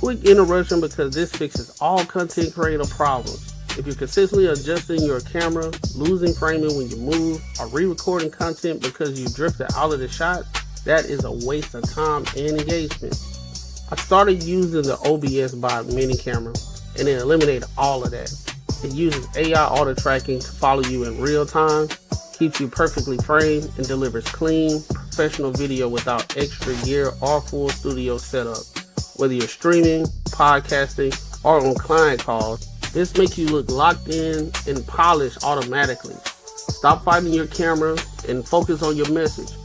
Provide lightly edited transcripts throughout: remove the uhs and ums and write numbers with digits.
Quick interruption because this fixes all content creator problems. If you're consistently adjusting your camera, losing framing when you move, or re-recording content because you drifted out of the shot, that is a waste of time and engagement. I started using the OBS bot mini camera and it eliminated all of that. It uses AI auto tracking to follow you in real time, keeps you perfectly framed, and delivers clean, professional video without extra gear or full studio setup. Whether you're streaming, podcasting, or on client calls, this makes you look locked in and polished automatically. Stop fighting your camera and focus on your message.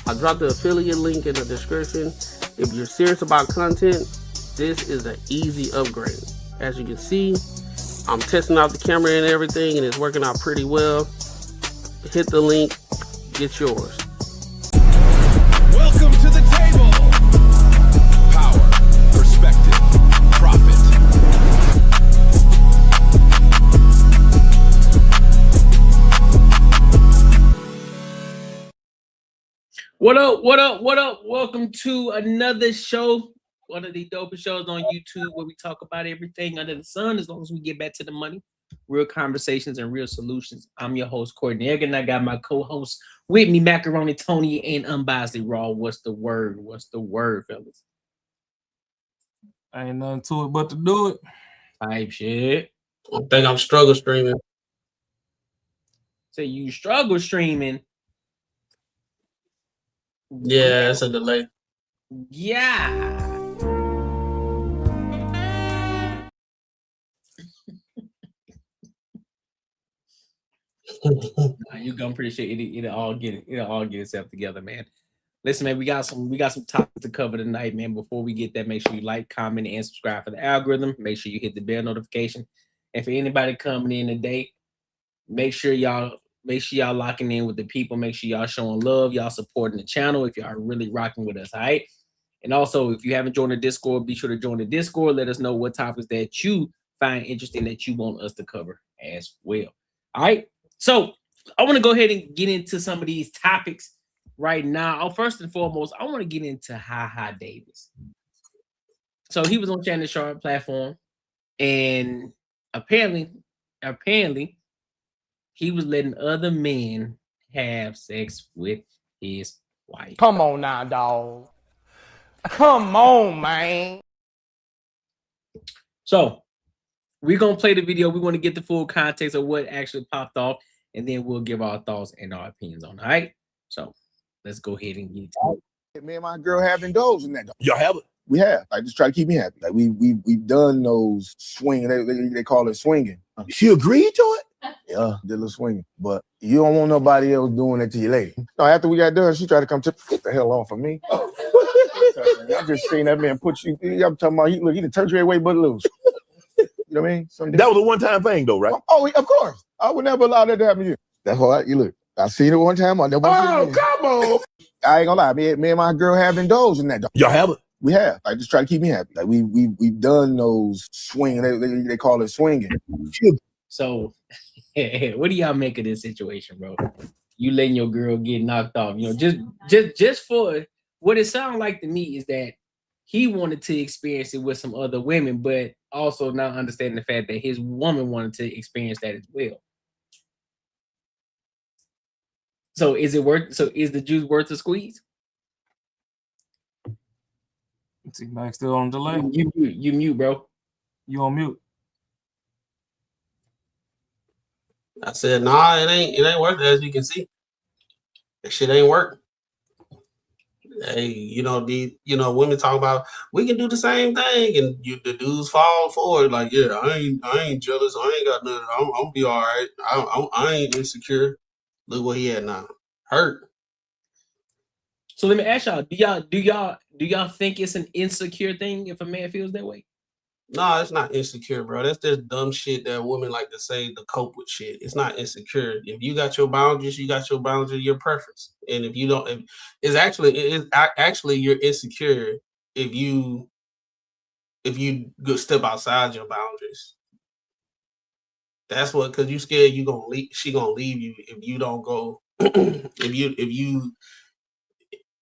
I dropped the affiliate link in the description. If you're serious about content, this is an easy upgrade. As you can see, I'm testing out the camera and everything, and it's working out pretty well. Hit the link, get yours. Welcome to the table. Power, perspective, profit. What up? What up? What up? Welcome to another show. One of the dopest shows on YouTube where we talk about everything under the sun as long as we get back to the money. Real conversations and real solutions. I'm your host, Courtney Egg, and I got my co-host with me, Macaroni Tony and Unbiasedly Raw. What's the word? What's the word, fellas? Ain't nothing to it but to do it. Type shit. I think I'm struggle streaming. So you struggle streaming. Yeah, it's a delay. Yeah. You gonna appreciate it. It'll all get itself together, man. Listen, man, we got some topics to cover tonight, man. Before we get that, make sure you like, comment, and subscribe for the algorithm. Make sure you hit the bell notification. And for anybody coming in today, make sure y'all locking in with the people. Make sure y'all showing love, y'all supporting the channel if y'all really rocking with us, all right? And also, if you haven't joined the Discord, be sure to join the Discord. Let us know what topics that you find interesting that you want us to cover as well. All right. So I want to go ahead and get into some of these topics right now. First and foremost, I want to get into Ha Davis. So he was on Shannon Sharp platform, and apparently, he was letting other men have sex with his wife. Come on now, dog. Come on, man. So we're going to play the video. We want to get the full context of what actually popped off, and then we'll give our thoughts and our opinions on it. All right? So let's go ahead and get it. Me and my girl have indulged in that. Y'all have it? We have. Like, just try to keep me happy. Like, we've done those swinging. They call it swinging. She agreed to it? Yeah, did a little swinging. But you don't want nobody else doing it to your lady. No, after we got done, she tried to come to get the hell off of me. I just seen that man put you. I'm talking about he done turned you away but loose. You know what I mean? That was a one-time thing, though, right? Oh, of course. I would never allow that to happen to you. That's why you look. I seen it one time. I never. Oh, come on! I ain't gonna lie. Me and my girl have indulged in that. Y'all have it? We have. Like, just try to keep me happy. Like, we've done those swinging. They call it swinging. So, what do y'all make of this situation, bro? You letting your girl get knocked off? You know, just for what it sounds like to me is that he wanted to experience it with some other women, but also not understanding the fact that his woman wanted to experience that as well. So, is the juice worth the squeeze? See, Mike still on delay. You mute, bro. You on mute. I said, nah, it ain't worth it, as you can see. That shit ain't work. Hey, women talk about we can do the same thing, and the dudes fall for it. Like, yeah, I ain't jealous. I ain't got nothing. I'm gonna be all right. I ain't insecure. Look what he had now. Hurt. So let me ask y'all: Do y'all think it's an insecure thing if a man feels that way? No, it's not insecure, bro. That's just dumb shit that women like to say to cope with shit. It's not insecure. If you got your boundaries, your preference. And if you don't, it's actually you're insecure if you go step outside your boundaries. That's what, because you scared she gonna leave you if you don't go. if you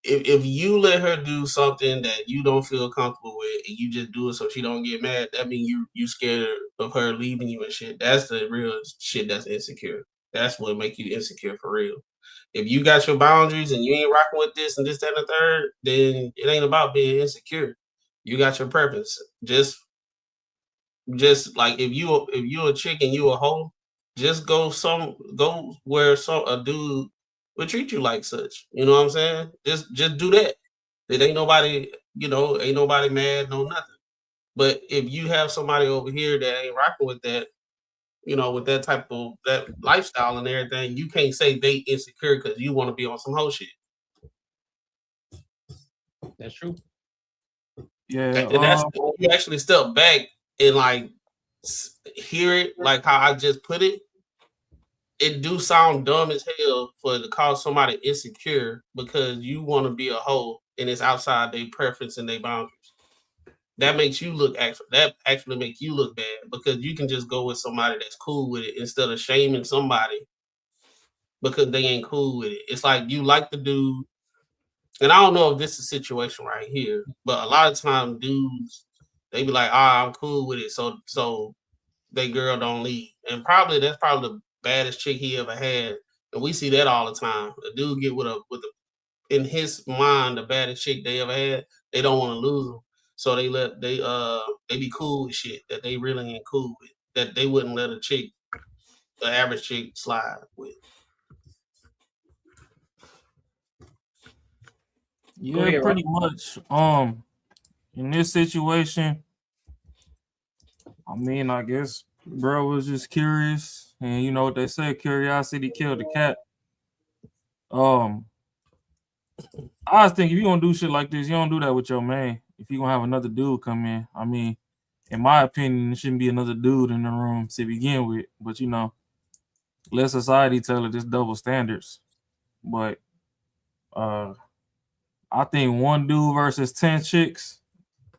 if you let her do something that you don't feel comfortable with and you just do it so she don't get mad, that means you scared of her leaving you and shit. That's the real shit that's insecure. That's what make you insecure for real. If you got your boundaries and you ain't rocking with this and this, that, and the third, then it ain't about being insecure. You got your purpose. Just like if you a chick and you a hoe, just go where a dude would treat you like such. You know what I'm saying? Just do that. It ain't nobody, ain't nobody mad, no nothing. But if you have somebody over here that ain't rocking with that, with that type of that lifestyle and everything, you can't say they insecure because you want to be on some hoe shit. That's true. Yeah. And that's when you actually step back and like hear it, like how I just put it. It do sound dumb as hell for to call somebody insecure because you want to be a hoe and it's outside their preference and their boundaries. That makes you look actually make you look bad because you can just go with somebody that's cool with it instead of shaming somebody because they ain't cool with it. It's like you like the dude, and I don't know if this is a situation right here, but a lot of times dudes they be like, I'm cool with it, so they girl don't leave. And that's probably the baddest chick he ever had. And we see that all the time. A dude get with a in his mind the baddest chick they ever had, they don't want to lose them. So they be cool with shit that they really ain't cool with. That they wouldn't let an average chick slide with. Yeah, ahead, pretty much. In this situation, I mean, I guess bro was just curious, and you know what they say, curiosity killed the cat. I was thinking if you gonna do shit like this, you don't do that with your man. If you gonna have another dude come in, I mean, in my opinion, it shouldn't be another dude in the room to begin with. But let society tell it, it's double standards. But I think one dude versus 10 chicks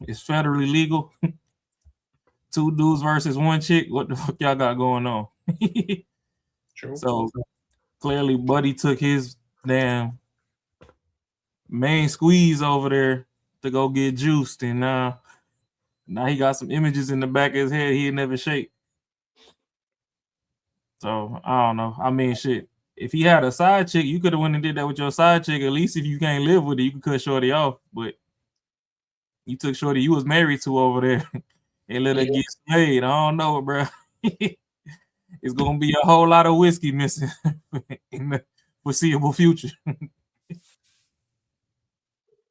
is federally legal. Two dudes versus one chick, what the fuck y'all got going on? True. So clearly Buddy took his damn main squeeze over there to go get juiced, and now he got some images in the back of his head he'd never shake. So I don't know. I mean, shit. If he had a side chick, you could have went and did that with your side chick. At least if you can't live with it, you can cut Shorty off. But you took Shorty you was married to over there and let her get slayed. I don't know, bro. It's gonna be a whole lot of whiskey missing in the foreseeable future.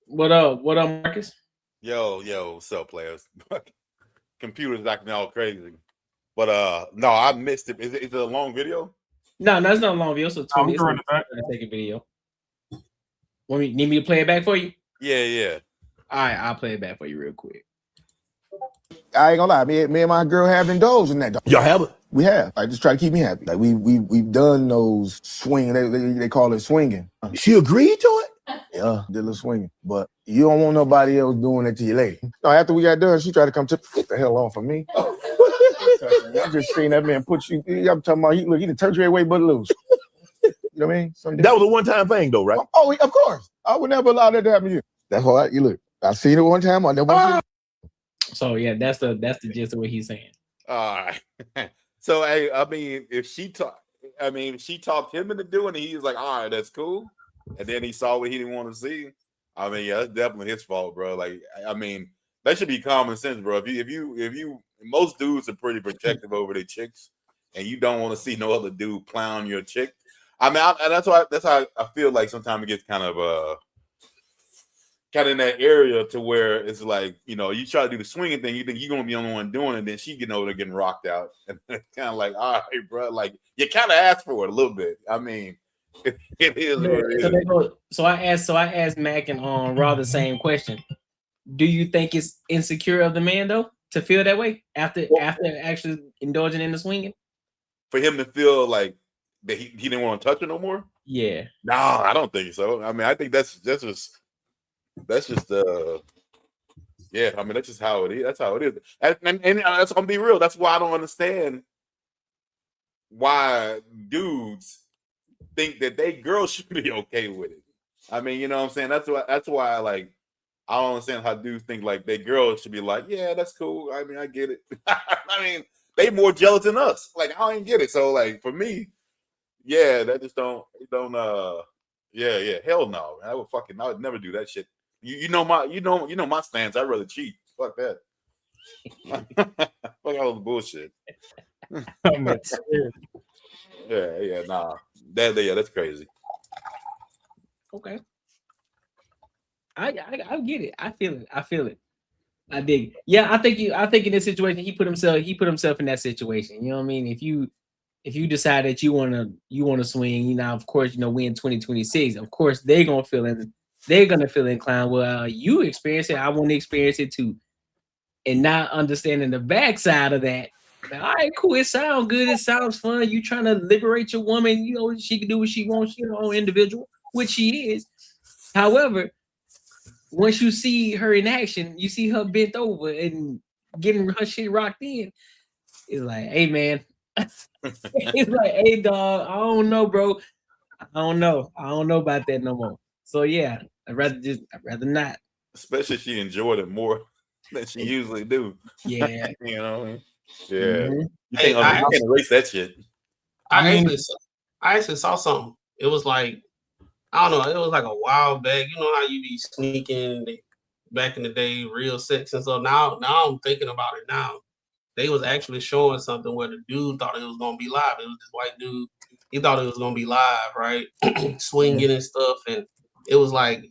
What up, Marcus? Yo, what's up, players? Computers acting all crazy. But no, I missed it. Is it a long video? No, it's not a long video. So 20 we can run it back. Take a video. Need me to play it back for you? Yeah. All right, I'll play it back for you real quick. I ain't gonna lie, me and my girl have indulged in that. Y'all have it? We have. Like, just try to keep me happy. Like, we've done those swinging. They call it swinging. She agreed to it? Yeah, did a little swinging. But you don't want nobody else doing it to your lady. No, after we got done, she tried to come get the hell off of me. I just seen that man put you. I'm talking about, he done turned your way but loose. You know what I mean? That was a one-time thing, though, right? Oh, of course. I would never allow that to happen to you. That's why you look. I seen it one time. I never seen it. So yeah, that's the gist of what he's saying. All right. So I mean, if she talked him into doing it, he was like, all right, that's cool. And then he saw what he didn't want to see. I mean, yeah, that's definitely his fault, bro. Like, I mean, that should be common sense, bro. If you most dudes are pretty protective over their chicks, and you don't want to see no other dude clown your chick. I mean, that's how I feel like sometimes it gets kind of in that area to where it's like, you try to do the swinging thing, you think you're gonna be the only one doing it, then she over there getting rocked out, and it's kind of like, all right, bro, like you kind of asked for it a little bit. I mean, it is what it is. So I asked Mac and Rob the same question. Do you think it's insecure of the man though to feel that way after actually indulging in the swinging? For him to feel like that he didn't want to touch her no more? Yeah. No, I don't think so. I mean, I think that's just yeah. I mean, that's just how it is. That's how it is. And that's gonna be real. That's why I don't understand why dudes think that they girls should be okay with it. I mean, you know what I'm saying? That's why like I don't understand how dudes think like they girls should be like, yeah, that's cool. I mean, I get it. I mean, they more jealous than us. Like, I don't get it. So, like, for me, yeah, that just don't yeah, hell no. Man. I would never do that shit. You know my stance. I'd rather cheat. Fuck that. Fuck all the bullshit. Yeah, nah. That's crazy. Okay. I get it. I feel it. I dig. Yeah, I think in this situation he put himself in that situation. You know what I mean? If you decide that you wanna swing, you know, of course, you know, we in 2026, of course they're gonna feel inclined. Well, you experience it, I want to experience it too. And not understanding the backside of that. All right, cool. It sounds good. It sounds fun. You trying to liberate your woman. You know, she can do what she wants. She's her own individual, which she is. However, once you see her in action, you see her bent over and getting her shit rocked in. It's like, hey, man. It's like, hey, dog. I don't know, bro. I don't know about that no more. So yeah, I'd rather not. Especially if she enjoyed it more than she usually do. Yeah. You know what I mean? Yeah. Mhm. You can't erase that shit. I actually saw something. It was like, I don't know, it was like a while back. You know how you be sneaking back in the day, real sex and stuff. Now I'm thinking about it now. They was actually showing something where the dude thought it was gonna be live. It was this white dude. He thought it was gonna be live, right? Swinging and stuff. And it was like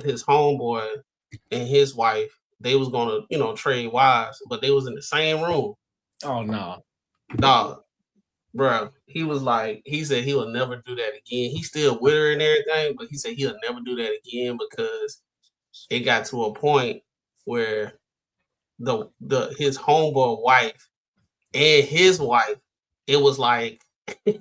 his homeboy and his wife, they was gonna, you know, trade wives, but they was in the same room. Oh no. Dog, bro. He said he will never do that again. He's still with her and everything, but he said he'll never do that again because it got to a point where his homeboy wife and his wife, it was like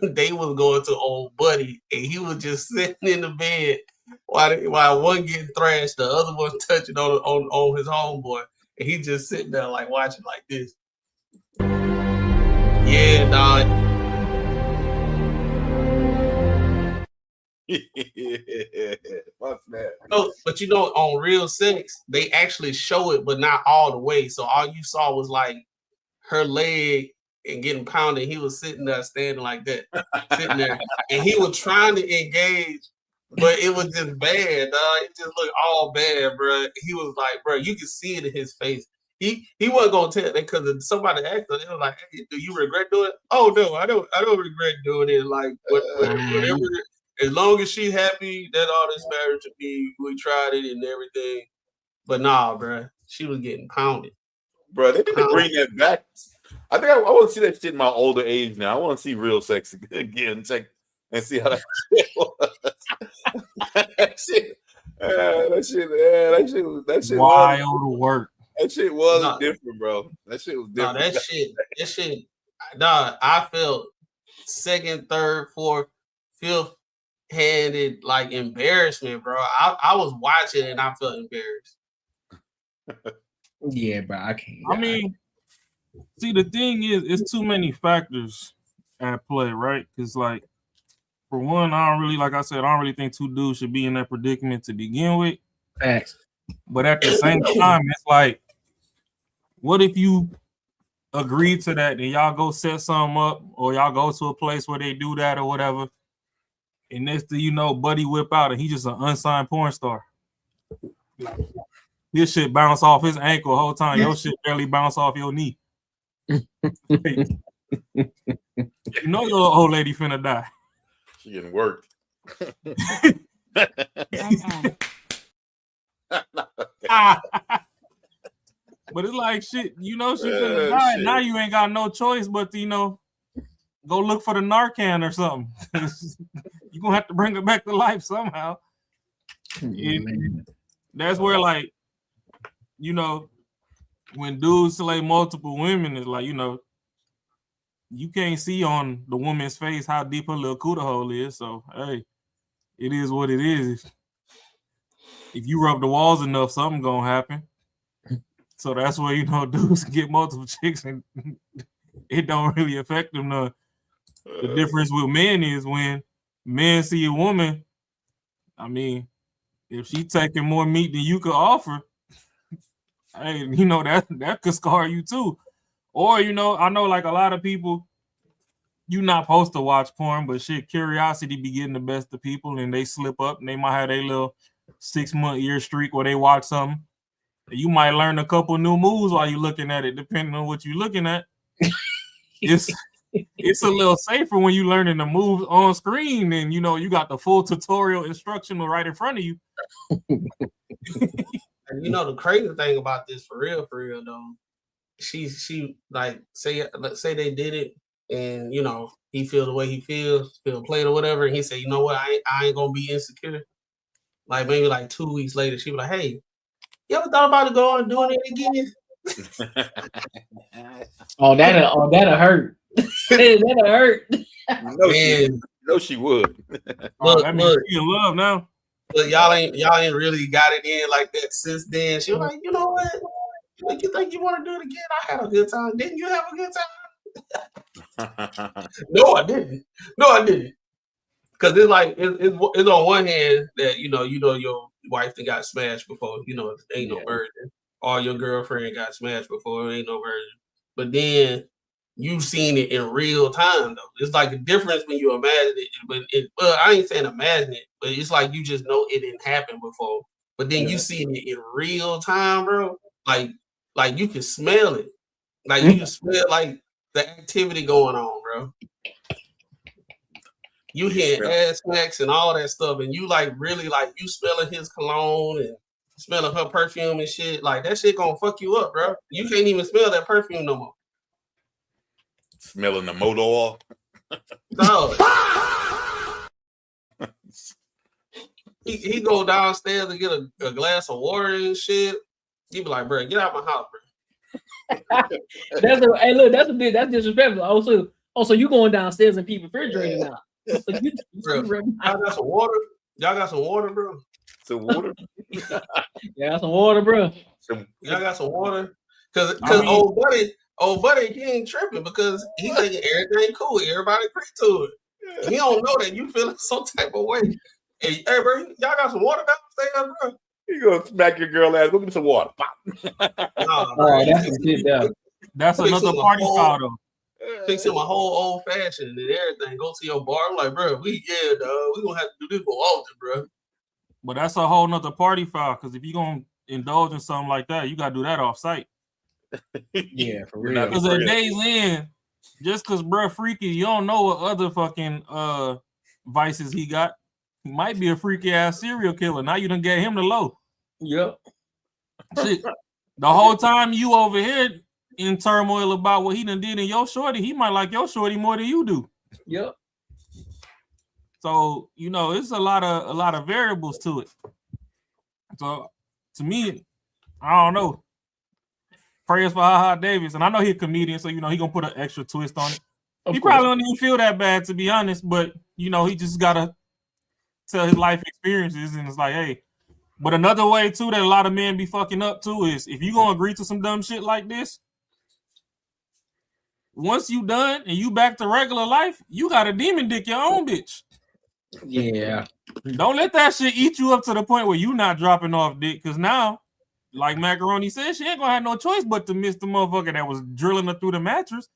they was going to old buddy and he was just sitting in the bed while one getting thrashed, the other one touching on his homeboy, and he just sitting there like watching like this. Yeah, dog. Fuck that. No, but you know, on Real Sex, they actually show it, but not all the way. So all you saw was like her leg and getting pounded. He was sitting there standing like that, sitting there, and he was trying to engage, but it was just bad, dog. It just looked all bad, bro. He was like, bro, you could see it in his face. He wasn't gonna tell that because somebody asked him, they was like, hey, do you regret doing it? Oh no, I don't regret doing it. Like whatever, as long as she's happy, that's all that's matters to me. We tried it and everything. But nah, bro, she was getting pounded. Bro, they need to bring that back. I think I want to see that shit in my older age now. I want to see Real Sex again, check and see how that shit was. that shit wild work. That shit was different, bro. That shit was different. No, that shit, dog, I felt second, third, fourth, fifth handed like embarrassment, bro. I was watching and I felt embarrassed. Yeah, bro, I can't. I mean, see, the thing is, it's too many factors at play, right? Because, like, for one, I don't really think two dudes should be in that predicament to begin with. Facts. But at the same time, it's like, what if you agree to that and y'all go set something up or y'all go to a place where they do that or whatever, and next thing you know, buddy whip out and he's just an unsigned porn star. His shit bounce off his ankle the whole time. Your shit barely bounce off your knee. You know your old lady finna die. She getting worked. But it's like shit, you know she finna die. Shit. Now you ain't got no choice but to, you know, go look for the Narcan or something. You're gonna have to bring her back to life somehow. That's where, like, you know, when dudes slay multiple women, it's like, you know, you can't see on the woman's face how deep her little cooter hole is. So, hey, it is what it is. If you rub the walls enough, something gonna happen. So that's where, you know, dudes get multiple chicks and it don't really affect them none. The difference with men is when men see a woman, I mean, if she taking more meat than you could offer, hey, you know that could scar you too. Or I know like a lot of people, you not supposed to watch porn, but shit, curiosity be getting the best of people, and they slip up, and they might have their little 6-month year streak where they watch something. You might learn a couple new moves while you're looking at it, depending on what you're looking at. It's a little safer when you learning the moves on screen, and you got the full tutorial instructional right in front of you. And the crazy thing about this, for real though, she like say they did it, and he feel the way he feels, feel played or whatever, and he said, you know what, I ain't gonna be insecure. Like maybe like 2 weeks later, she be like, hey, you ever thought about going and doing it again? That'll hurt. That'll hurt. No, she would. Look, she in love now. But y'all ain't really got it in like that since then. She was like, you know what? Like, you think you want to do it again? I had a good time. Didn't you have a good time? No, I didn't. Because it's like it's on one hand that your wife that got smashed before. Ain't no virgin. Or your girlfriend got smashed before. Ain't no virgin. But then you've seen it in real time though. It's like a difference when you imagine it. But I ain't saying imagine it, but it's like you just know it didn't happen before. But then you seen it in real time, bro. Like you can smell it. Like you can smell like the activity going on, bro. You hear ass smacks and all that stuff, and you like really like you smelling his cologne and smelling her perfume and shit. Like that shit gonna fuck you up, bro. You can't even smell that perfume no more. Smelling the motor oil. No. he go downstairs and get a glass of water and shit. He be like, bro, get out my house, bro. That's disrespectful. Also, you going downstairs and people refrigerating now. Y'all got some water? Y'all got some water, bro? Some water? Y'all got some water, bro? Y'all got some water? Because old buddy, he ain't tripping because he thinking everything cool. Everybody agree to it. He don't know that you feeling some type of way. Hey, bro, y'all got some water downstairs, bro? You gonna smack your girl ass? Go get me some water. That's another party foul though. Fix him a whole old fashioned and everything. Go to your bar. I'm like, bro, we gonna have to do this more often, bro. But that's a whole nother party foul because if you gonna indulge in something like that, you gotta do that off site. Yeah, for real. Because at days in, just because bruh freaky, you don't know what other fucking vices he got. He might be a freaky ass serial killer. Now you done get him the low. Yep. Shit. The whole time you over here in turmoil about what he done did in your shorty, he might like your shorty more than you do. Yep. So it's a lot of variables to it. So to me, I don't know. Prayers for HaHa Davis, and I know he's a comedian, so he gonna put an extra twist on it. He probably don't even feel that bad, to be honest, but he just gotta tell his life experiences, and it's like, hey. But another way too that a lot of men be fucking up too is if you gonna agree to some dumb shit like this, once you done and you back to regular life, you gotta demon dick your own bitch. Yeah. Don't let that shit eat you up to the point where you not dropping off dick, because now, like Macaroni said, she ain't gonna have no choice but to miss the motherfucker that was drilling her through the mattress.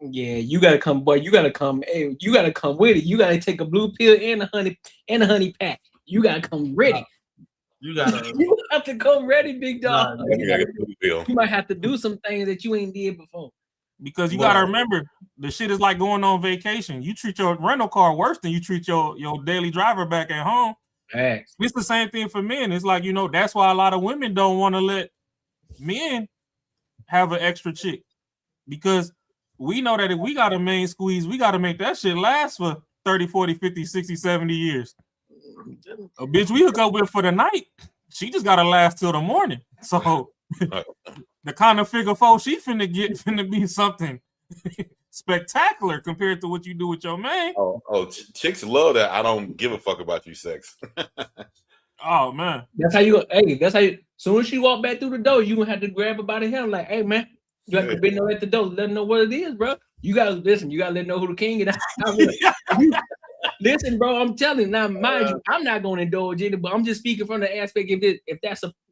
Yeah, you gotta come, boy. You gotta come. Hey, you gotta come with it. You gotta take a blue pill and a honey pack. You gotta come ready. You gotta. You have to come ready, big dog. You might have to do some things that you ain't did before. Because you gotta remember, the shit is like going on vacation. You treat your rental car worse than you treat your daily driver back at home. Thanks. It's the same thing for men. It's like, that's why a lot of women don't want to let men have an extra chick, because we know that if we got a main squeeze, we got to make that shit last for 30, 40, 50, 60, 70 years. A bitch we hook up with for the night, she just got to last till the morning. So the kind of figure four she finna be something spectacular compared to what you do with your man. Chicks love that. I don't give a fuck about you, sex. Oh man, that's how you. Hey, that's how you. Soon as she walk back through the door, you gonna have to grab her by the hand, like, hey man, you have to be there at the door, let them know what it is, bro. You gotta listen. You gotta let them know who the king is. Listen, bro, I'm telling you now, mind you, I'm not going to indulge in it, but I'm just speaking from the aspect if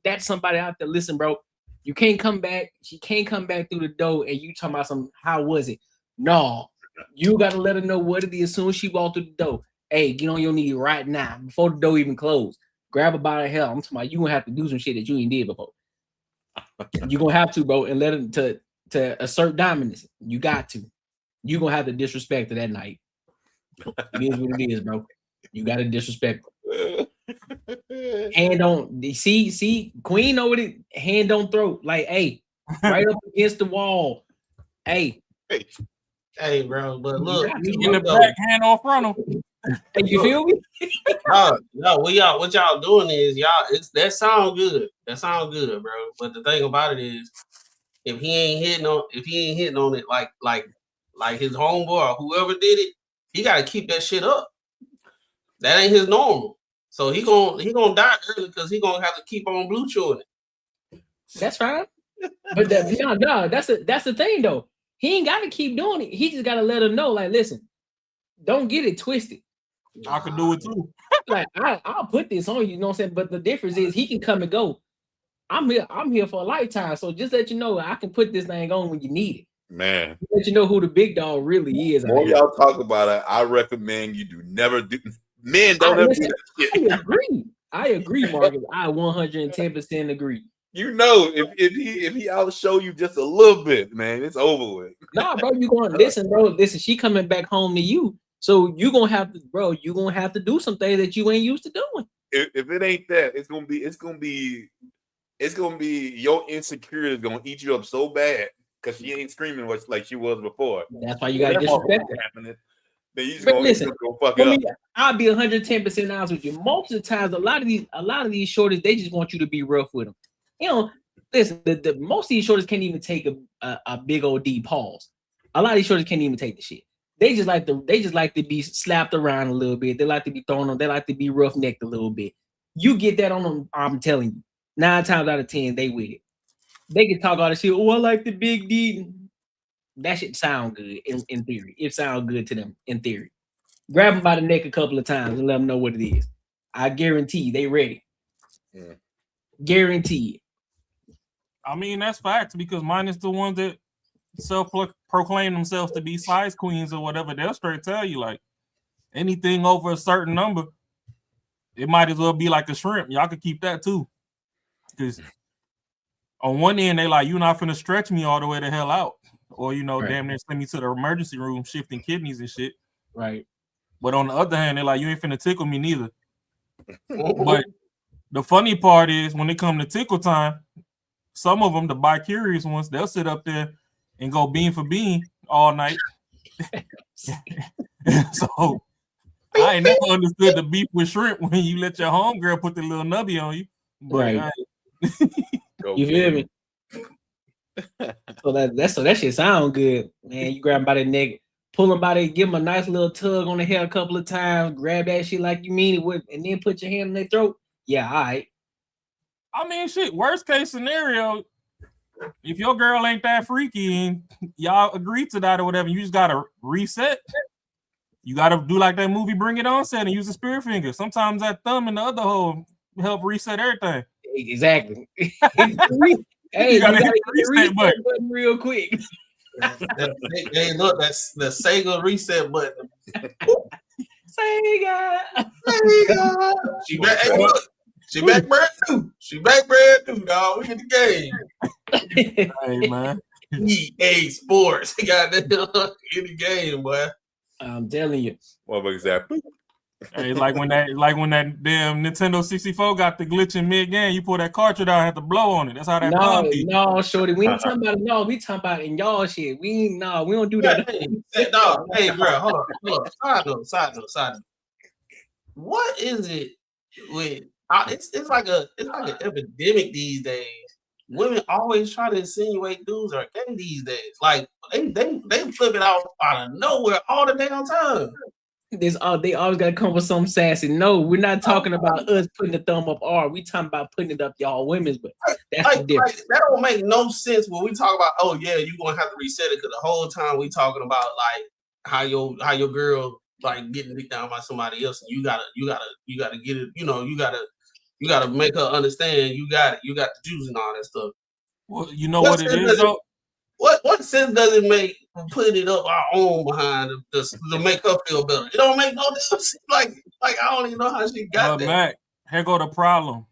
that's somebody out there. Listen, bro, you can't come back. She can't come back through the door, and you talking about how was it? No, you got to let her know what it is as soon as she walked through the door. Hey, get on your knee right now before the door even closed. Grab her by the hair. I'm talking about you gonna have to do some shit that you ain't did before. You gonna have to, bro, and let him to assert dominance. You got to. You gonna have to disrespect her that night. It is what it is, bro. You gotta disrespect her. Hand on see Queen over it. Hand on throat. Like, hey, right up against the wall. Hey, bro. But look, in the back, hand on front of him. Hey, you feel me? No, what y'all doing is that sound good. That sound good, bro. But the thing about it is, if he ain't hitting on it like his homeboy or whoever did it, he gotta keep that shit up. That ain't his normal. So he gonna die early because he gonna have to keep on blue chewing it. That's fine. But that's the thing though. He ain't gotta keep doing it. He just gotta let her know, like, listen, don't get it twisted. I could do it too. Like, I'll put this on you, you know what I'm saying? But the difference is he can come and go. I'm here for a lifetime. So just let you know I can put this thing on when you need it. Man. Let you know who the big dog really is. More y'all talk about it, I recommend you do never do. Men don't ever do that shit. I agree, Marcus. I 110% agree. You know, if he outshow you just a little bit, man, it's over with. Nah, bro, you going to listen, bro. Listen, she coming back home to you. So you gonna have to, bro. You gonna have to do some things that you ain't used to doing. If it ain't that, it's gonna be your insecurity is gonna eat you up so bad because she ain't screaming like she was before. That's why you gotta disrespect her. Then you just gonna fuck it up. I'll be 110% honest with you. Most of the times, a lot of these shorties, they just want you to be rough with them. You know, listen, the most of these shorties can't even take a big old deep pause. A lot of these shorties can't even take the shit. They just like to be slapped around a little bit. They like to be thrown on. They like to be rough-necked a little bit. You get that on them, I'm telling you. 9 times out of 10, they with it. They can talk all the shit. Oh, I like the big D. That shit sound good in theory. It sounds good to them in theory. Grab them by the neck a couple of times and let them know what it is. I guarantee they ready. Yeah. Guarantee it. I mean, that's facts because mine is the ones that self-proclaim themselves to be size queens or whatever. They'll straight tell you, like, anything over a certain number, it might as well be like a shrimp. Y'all could keep that too. Because on one end, they like, you're not finna stretch me all the way the hell out. Or, you know, damn near send me to the emergency room, shifting kidneys and shit. Right. But on the other hand, they're like, you ain't finna tickle me neither. But the funny part is when it come to tickle time, some of them, the bi-curious ones, they'll sit up there and go bean for bean all night. So I ain't never understood the beef with shrimp when you let your homegirl put the little nubby on you. But right. You feel me? So that shit sound good, man. You grab him by the neck, pull him by the, give him a nice little tug on the hair a couple of times, grab that shit like you mean it would, and then put your hand in their throat. Yeah, all right. I mean, shit, worst case scenario, if your girl ain't that freaky and y'all agree to that or whatever, you just gotta reset. You gotta do like that movie Bring It On said and use a spirit finger. Sometimes that thumb in the other hole help reset everything. Exactly. Hey, you gotta hit the reset button real quick. Hey, look, that's the Sega reset button. Sega. She back. Hey, look, she back brand new. She back brand new, dog. We in the game. Hey, man. EA Sports. He got that in the game, boy. I'm telling you. What was that? Hey, it's like when that damn Nintendo 64 got the glitch in mid game. You pull that cartridge out and have to blow on it. That's how that. No, shorty. We ain't talking about no. We talking about in y'all shit. We don't do that. Hey, dog. Hey, bro. Hold on. Side note. What is it with? It's like an epidemic these days. Women always try to insinuate dudes are gay these days. Like they flip it out of nowhere all the damn time. They always gotta come with some sassy. No, we're not talking about us putting the thumb up. We talking about putting it up y'all women's. But that's the difference. That don't make no sense when we talk about. Oh yeah, you gonna have to reset it because the whole time we talking about like how your girl like getting beat down by somebody else, and you gotta get it. You gotta make her understand. You got the juice and all that stuff. Well, you know what it is though. What sense does it make putting it up our own behind to make her feel better? It don't make no sense. Like I don't even know how she got that. Mac, here go the problem.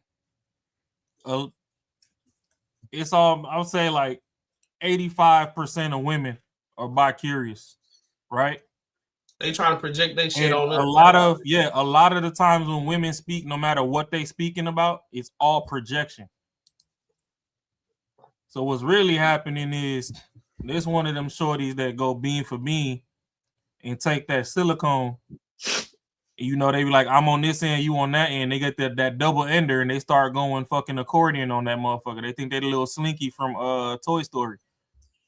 It's all I would say like 85% of women are bi-curious, right? They trying to project their shit on us. A lot of the times when women speak, no matter what they speaking about, it's all projection. So what's really happening is there's one of them shorties that go bean for bean and take that silicone. You know, they be like, I'm on this end, you on that end. They get that double ender and they start going fucking accordion on that motherfucker. They think they're the little Slinky from Toy Story.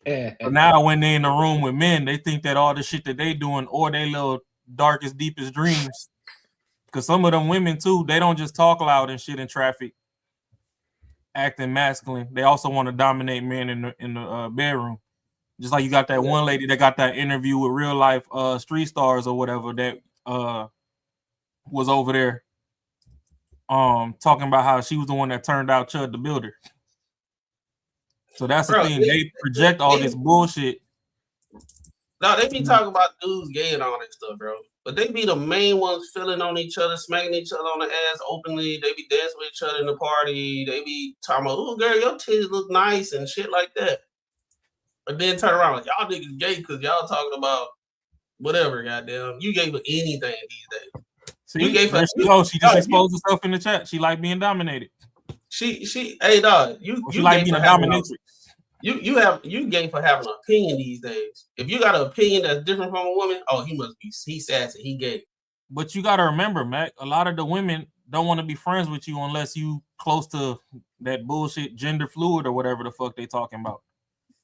But now when they in the room with men, they think that all the shit that they doing or they little darkest, deepest dreams. Because some of them women too, they don't just talk loud and shit in traffic, acting masculine. They also want to dominate men in the bedroom. Just like you got that one lady that got that interview with real life street stars or whatever that was over there talking about how she was the one that turned out Chud the Builder. So that's the thing. They project all this bullshit. No, they be talking about dudes gay and all that stuff, bro. But they be the main ones feeling on each other, smacking each other on the ass openly. They be dancing with each other in the party. They be talking about, oh, girl, your titties look nice and shit like that. But then turn around like, y'all niggas gay because y'all talking about whatever, goddamn. You gay for anything these days. See, you gay for she just exposed herself in the chat. She like being dominated. Hey dog, you like being a dominatrix. You gay for having an opinion these days. If you got an opinion that's different from a woman, oh, he's sassy, he gay. But you gotta remember, Mac, a lot of the women don't want to be friends with you unless you close to that bullshit gender fluid or whatever the fuck they talking about.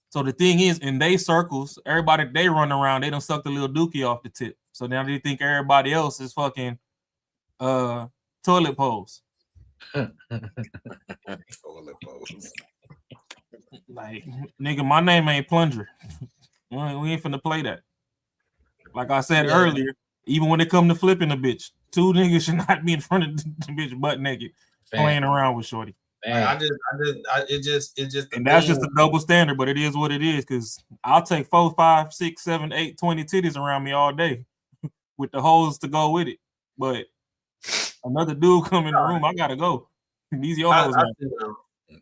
So the thing is, in they circles, everybody they run around, they don't suck the little dookie off the tip. So now they think everybody else is fucking toilet pose. Toilet pose. Like, nigga, my name ain't Plunger. We ain't finna play that. Like I said earlier, even when it come to flipping a bitch, two niggas should not be in front of the bitch butt naked playing around with shorty. It just and that's just a double standard, but it is what it is. Because I'll take 4, 5, 6, 7, 8, 20 titties around me all day with the holes to go with it. But another dude come in the room, I gotta go. These your hoes.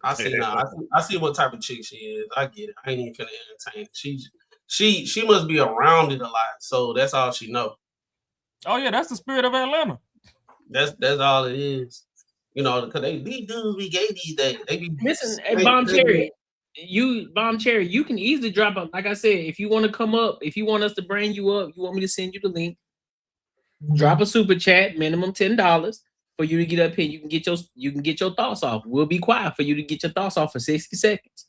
I see what type of chick she is. I get it. I ain't even finna entertain. She must be around it a lot, so that's all she know. Oh yeah, that's the spirit of Atlanta. That's all it is. You know, because these dudes be gay these days. They be listen, Bomb Cherry. You can easily drop up. Like I said, if you want to come up, if you want us to bring you up, you want me to send you the link. Drop a super chat, minimum $10 for you to get up here. You can get your thoughts off. We'll be quiet for you to get your thoughts off for 60 seconds.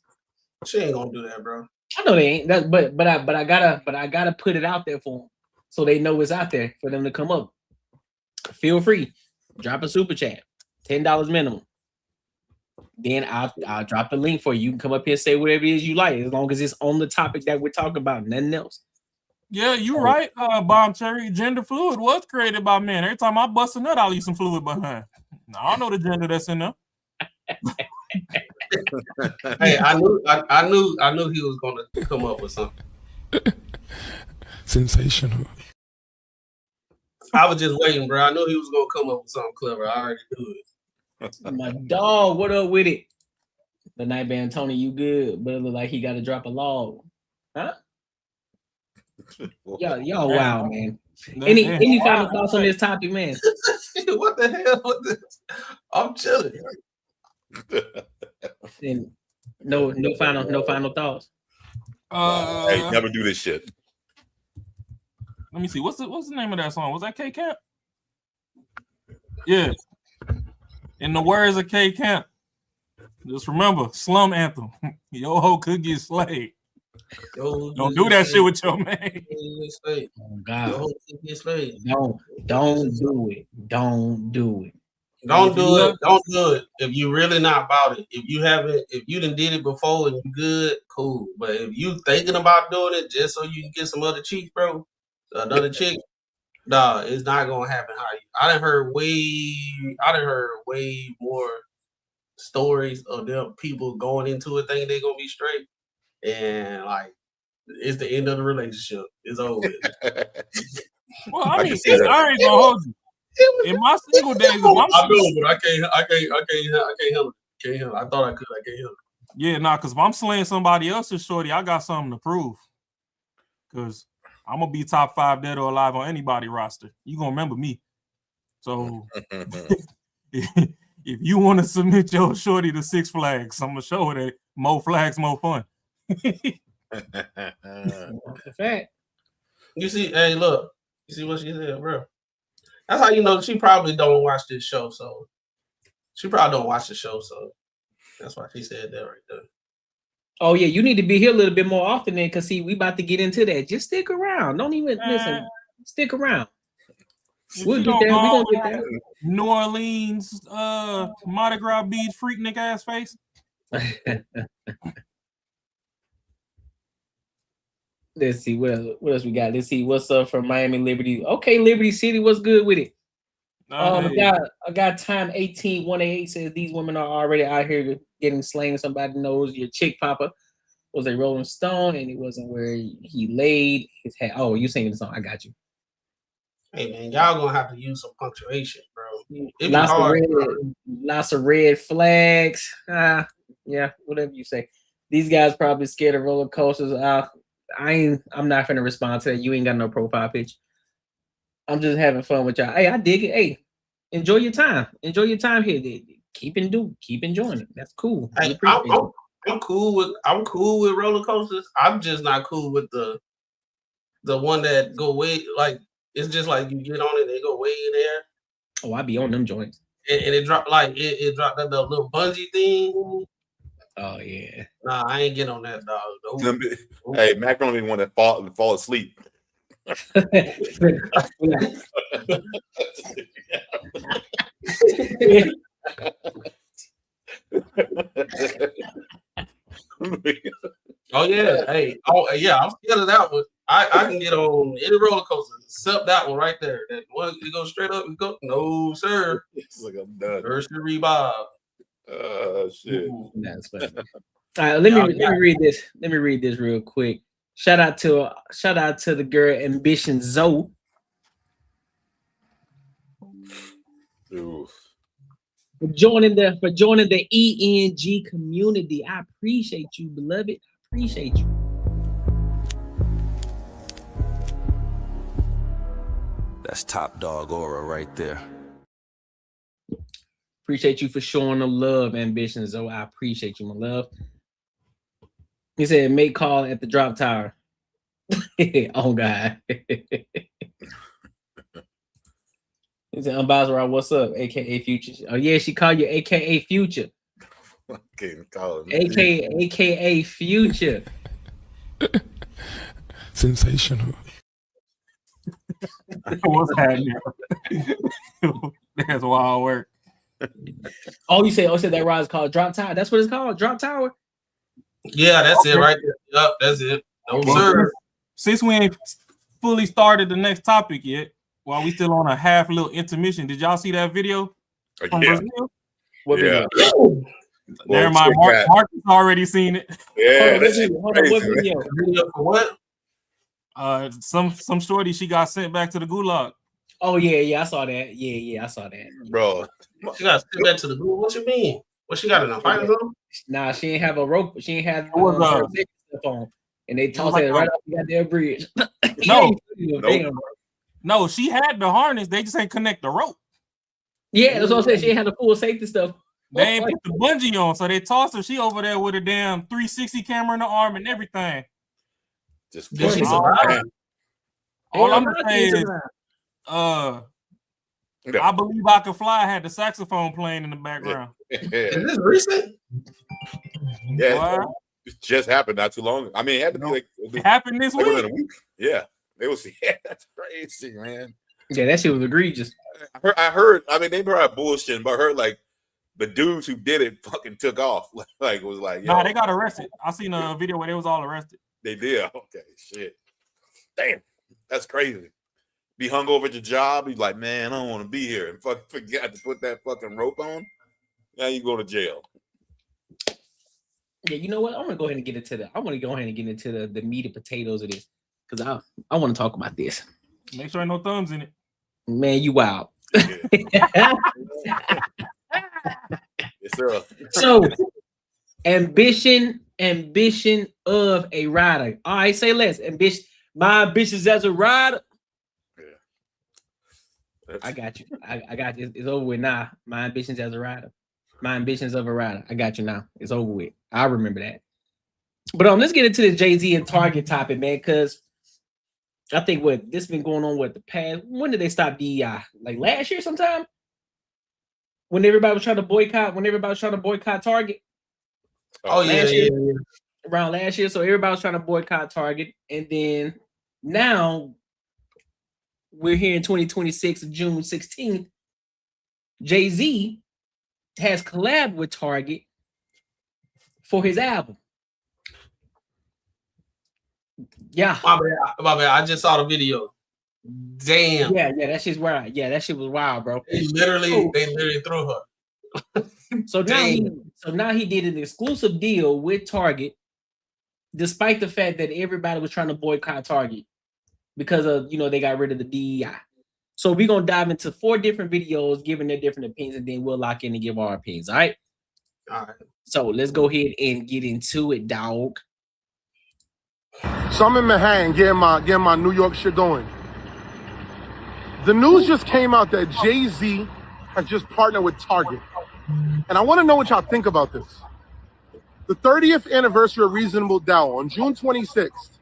She ain't gonna do that, bro. I know they ain't. But I gotta put it out there for them so they know it's out there for them to come up. Feel free, drop a super chat, $10 minimum. Then I'll drop the link for you. You can come up here and say whatever it is you like, as long as it's on the topic that we're talking about, nothing else. Yeah, you're right, Bomb Cherry. Gender fluid was created by men. Every time I bust a nut, I'll leave some fluid behind. I don't know the gender that's in there. Hey, I knew he was gonna come up with something. Sensational. I was just waiting, bro. I knew he was gonna come up with something clever. I already knew it. My dog, what up with it? The night band Tony, you good? But it look like he got to drop a log, huh? Y'all wow, man. Any final thoughts on this topic, man? What the hell? I'm chilling. And no final thoughts. Hey, never do this shit. Let me see. What's the name of that song? Was that K Camp? Yeah. In the words of K Camp, just remember, slum anthem. Your hoe could get slayed. Don't do that shit with your man. Oh God. Don't do it. Don't do it. Don't do it. Don't do it. If you really not about it. If you done did it before and you good, cool. But if you thinking about doing it just so you can get some other cheeks, bro, another chick, Nah, it's not gonna happen. I done heard way more stories of them people going into it thinking they're gonna be straight, and like it's the end of the relationship. It's over with. Well, I mean, can see that. I ain't gonna hold you. In my single days, if I'm I know, but I can't handle it. Can't handle it. I thought I could. I can't handle it. yeah, nah, because if I'm slaying somebody else's shorty, I got something to prove. Because I'm gonna be top 5 dead or alive on anybody roster. You gonna remember me. So if you want to submit your shorty to Six Flags, I'm gonna show her that more flags, more fun. Fact. You see, hey, look, you see what she said, bro. That's how you know she probably don't watch this show. So she probably don't watch the show. So that's why she said that right there. Oh yeah, you need to be here a little bit more often then, cause see, we about to get into that. Just stick around. Don't even listen. Stick around. We'll get there. We gonna get there. New Orleans, Mardi Gras beach, freak nigga ass face. Let's see what else we got. Let's see what's up from Miami Liberty. Okay, Liberty City, what's good with it? I got time 18188 says these women are already out here getting slain. Somebody knows your chick papa was a Rolling Stone and it wasn't where he laid his head. Oh, you singing the song? I got you. Hey man, y'all gonna have to use some punctuation, bro. Lots of red flags. Yeah, whatever you say. These guys probably scared of roller coasters. I'm not finna respond to that. You ain't got no profile pitch. I'm just having fun with y'all. Hey, I dig it. Hey, enjoy your time. Enjoy your time here. Keep enjoying it. That's cool. Hey, I'm cool with roller coasters. I'm just not cool with the one that go way like it's just like you get on it, they go way in there. Oh, I be on them joints. And it dropped like it dropped that little bungee thing. Oh yeah. Nah, I ain't getting on that, dog. Hey, Mac don't even want to fall asleep. Oh yeah, hey, yeah, I'm scared of that one. I can get on any roller coaster except that one right there. That one you go straight up and go. No, sir. It's like I'm done. Nursery Bob. Shit. That's funny. All right, let me read this. Let me read this real quick. Shout out to the girl Ambition Zoe. Oof. For joining the ENG community. I appreciate you, beloved. I appreciate you. That's top dog aura right there. Appreciate you for showing the love, Ambition Zoe. I appreciate you, my love. He said, make call at the drop tower. Oh, God. He said, Unbothered, what's up? AKA Future. Oh, yeah, she called you AKA Future. Can't call him. AKA Future. Sensational. What's happening? That's wild work. Oh, you said that ride's called Drop Tower. That's what it's called, Drop Tower. Yeah, that's it right there. Yep, that's it. No, sir. Since we ain't fully started the next topic yet, while we still on a half little intermission, did y'all see that video from Brazil? What video? Never mind, Marcus already seen it. Yeah, hold on, what video? Video for what? Some shorty, she got sent back to the gulag. Oh yeah, I saw that. Yeah, I saw that, bro. She got sent back to the gulag. What you mean? What she got in a fight zone? Nah, she ain't have a rope. She ain't have her stuff on, and they tossed it right off the goddamn bridge. No, she had the harness. They just ain't connect the rope. Yeah, that's what I'm saying. She ain't had the full safety stuff. They ain't put the bungee on, so they tossed her. She over there with a damn 360 camera in the arm and everything. Just all I'm gonna say is, I Believe I Can Fly had the saxophone playing in the background. Is this recent? Yeah, it just happened not too long. I mean, it had to be like it happened this week. Yeah, it was. Yeah, that's crazy, man. Yeah, that shit was egregious. I heard. I mean, they probably bullshitting, but I heard like the dudes who did it fucking took off. Like it was like, nah, they got arrested. I seen a video where they was all arrested. They did. Okay, shit. Damn, that's crazy. be hung over at your job. He's like, man, I don't want to be here, and forgot to put that fucking rope on. Now you go to jail. Yeah, you know what? I want to go ahead and get into the meat and potatoes of this because I want to talk about this. Make sure ain't no thumbs in it. Man, you wild. Yes, sir. So, ambition of a rider. All right, say less. My ambitions as a rider. Yeah. I got you. I got you. It's over with now. My ambitions as a rider. My ambitions of a rider. I got you now. It's over with. I remember that. But let's get into the Jay-Z and Target topic, man, because I think this been going on the past. When did they stop DEI? Like last year sometime? When everybody was trying to boycott Target. Oh, yeah. Around last year. So everybody was trying to boycott Target. And then now we're here in 2026, June 16th. Jay-Z has collabed with Target for his album. Yeah. My bad. I just saw the video. Damn. Yeah, that shit's wild. Yeah, that shit was wild, bro. They literally threw her. So now he did an exclusive deal with Target, despite the fact that everybody was trying to boycott Target because of they got rid of the DEI. So we're gonna dive into 4 different videos, giving their different opinions, and then we'll lock in and give our opinions. All right. So let's go ahead and get into it, dog. So I'm in Manhattan getting my New York shit going. The news just came out that Jay-Z has just partnered with Target. And I want to know what y'all think about this. The 30th anniversary of Reasonable Doubt on June 26th,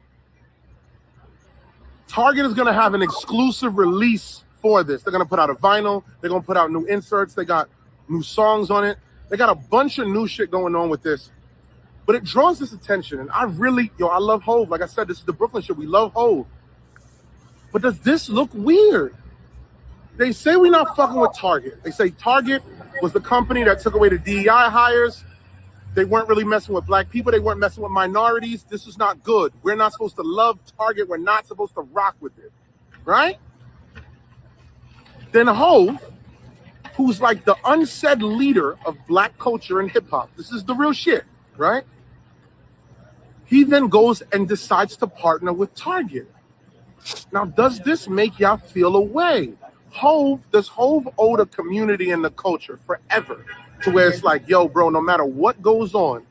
Target is going to have an exclusive release for this. They're going to put out a vinyl. They're going to put out new inserts. They got new songs on it. They got a bunch of new shit going on with this. But it draws this attention. And I love Hove. Like I said, this is the Brooklyn shit. We love Hove. But does this look weird? They say we're not fucking with Target. They say Target was the company that took away the DEI hires. They weren't really messing with black people. They weren't messing with minorities. This is not good. We're not supposed to love Target. We're not supposed to rock with it. Right? Then Hove, who's like the unsaid leader of black culture and hip hop. This is the real shit, right? He then goes and decides to partner with Target. Now, does this make y'all feel a way? Does Hove owe the community and the culture forever to where it's like, yo, bro, no matter what goes on,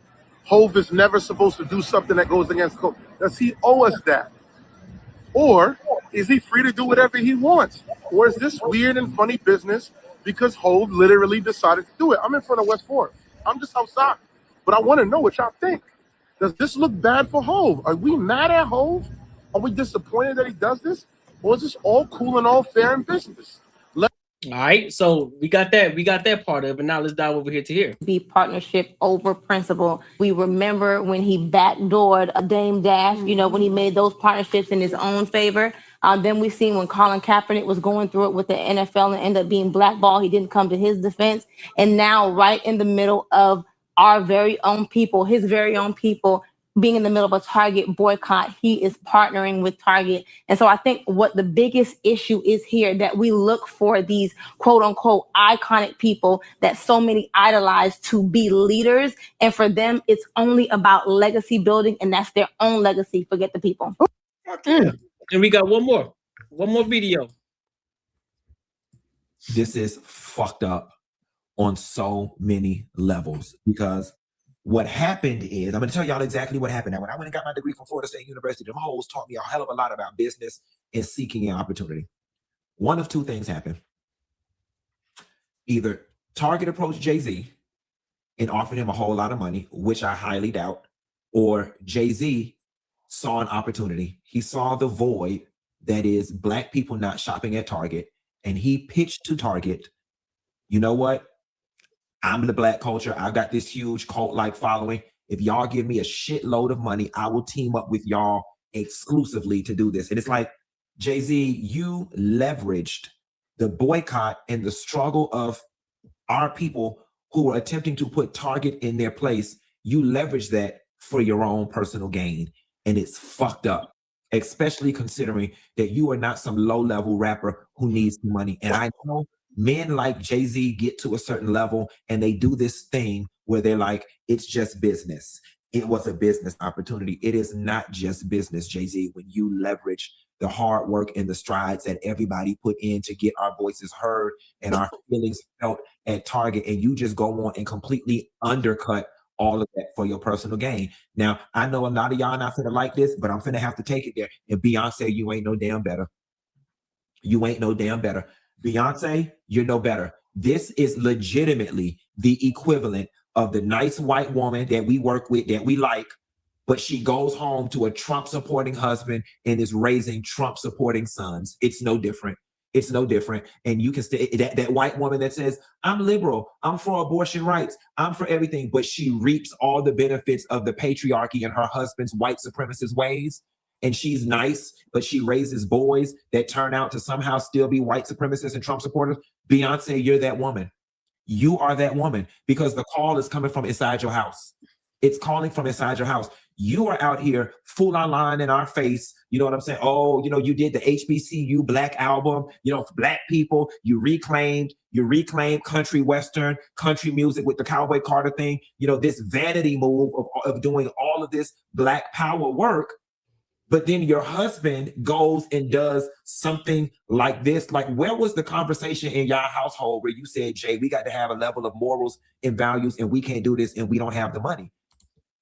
Hove is never supposed to do something that goes against culture. Does he owe us that? Or is he free to do whatever he wants? Or is this weird and funny business because Hove literally decided to do it? I'm in front of West 4th. I'm just outside. But I want to know what y'all think. Does this look bad for Hove? Are we mad at Hove? Are we disappointed that he does this? Or is this all cool and all fair in business? All right, so we got that part of it. Now let's dive over here to here. Be partnership over principle. We remember when he backdoored a Dame Dash, when he made those partnerships in his own favor. Then we seen when Colin Kaepernick was going through it with the NFL and ended up being blackballed. He didn't come to his defense. And now right in the middle of our very own people, his very own people, being in the middle of a Target boycott, he is partnering with Target. And so I think what the biggest issue is here, that we look for these quote unquote iconic people that so many idolize to be leaders. And for them, it's only about legacy building, and that's their own legacy. Forget the people. And we got one more video. This is fucked up on so many levels, because what happened is, I'm going to tell y'all exactly what happened. Now, when I went and got my degree from Florida State University, them hoes taught me a hell of a lot about business and seeking an opportunity. One of 2 things happened. Either Target approached Jay-Z and offered him a whole lot of money, which I highly doubt, or Jay-Z saw an opportunity. He saw the void that is black people not shopping at Target, and he pitched to Target, you know what? I'm the black culture. I've got this huge cult-like following. If y'all give me a shitload of money, I will team up with y'all exclusively to do this. And it's like, Jay-Z, you leveraged the boycott and the struggle of our people who were attempting to put Target in their place. You leveraged that for your own personal gain, and it's fucked up. especially considering that you are not some low-level rapper who needs money. And I know men like Jay-Z get to a certain level and they do this thing where they're like, it's just business. It was a business opportunity. It is not just business, Jay-Z, when you leverage the hard work and the strides that everybody put in to get our voices heard and our feelings felt at Target, and you just go on and completely undercut all of that for your personal gain. Now, I know a lot of y'all not finna like this, but I'm finna have to take it there. And Beyonce, you ain't no damn better. You ain't no damn better. Beyonce, you're no better. This is legitimately the equivalent of the nice white woman that we work with, that we like, but she goes home to a Trump-supporting husband and is raising Trump-supporting sons. It's no different. It's no different. And you can stay that white woman that says, I'm liberal, I'm for abortion rights, I'm for everything, but she reaps all the benefits of the patriarchy and her husband's white supremacist ways. And she's nice, but she raises boys that turn out to somehow still be white supremacists and Trump supporters. Beyonce, you're that woman. You are that woman, because the call is coming from inside your house. It's calling from inside your house. You are out here full online in our face. You know what I'm saying? Oh, you did the HBCU Black album, for Black people. You reclaimed country Western, country music with the Cowboy Carter thing. This vanity move of doing all of this Black power work. But then your husband goes and does something like this. Like, where was the conversation in y'all household where you said, Jay, we got to have a level of morals and values, and we can't do this, and we don't have the money?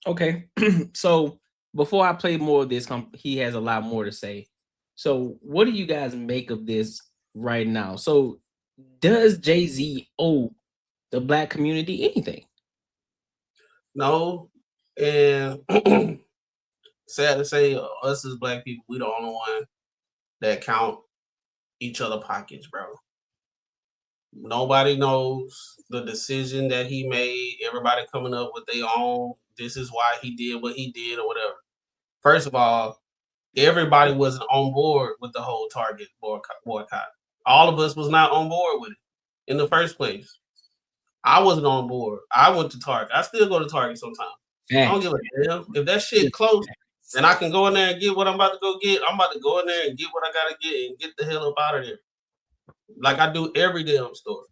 Okay. So before I play more of this, he has a lot more to say. So what do you guys make of this right now? So does Jay-Z owe the Black community anything? No. And sad to say, us as Black people, we the only one that count each other pockets, bro. Nobody knows the decision that he made. Everybody coming up with their own, this is why he did what he did or whatever. First of all, everybody wasn't on board with the whole Target boycott. All of us was not on board with it in the first place. I wasn't on board. I went to Target. I still go to Target sometimes. I don't give a damn. If that shit close and I can go in there and get what I'm about to go get, I'm about to go in there and get what I gotta get and get the hell up out of there. Like I do every damn store.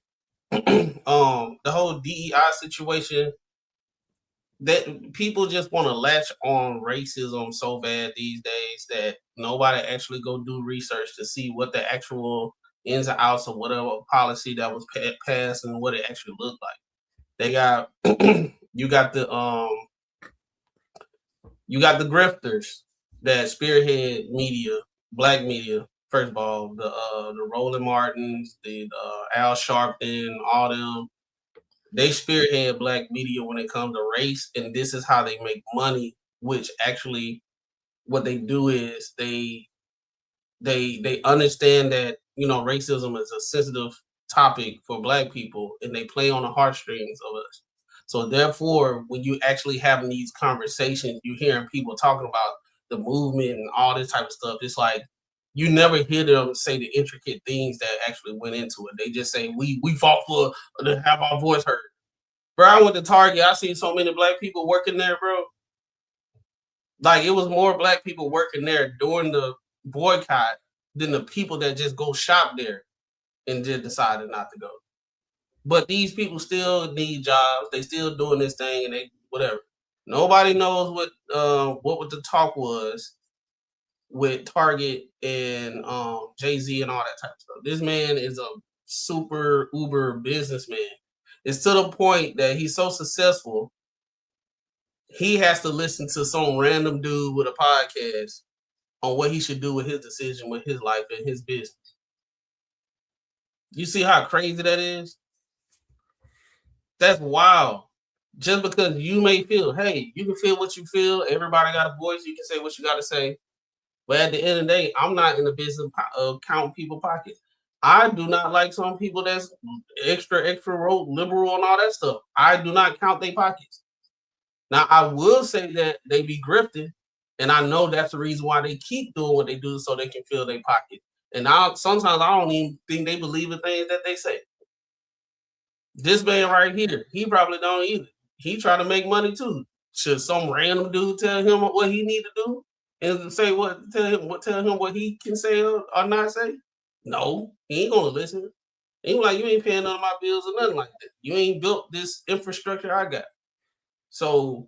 The whole DEI situation, that people just want to latch on racism so bad these days that nobody actually go do research to see what the actual ins and outs of whatever policy that was passed and what it actually looked like. They got you got the grifters that spearhead media, Black media. First of all, the Roland Martins, the Al Sharpton, all them, they spearhead Black media when it comes to race, and this is how they make money. Which actually, what they do is they understand that racism is a sensitive topic for Black people, and they play on the heartstrings of us. So therefore, when you actually having these conversations, you hearing people talking about the movement and all this type of stuff. It's like you never hear them say the intricate things that actually went into it. They just say we fought for to have our voice heard. Bro, I went to Target. I seen so many Black people working there, bro. Like it was more Black people working there during the boycott than the people that just go shop there and just decided not to go. But these people still need jobs. They still doing this thing, and they whatever. Nobody knows what the talk was with Target and Jay-Z and all that type of stuff. This man is a super uber businessman. It's to the point that he's so successful, he has to listen to some random dude with a podcast on what he should do with his decision, with his life and his business. You see how crazy that is? That's wild. Just because you may feel, hey, you can feel what you feel. Everybody got a voice. You can say what you got to say. But at the end of the day, I'm not in the business of counting people's pockets. I do not like some people that's extra liberal and all that stuff. I do not count their pockets. Now, I will say that they be grifting, and I know that's the reason why they keep doing what they do, so they can fill their pocket. And sometimes I don't even think they believe the things that they say. This man right here, he probably don't either. He try to make money too. Should some random dude tell him what he need to do? and say tell him what he can say or not say? No, he ain't gonna listen. He like, you ain't paying none of my bills or nothing like that. You ain't built this infrastructure I got. So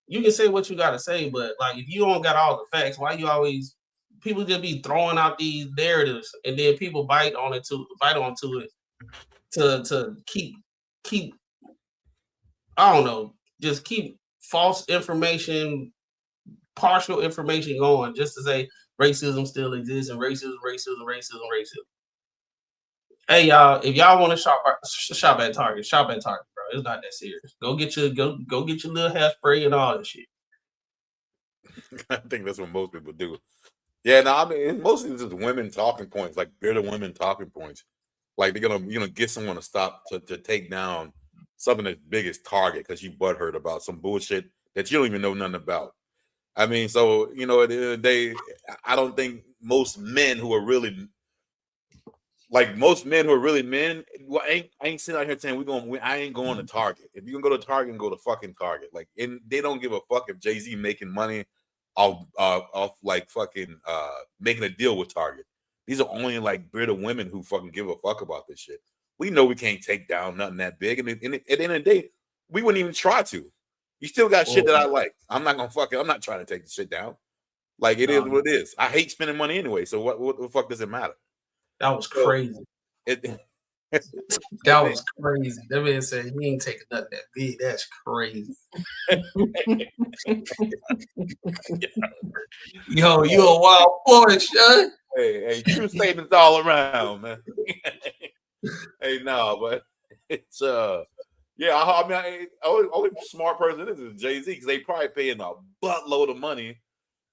you can say what you gotta say, but like if you don't got all the facts, why you always people just be throwing out these narratives and then people bite onto it to keep I don't know, just keep false information, partial information going just to say racism still exists and racism. Hey y'all, if y'all want to shop at Target, shop at Target, bro. It's not that serious. Go get your little hairspray and all that shit. I think that's what most people do. Yeah, no, I mean it's mostly just women talking points, like bitter women talking points. Like they're gonna get someone to stop to take down something as big as Target because you butthurt about some bullshit that you don't even know nothing about. I mean, so at the end of the day, I don't think most men who are really men, well, I ain't sitting out here saying I ain't going to Target. If you can go to Target, go to fucking Target. Like, and they don't give a fuck if Jay-Z making money off like fucking making a deal with Target. These are only like bitter women who fucking give a fuck about this shit. We know we can't take down nothing that big, and at the end of the day, we wouldn't even try to. You still got shit that I like. I'm not trying to take the shit down. Like it is what it is. I hate spending money anyway. So what the fuck does it matter? That was crazy. That was crazy. That man said he ain't taking nothing that big. That's crazy. Yo, you a wild boy, son. Hey, true statements all around, man. Hey, no, but it's yeah. I mean, only smart person is Jay-Z because they probably paying a buttload of money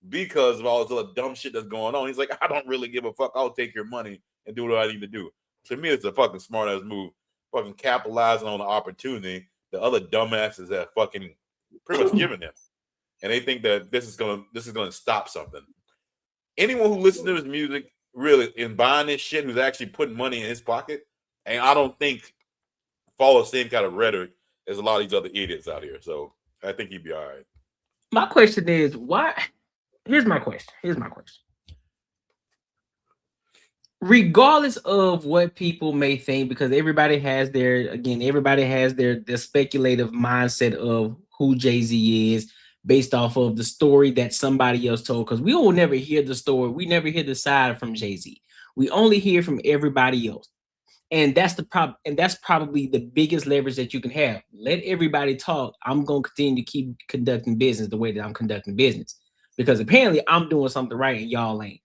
because of all this other dumb shit that's going on. He's like, I don't really give a fuck. I'll take your money and do what I need to do. To me, it's a fucking smart ass move. Fucking capitalizing on the opportunity the other dumbasses have fucking pretty much given him, and they think that this is gonna stop something. Anyone who listens to his music really and buying this shit, who's actually putting money in his pocket, and I don't think follow the same kind of rhetoric as a lot of these other idiots out here. So I think he'd be all right. My question is why? Here's my question. Regardless of what people may think, because everybody has their speculative mindset of who Jay-Z is based off of the story that somebody else told. Because we will never hear the story. We never hear the side from Jay-Z. We only hear from everybody else. And that's the problem. And that's probably the biggest leverage that you can have. Let everybody talk. I'm going to continue to keep conducting business the way that I'm conducting business. Because apparently I'm doing something right and y'all ain't.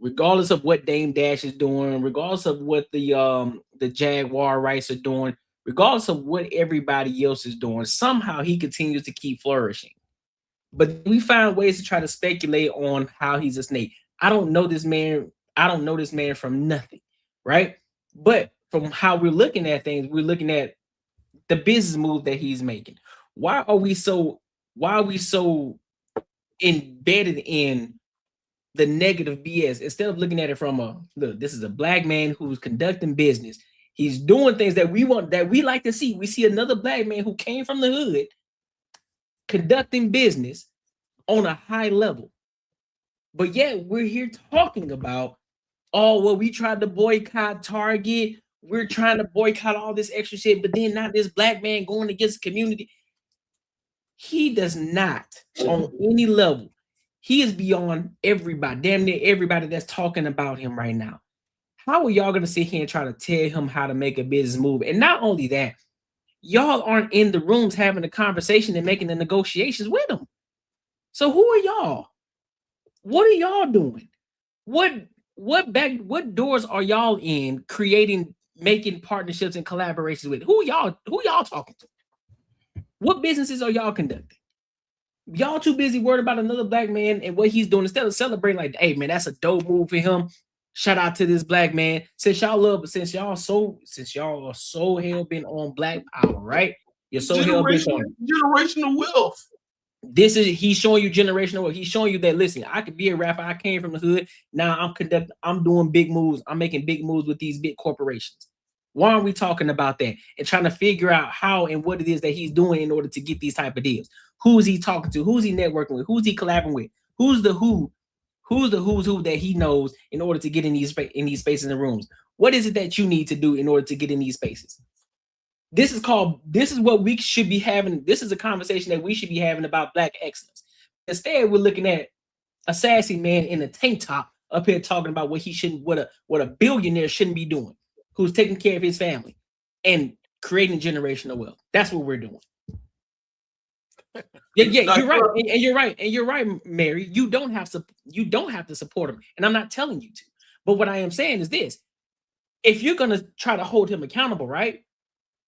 Regardless of what Dame Dash is doing, regardless of what the Jaguar rights are doing, regardless of what everybody else is doing, somehow he continues to keep flourishing. But we find ways to try to speculate on how he's a snake. I don't know this man from nothing, right? But from how we're looking at things, we're looking at the business move that he's making. Why are we so embedded in the negative BS instead of looking at it from this is a black man who's conducting business. He's doing things that we like to see. We see another black man who came from the hood conducting business on a high level. But yet we're here talking about, we tried to boycott Target. We're trying to boycott all this extra shit, but then not this black man going against the community. He does not on any level. He is beyond everybody, damn near everybody that's talking about him right now. How are y'all going to sit here and try to tell him how to make a business move? And not only that, y'all aren't in the rooms having the conversation and making the negotiations with him. So who are y'all? What are y'all doing? What doors are y'all in creating, making partnerships and collaborations with? Who y'all talking to? What businesses are y'all conducting? Y'all too busy worried about another black man and what he's doing instead of celebrating like, hey man, that's a dope move for him. Shout out to this black man. Since y'all are so hell bent on black power, right? You're so hell bent on generational wealth. He's showing you generational wealth. He's showing you that listen, I could be a rapper. I came from the hood. Now I'm doing big moves. I'm making big moves with these big corporations. Why aren't we talking about that and trying to figure out how and what it is that he's doing in order to get these type of deals? Who is he talking to? Who's he networking with? Who's he collaborating with? Who's the who's who that he knows in order to get in these spaces and rooms? What is it that you need to do in order to get in these spaces? This is what we should be having. This is a conversation that we should be having about Black excellence. Instead, we're looking at a sassy man in a tank top up here talking about what he shouldn't, what a billionaire shouldn't be doing, who's taking care of his family and creating generational wealth. That's what we're doing. Yeah, you're right, and you're right, Mary. You don't have to support him, and I'm not telling you to. But what I am saying is this: if you're gonna try to hold him accountable, right,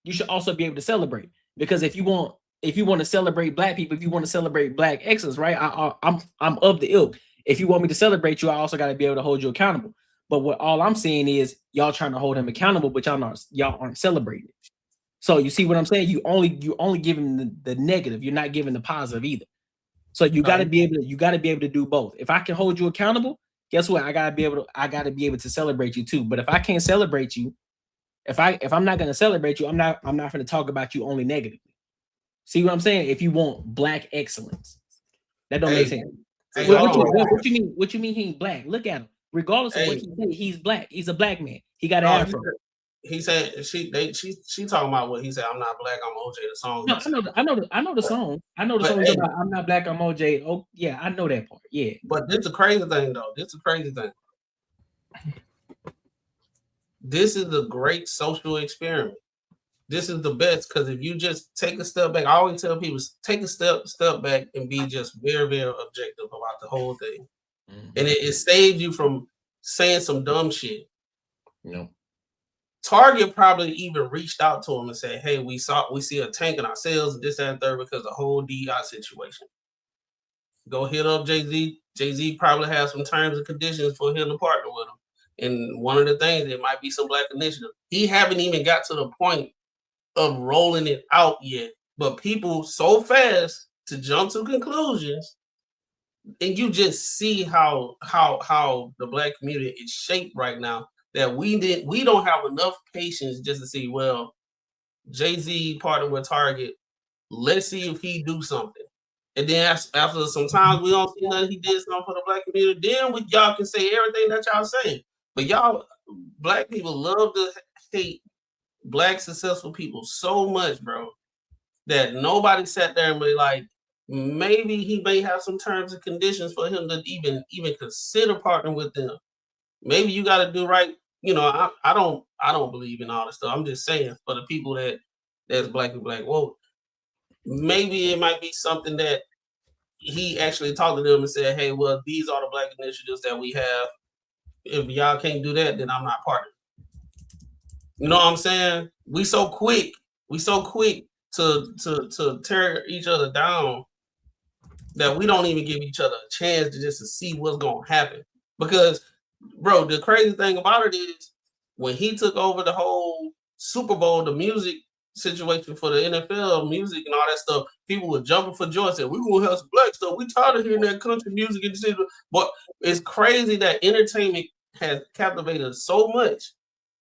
you should also be able to celebrate. Because if you want to celebrate Black people, if you want to celebrate Black excellence, right, I'm of the ilk. If you want me to celebrate you, I also got to be able to hold you accountable. But all I'm saying is y'all trying to hold him accountable, but y'all aren't celebrating it. So you see what I'm saying? You only giving the negative. You're not giving the positive either. So you got to be able to do both. If I can hold you accountable, guess what? I gotta be able to celebrate you too. But if I can't celebrate you, if I'm not gonna celebrate you, I'm not gonna talk about you only negatively. See what I'm saying? If you want Black excellence, that don't make sense. What you mean he ain't Black? Look at him. Regardless of what he said, he's Black. He's a Black man. He got an afro. He said she talking about what he said. I'm not Black. I'm OJ. The song. No, I know the song. I know the song. About, I'm not Black. I'm OJ. Oh yeah, I know that part. Yeah. But this is the crazy thing, though. This is a great social experiment. This is the best because if you just take a step back, I always tell people take a step back and be just very, very objective about the whole thing, and it saves you from saying some dumb shit. No. Target probably even reached out to him and said, "Hey, we see a tank in our sales, this, that, and third because of the whole DI situation. Go hit up Jay-Z. Jay-Z probably has some terms and conditions for him to partner with him. And one of the things, it might be some Black initiative. He haven't even got to the point of rolling it out yet. But people so fast to jump to conclusions, and you just see how the Black community is shaped right now. That we don't have enough patience just to see, well, Jay-Z partnered with Target. Let's see if he do something. And then after some time we don't see nothing, he did something for the Black community. Then y'all can say everything that y'all saying. But y'all, Black people love to hate Black successful people so much, bro, that nobody sat there and be like, maybe he may have some terms and conditions for him to even consider partnering with them. Maybe you got to do right. You know, I don't believe in all this stuff. I'm just saying for the people that's Black and Black woke, maybe it might be something that he actually talked to them and said, "Hey, well, these are the Black initiatives that we have. If y'all can't do that, then I'm not partnering." You know what I'm saying? We so quick to tear each other down that we don't even give each other a chance to see what's gonna happen. Because, bro, the crazy thing about it is when he took over the whole Super Bowl, the music situation for the NFL, music and all that stuff, people were jumping for joy and said, "We gonna have some Black stuff. We tired of hearing that country music and shit." But it's crazy that entertainment has captivated us so much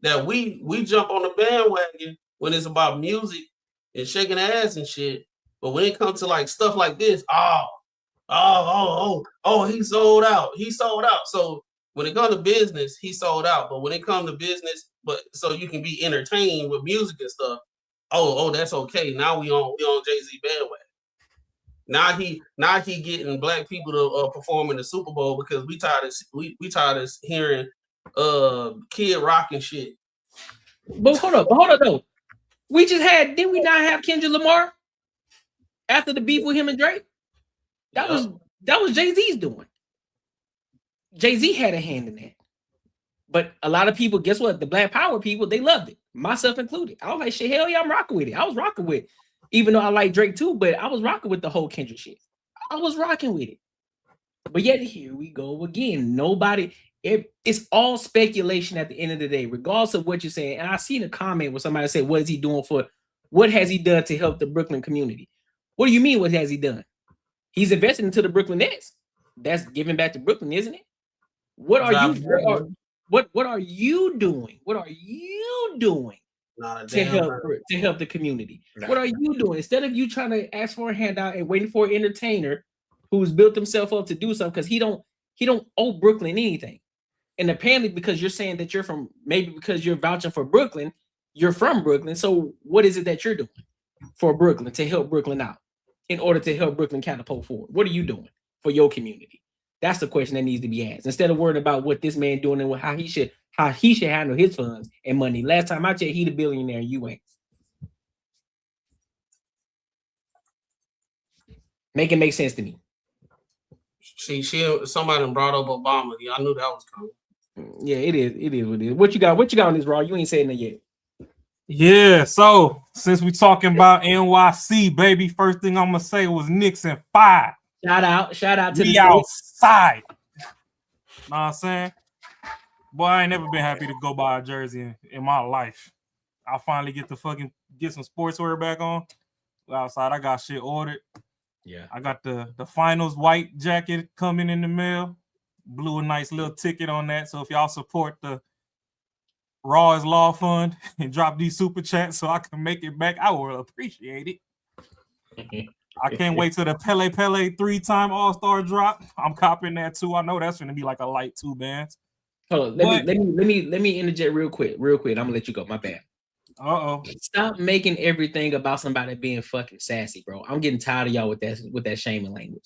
that we jump on the bandwagon when it's about music and shaking ass and shit. But when it comes to like stuff like this, he sold out. He sold out. So when it comes to business, he sold out. But when it comes to business, but so you can be entertained with music and stuff, that's okay. Now we on Jay-Z bandwagon. Now he getting Black people to perform in the Super Bowl because we tired of hearing Kid Rock and shit. But hold up though. Didn't we not have Kendrick Lamar after the beef with him and Drake? That was Jay-Z's doing. Jay-Z had a hand in that. But a lot of people, guess what? The Black Power people, they loved it. Myself included. I was like, shit, hell yeah, I'm rocking with it. I was rocking with it. Even though I like Drake too, but I was rocking with the whole Kendrick shit. I was rocking with it. But yet here we go again. It's all speculation at the end of the day, regardless of what you're saying. And I seen a comment where somebody said, what has he done to help the Brooklyn community? What do you mean, what has he done? He's invested into the Brooklyn Nets. That's giving back to Brooklyn, isn't it? What are you doing? What are you doing? What are you doing to help the community? What are you doing? Instead of you trying to ask for a handout and waiting for an entertainer who's built himself up to do something because he don't owe Brooklyn anything. And apparently, because you're saying that you're from, maybe because you're vouching for Brooklyn, you're from Brooklyn. So what is it that you're doing for Brooklyn to help Brooklyn out in order to help Brooklyn catapult forward? What are you doing for your community? That's the question that needs to be asked. Instead of worrying about what this man doing and how he should handle his funds and money. Last time I checked, he the billionaire and you ain't. Make it make sense to me. Somebody brought up Obama. Yeah, I knew that was coming. Yeah, it is. It is what it is. What you got? What you got on this, Raw? You ain't saying that yet. Yeah, so since we talking about NYC, baby, first thing I'm gonna say was Knicks in 5. Shout out to we the outside. Know what I'm saying? Boy, I ain't never been happy to go buy a jersey in my life. I finally get to fucking get some sportswear back on. Outside, I got shit ordered. Yeah, I got the finals white jacket coming in the mail. Blew a nice little ticket on that. So if y'all support the Raw is Law Fund and drop these super chats so I can make it back, I will appreciate it. I can't wait till the Pele 3-time All-Star drop. I'm copying that too. I know that's gonna be like a light 2 bands. Hold on, let me interject real quick. I'm gonna let you go. My bad. Stop making everything about somebody being fucking sassy, bro. I'm getting tired of y'all with that shaming language.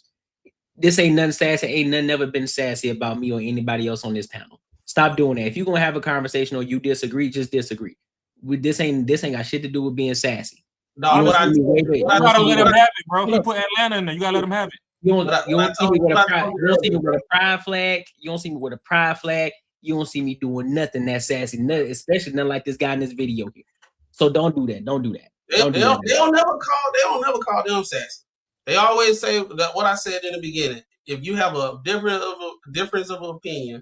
This ain't nothing sassy. Ain't nothing ever been sassy about me or anybody else on this panel. Stop doing that. If you're gonna have a conversation or you disagree, just disagree. This ain't got shit to do with being sassy. No, you gotta let him have it, bro. He put Atlanta in there. You gotta let him have it. You don't see me with a pride flag. You don't see me with a pride flag. You don't see me doing nothing that sassy, especially nothing like this guy in this video here. So don't do that. Don't do that. They don't never call them sassy. They always say that what I said in the beginning. If you have a difference of opinion,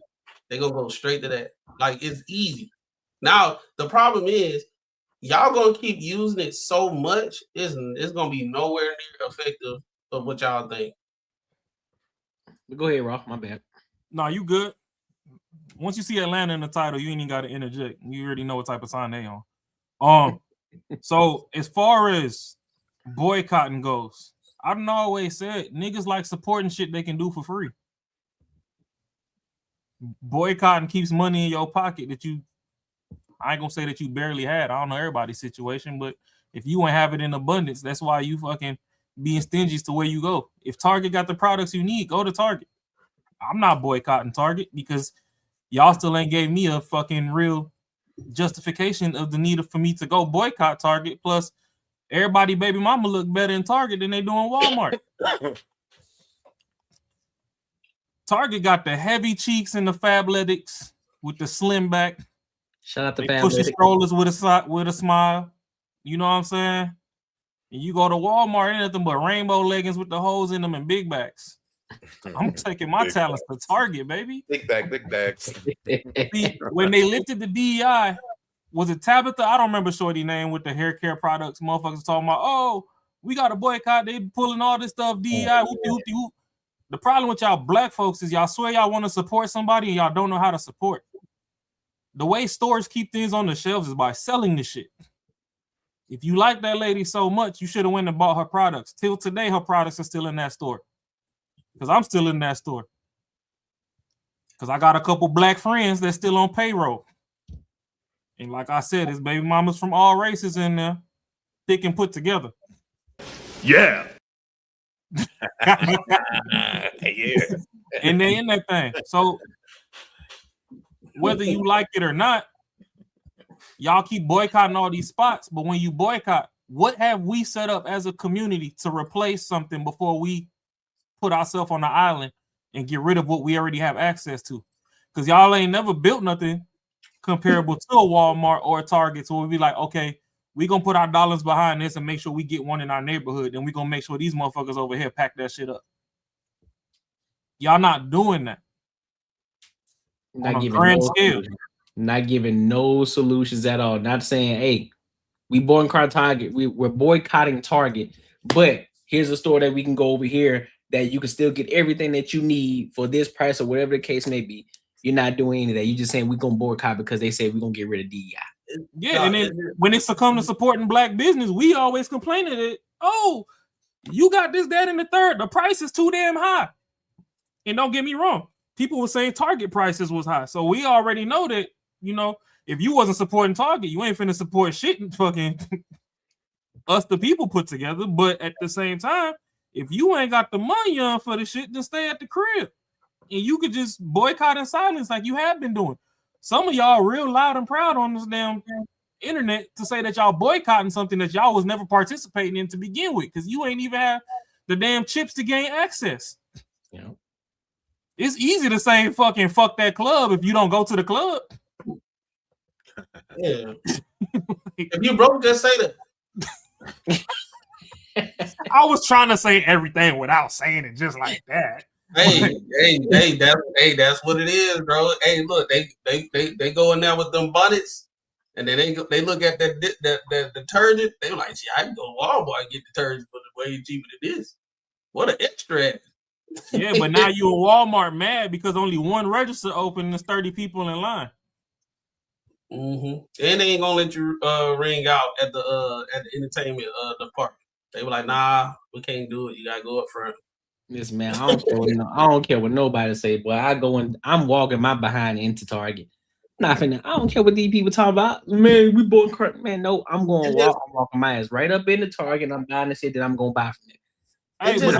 they're gonna go straight to that. Like, it's easy. Now the problem is y'all gonna keep using it so much, it's gonna be nowhere near effective of what y'all think. Go ahead, Rock. My bad. No, you good. Once you see Atlanta in the title, you ain't even got to interject. You already know what type of sign they on. So as far as boycotting goes, I've always said niggas like supporting shit they can do for free. Boycotting keeps money in your pocket that I ain't gonna say that you barely had. I don't know everybody's situation, but if you ain't have it in abundance, that's why you fucking being stingy to where you go. If Target got the products you need, go to Target. I'm not boycotting Target because y'all still ain't gave me a fucking real justification of the need for me to go boycott Target. Plus, everybody baby mama look better in Target than they do in Walmart. Target got the heavy cheeks and the Fabletics with the slim back. Shout out to Fabletics. Pushing strollers with a smile. You know what I'm saying? And you go to Walmart, ain't nothing but rainbow leggings with the holes in them and big backs. I'm taking my talents to Target, baby. Big bags. See, when they lifted the DEI, was it Tabitha? I don't remember shorty name with the hair care products. Motherfuckers talking about, oh, we got a boycott. They pulling all this stuff. DEI. Whoop. The problem with y'all black folks is y'all swear y'all want to support somebody and y'all don't know how to support. The way stores keep things on the shelves is by selling the shit. If you like that lady so much, you should have went and bought her products. Till today, her products are still in that store. Because I'm still in that store. Because I got a couple black friends that's still on payroll. And like I said, his baby mamas from all races in there, thick and put together. Yeah. Yeah. And they in that thing. So whether you like it or not, y'all keep boycotting all these spots. But when you boycott, what have we set up as a community to replace something before we put ourselves on the island and get rid of what we already have access to? Because y'all ain't never built nothing comparable to a Walmart or a Target. So we'll be like, okay, we're going to put our dollars behind this and make sure we get one in our neighborhood. And we're going to make sure these motherfuckers over here pack that shit up. Y'all not doing that. Not giving no solutions at all. Not saying, hey, we boycott Target. We're boycotting Target. But here's a store that we can go over here that you can still get everything that you need for this price or whatever the case may be. You're not doing any of that. You're just saying we're going to boycott because they say we're going to get rid of DEI. Yeah, and then when it comes to supporting black business, we always complain that, oh, You got this, that, and the third. The price is too damn high. And don't get me wrong, people were saying Target prices was high. So we already know that, you know, if you wasn't supporting Target, you ain't finna support shit and fucking us the people put together. But at the same time, if you ain't got the money on for the shit, then stay at the crib. And you could just boycott in silence like you have been doing. Some of y'all real loud and proud on this damn internet to say that y'all boycotting something that y'all was never participating in to begin with, because you ain't even have the damn chips to gain access. Yeah. It's easy to say fucking fuck that club if you don't go to the club. Yeah. If you broke, just say that. I was trying to say everything without saying it just like that. That's what it is, bro. Hey, look, they go in there with them bonnets, and then they look at that detergent. They like, gee, I can go to Walmart and get detergent for the way cheaper than this. What an extra. Yeah, but now you in Walmart mad because only one register open and there's 30 people in line. Mm-hmm. And they ain't gonna let you ring out at the entertainment department. They were like, nah, we can't do it. You gotta go up front. Yes, man. I don't care what nobody say, boy. I'm walking my behind into Target. I don't care what these people talk about. Man, we boycott. Man, no, I'm walking my ass right up in the Target and I'm buying the shit that I'm gonna buy from it. Hey, It's just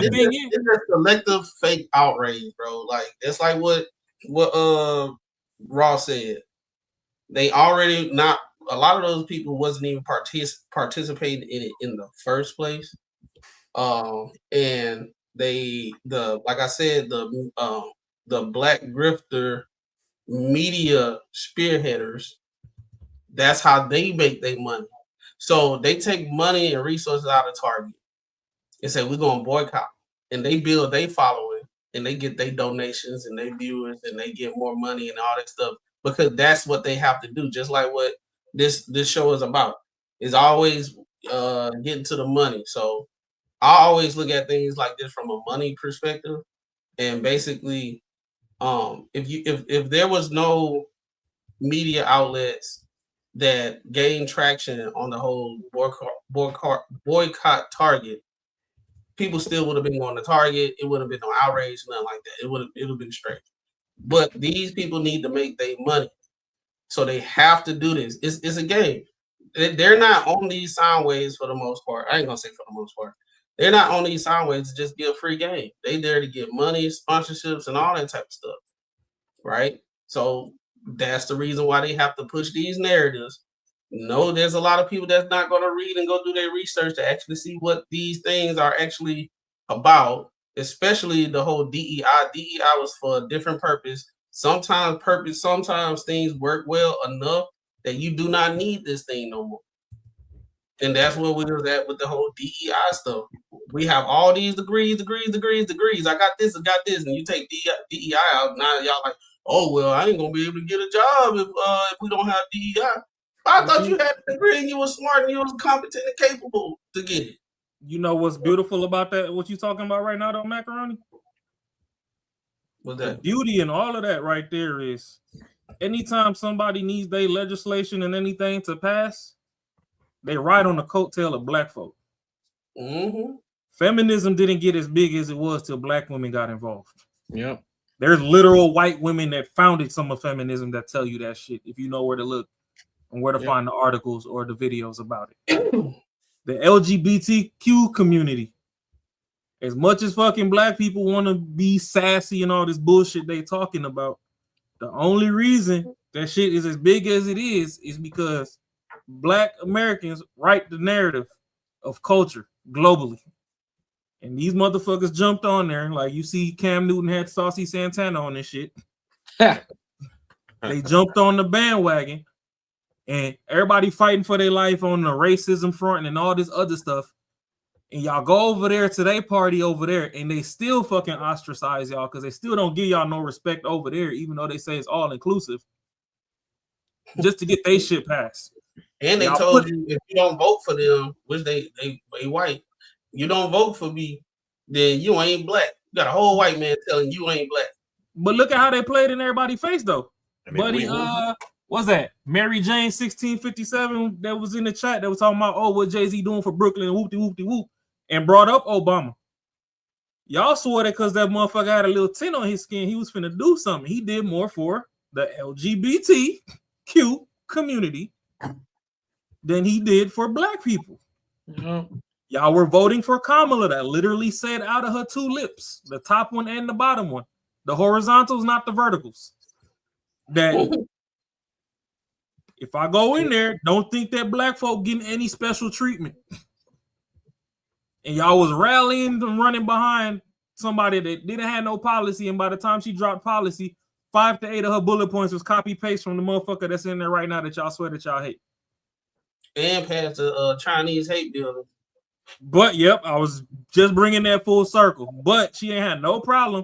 selective fake outrage, bro. Like it's like what Ross said. They already not a lot of those people wasn't even participating in it in the first place. And like I said, the black grifter media spearheaders, that's how they make their money. So they take money and resources out of Target and say we're gonna boycott, and they build their following and they get their donations and their viewers and they get more money and all that stuff because that's what they have to do. Just like what this show is about, is always getting to the money. So I always look at things like this from a money perspective, and basically, if there was no media outlets that gained traction on the whole boycott Target, people still would have been going to Target. It would have been no outrage, nothing like that. It would have been straight. But these people need to make their money, so they have to do this. It's a game. They're not on these sound waves for the most part. I ain't gonna say for the most part. They're not on these sound waves to just get a free game. They there to get money, sponsorships, and all that type of stuff, right? So that's the reason why they have to push these narratives. No, there's a lot of people that's not going to read and go do their research to actually see what these things are actually about, especially the whole DEI. DEI was for a different purpose. Sometimes things work well enough that you do not need this thing no more. And that's where we was at with the whole DEI stuff. We have all these degrees. I got this, and you take DEI out. Now y'all like, oh well, I ain't gonna be able to get a job if we don't have DEI. I thought you had a degree and you were smart and you was competent and capable to get it. You know what's beautiful about that? What you talking about right now, though, Macaroni? What's that? The beauty and all of that right there is, anytime somebody needs their legislation and anything to pass, they ride on the coattail of black folk. Mm-hmm. Feminism didn't get as big as it was till black women got involved. Yep. There's literal white women that founded some of feminism that tell you that shit if you know where to look and where to find the articles or the videos about it. The LGBTQ community, as much as fucking black people want to be sassy and all this bullshit they talking about, the only reason that shit is as big as it is because black Americans write the narrative of culture globally. And these motherfuckers jumped on there. Like you see Cam Newton had Saucy Santana on this shit. They jumped on the bandwagon and everybody fighting for their life on the racism front and all this other stuff. And y'all go over there to their party over there and they still fucking ostracize y'all because they still don't give y'all no respect over there, even though they say it's all inclusive, just to get their shit passed. And they told you if you don't vote for them, which they white, you don't vote for me, then you ain't black. You got a whole white man telling you ain't black. But look at how they played in everybody's face, though. Buddy, what's that? Mary Jane 1657 that was in the chat that was talking about, oh, what Jay-Z doing for Brooklyn, whoop-de-whoop-de-whoop. and brought up Obama. Y'all swore that because that motherfucker had a little tint on his skin, he was finna do something. He did more for the LGBTQ community than he did for black people. Mm-hmm. Y'all were voting for Kamala that literally said out of her two lips, the top one and the bottom one, the horizontals, not the verticals, that if I go in there, don't think that black folk getting any special treatment. And y'all was rallying and running behind somebody that didn't have no policy, and by the time she dropped policy, 5 to 8 of her bullet points was copy paste from the motherfucker that's in there right now that y'all swear that y'all hate. And passed the Chinese hate bill. But yep, I was just bringing that full circle. But she ain't had no problem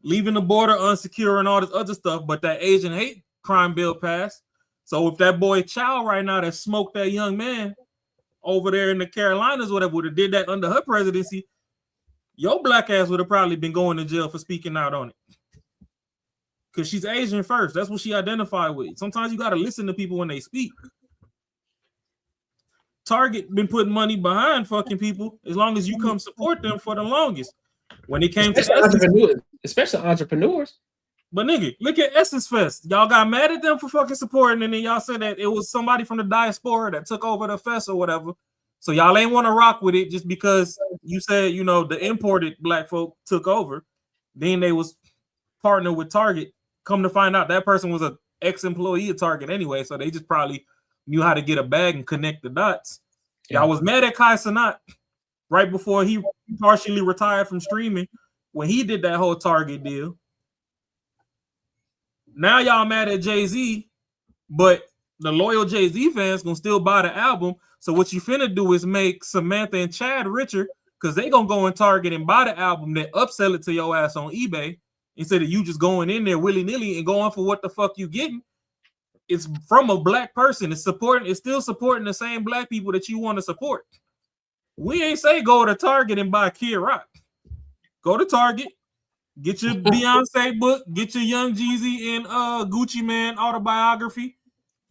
leaving the border unsecure and all this other stuff. But that Asian hate crime bill passed. So if that boy Chow right now that smoked that young man over there in the Carolinas, whatever, would have did that under her presidency, your black ass would have probably been going to jail for speaking out on it. Because she's Asian first. That's what she identified with. Sometimes you got to listen to people when they speak. Target been putting money behind fucking people as long as you come support them for the longest. When it came especially entrepreneurs. But nigga, look at Essence Fest. Y'all got mad at them for fucking supporting, and then y'all said that it was somebody from the diaspora that took over the fest or whatever. So y'all ain't want to rock with it just because you said, you know, the imported black folk took over. Then they was partnered with Target. Come to find out that person was an ex-employee of Target anyway, so they just probably knew how to get a bag and connect the dots. Y'all was mad at Kai Cenat right before he partially retired from streaming when he did that whole Target deal. Now y'all mad at Jay-Z, but the loyal Jay-Z fans gonna still buy the album. So what you finna do is make Samantha and Chad richer because they gonna go in Target and buy the album, then upsell it to your ass on eBay instead of you just going in there willy-nilly and going for what the fuck you getting. It's from a black person. It's still supporting the same black people that you want to support. We ain't say go to Target and buy Kid Rock. Go to Target, get your Beyonce book, get your Young Jeezy and Gucci Man autobiography,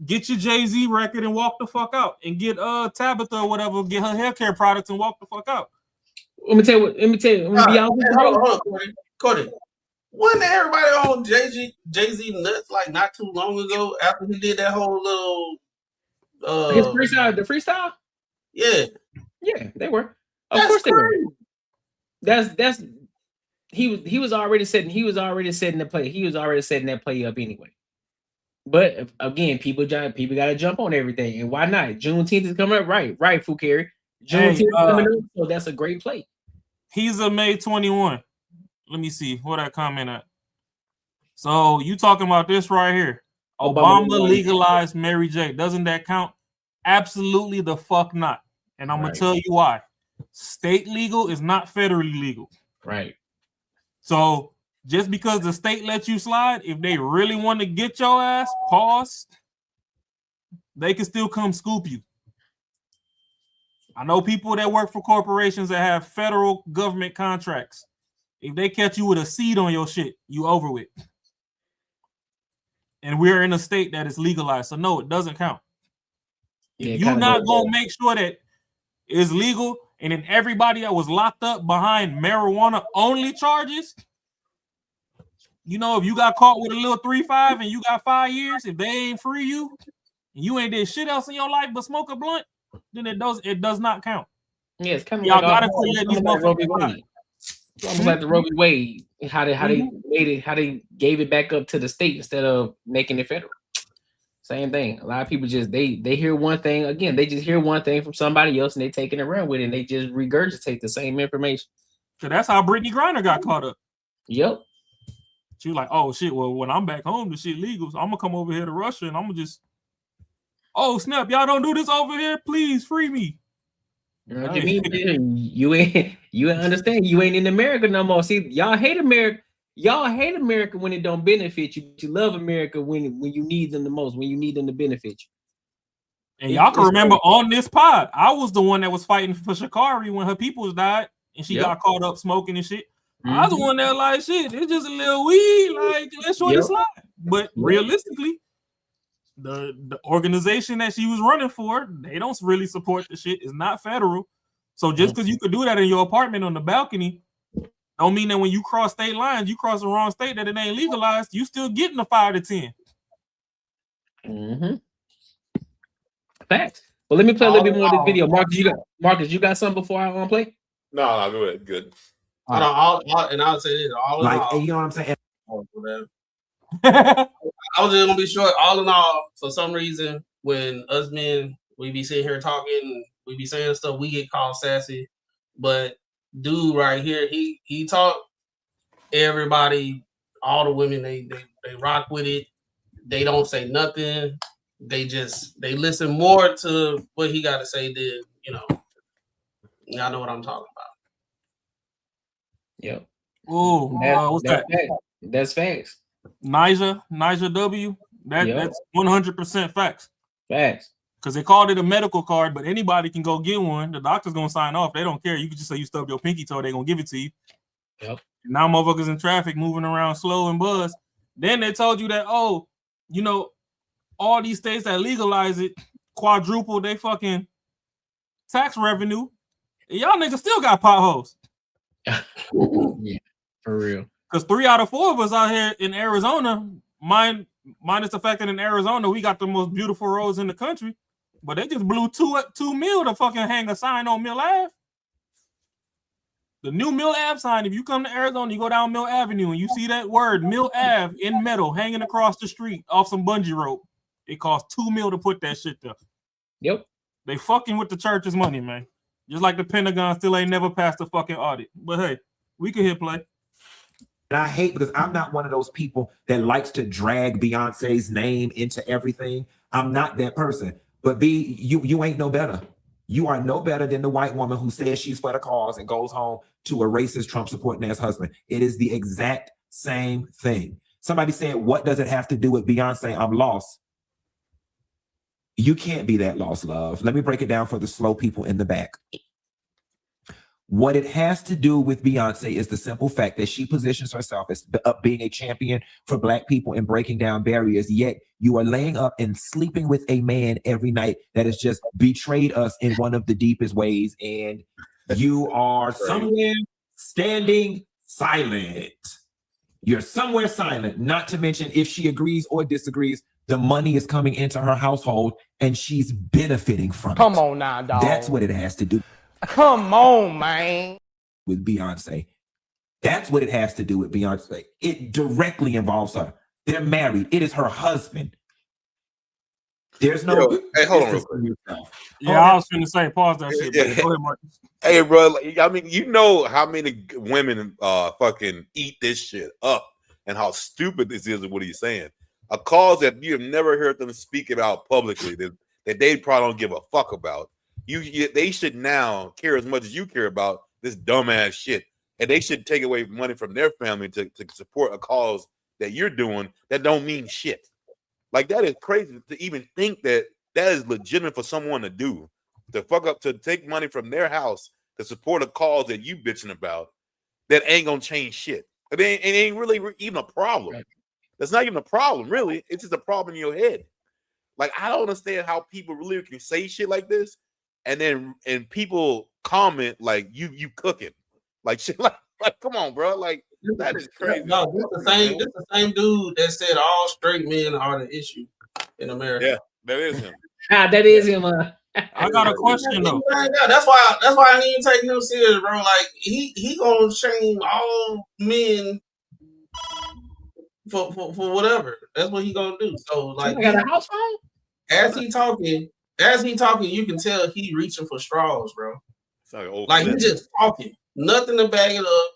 get your Jay-Z record and walk the fuck out. And get Tabitha or whatever, get her hair care products and walk the fuck out. Let me tell you. Hold on, Cody. Wasn't everybody on Jay-Z nuts like not too long ago after he did that whole little his freestyle, the freestyle? Yeah, they were. Of course they were. That's he was already setting the play. He was already setting that play up anyway. But again, people got to jump on everything, and why not? Juneteenth is coming up, right, Fukari. Juneteenth is coming up, so that's a great play. He's a May 21. Let me see what I comment at. So you talking about this right here? Obama legalized Mary J. Doesn't that count? Absolutely the fuck not. And I'm gonna tell you why. State legal is not federally legal. Right. So just because the state lets you slide, if they really want to get your ass, pause, they can still come scoop you. I know people that work for corporations that have federal government contracts. If they catch you with a seed on your shit, you over with. And we're in a state that is legalized. So no, it doesn't count. If you're not going to make sure that it's legal, and then everybody that was locked up behind marijuana only charges, you know, if you got caught with a little 3-5 and you got 5 years, if they ain't free you, and you ain't did shit else in your life but smoke a blunt, then it does not count. Yeah, it's kind of y'all like gotta let these motherfuckers. It's almost like the Roe v. Wade, how they gave it back up to the state instead of making it federal. Same thing. A lot of people just they hear one thing again. They just hear one thing from somebody else and they taking it around with it. And they just regurgitate the same information. So that's how Brittany Griner got caught up. Yep. She was like, "Oh shit! Well, when I'm back home, the shit legal. So I'm gonna come over here to Russia and I'm gonna just, oh snap! Y'all don't do this over here. Please free me." You ain't understand. You ain't in America no more. See, y'all hate America. Y'all hate America when it don't benefit you. But you love America when you need them the most. When you need them to benefit you. And y'all can remember on this pod, I was the one that was fighting for Sha'Carri when her peoples died and she got caught up smoking and shit. I was the one that like shit. It's just a little weed, like let's show this slide. But realistically, the organization that she was running for, they don't really support the shit. It's not federal. So just because you could do that in your apartment on the balcony, don't mean that when you cross state lines, you cross the wrong state that it ain't legalized. You still getting a 5 to 10. Mm-hmm. Facts. Well, let me play a little bit more of this video. Marcus, you got something before I play? No, go ahead. Good. And I'll say this, all in Like, all, you know what I'm saying? I was just gonna be short. All in all, for some reason, when us men we be sitting here talking, we be saying stuff, we get called sassy. But dude right here, he talk. Everybody, all the women, they rock with it. They don't say nothing. They listen more to what he got to say than y'all know what I'm talking about. Yep. Oh, what's that? That's facts. Nija W. That's 100% facts. Facts. Because they called it a medical card, but anybody can go get one. The doctor's gonna sign off. They don't care. You can just say you stubbed your pinky toe. They're gonna give it to you. Yep. Now motherfuckers in traffic moving around slow and buzz. Then they told you that, all these states that legalize it quadruple they fucking tax revenue. Y'all niggas still got potholes. Yeah, for real. Because 3 out of 4 of us out here in Arizona, minus the fact that in Arizona we got the most beautiful roads in the country, but they just blew $2 million to fucking hang a sign on Mill Ave. The new Mill Ave sign, if you come to Arizona, you go down Mill Avenue and you see that word Mill Ave in metal hanging across the street off some bungee rope. It costs $2 million to put that shit there. Yep. They fucking with the church's money, man. Just like the Pentagon still ain't never passed a fucking audit. But hey, we can hit play. And I hate because I'm not one of those people that likes to drag Beyonce's name into everything. I'm not that person. But B, you ain't no better. You are no better than the white woman who says she's for the cause and goes home to a racist Trump supporting ass husband. It is the exact same thing. Somebody said, what does it have to do with Beyonce? I'm lost. You can't be that lost, love. Let me break it down for the slow people in the back. What it has to do with Beyonce is the simple fact that she positions herself as being a champion for Black people and breaking down barriers, yet you are laying up and sleeping with a man every night that has just betrayed us in one of the deepest ways, and you are somewhere standing silent. You're somewhere silent, not to mention if she agrees or disagrees, the money is coming into her household and she's benefiting from it. Come on now, dog. That's what it has to do. Come on, man. With Beyonce. That's what it has to do with Beyonce. It directly involves her. They're married. It is her husband. There's no. Hey, hold on real quick. Yeah, I was going to say, pause that shit. Yeah. Go ahead, Marcus. Hey, bro. I mean, you know how many women fucking eat this shit up and how stupid this is what he's saying. A cause that you have never heard them speak about publicly that they probably don't give a fuck about. They should now care as much as you care about this dumbass shit, and they should take away money from their family to support a cause that you're doing that don't mean shit. Like, that is crazy to even think that is legitimate for someone to do, to fuck up, to take money from their house to support a cause that you bitching about that ain't gonna change shit. It ain't really even a problem. That's not even a problem, really. It's just a problem in your head. Like, I don't understand how people really can say shit like this, and people comment like you cooking, like shit, like come on, bro, like that is crazy. No, this the same dude that said all straight men are the issue in America. Yeah, that is him. That is him. I got a question though. That's why I need to take him serious, bro. Like he gonna shame all men for whatever. That's what he gonna do. So like, I got a house phone. As he talking, you can tell he reaching for straws, bro. Like he just talking, nothing to back it up,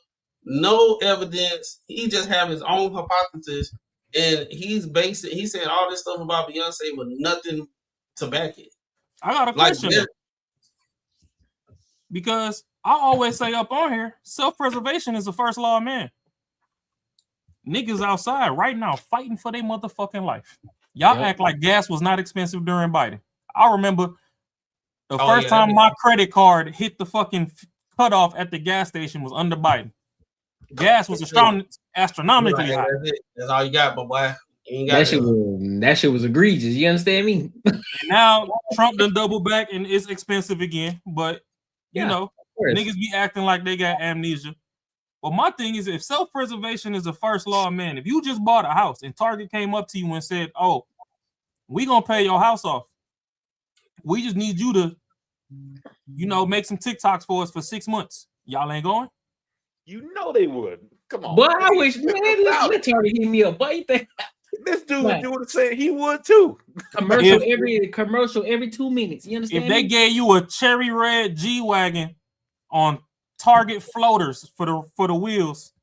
no evidence. He just have his own hypothesis, and he's saying all this stuff about Beyonce with nothing to back it. I got a question because I always say up on here, self-preservation is the first law of man. Niggas outside right now fighting for their motherfucking life. Y'all act like gas was not expensive during Biden. I remember the first time my credit card hit the fucking cutoff at the gas station was under Biden. Gas was astronomically high. That's all you got, but boy. That shit was egregious. You understand me? And now Trump done double back and it's expensive again. But You know, niggas be acting like they got amnesia. But my thing is, if self-preservation is the first law of man, if you just bought a house and Target came up to you and said, "Oh, we gonna pay your house off. We just need you to, you know, make some TikToks for us for 6 months." Y'all ain't going? You know they would. Come on. Boy, I wish, man, let Target hit me up. Boy, you think this dude would do the same? He would too. Commercial every 2 minutes. You understand? If they gave you a cherry red G-Wagon on Target floaters for the wheels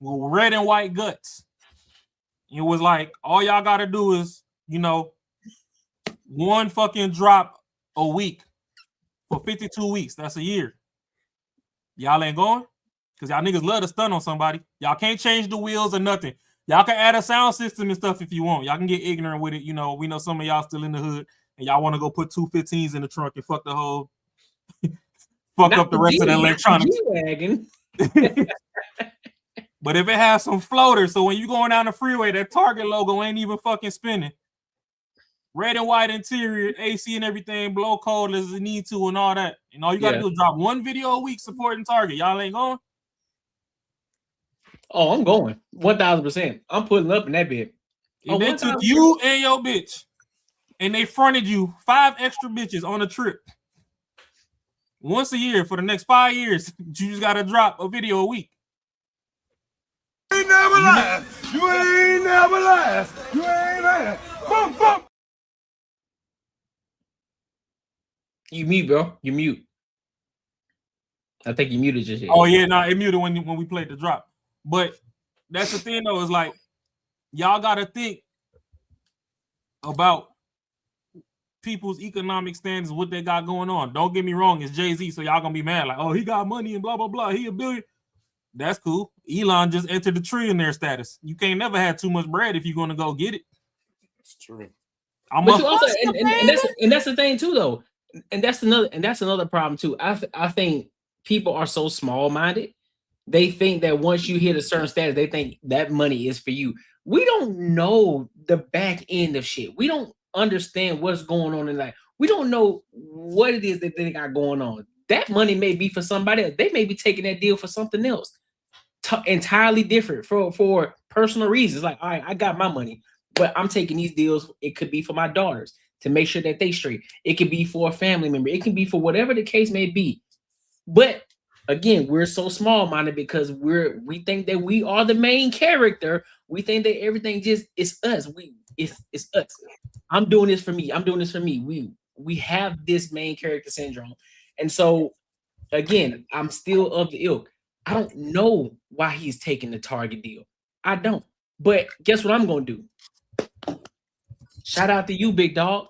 with red and white guts, it was like all y'all gotta do is, you know, one fucking drop a week for 52 weeks. That's a year. Y'all ain't going? Because y'all niggas love to stun on somebody. Y'all can't change the wheels or nothing. Y'all can add a sound system and stuff if you want. Y'all can get ignorant with it. You know, we know some of y'all still in the hood and y'all want to go put 215s in the trunk and fuck the whole fuck up the rest of the electronics. But if it has some floaters, so when you going down the freeway, that Target logo ain't even fucking spinning. Red and white interior, AC and everything, blow cold as it need to and all that. And all you gotta do is drop one video a week supporting Target. Y'all ain't going? Oh, I'm going 1,000%. I'm putting up in that bit. If they took you and your bitch and they fronted you 5 extra bitches on a trip once a year for the next 5 years, you just gotta drop a video a week. You ain't never lied. You ain't never lied. You ain't lied. Boom, boom. You mute, bro. You mute. I think you muted just yet. Oh yeah, no, it muted when we played the drop. But that's the thing though, is like y'all gotta think about people's economic standards, what they got going on. Don't get me wrong, it's Jay-Z, so y'all gonna be mad like, oh, he got money and blah blah blah. He a billion. That's cool. Elon just entered the trillionaire status. You can't never have too much bread if you're gonna go get it. It's true. But you also, and that's the thing too, though. And that's another problem too. I think people are so small-minded. They think that once you hit a certain status, they think that money is for you. We don't know the back end of shit. We don't understand what's going on in life. We don't know what it is that they got going on. That money may be for somebody else. They may be taking that deal for something else, entirely different for personal reasons. Like, all right, I got my money, but I'm taking these deals. It could be for my daughters to make sure that they straight. It could be for a family member. It can be for whatever the case may be. But again, we're so small-minded because we think that we are the main character. We think that everything just is us. It's us. I'm doing this for me. I'm doing this for me. We have this main character syndrome. And so again, I'm still of the ilk. I don't know why he's taking the Target deal. I don't. But guess what I'm gonna do? Shout out to you, big dog.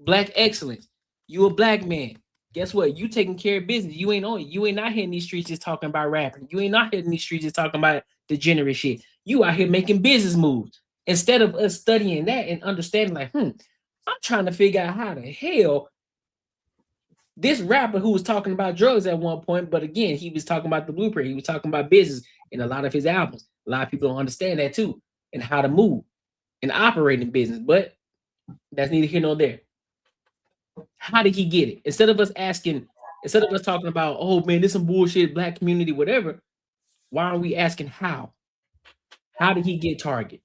Black excellence. You a black man. Guess what? You taking care of business. You ain't on it. You ain't out here in these streets just talking about rapping. You ain't out here in these streets just talking about degenerate shit. You out here making business moves. Instead of us studying that and understanding, like, I'm trying to figure out how the hell this rapper who was talking about drugs at one point, but again, he was talking about the blueprint. He was talking about business in a lot of his albums. A lot of people don't understand that too, and how to move and operate in business. But that's neither here nor there. How did he get it? Instead of us talking about, oh man, this some bullshit, black community, whatever, why aren't we asking how? How did he get Target?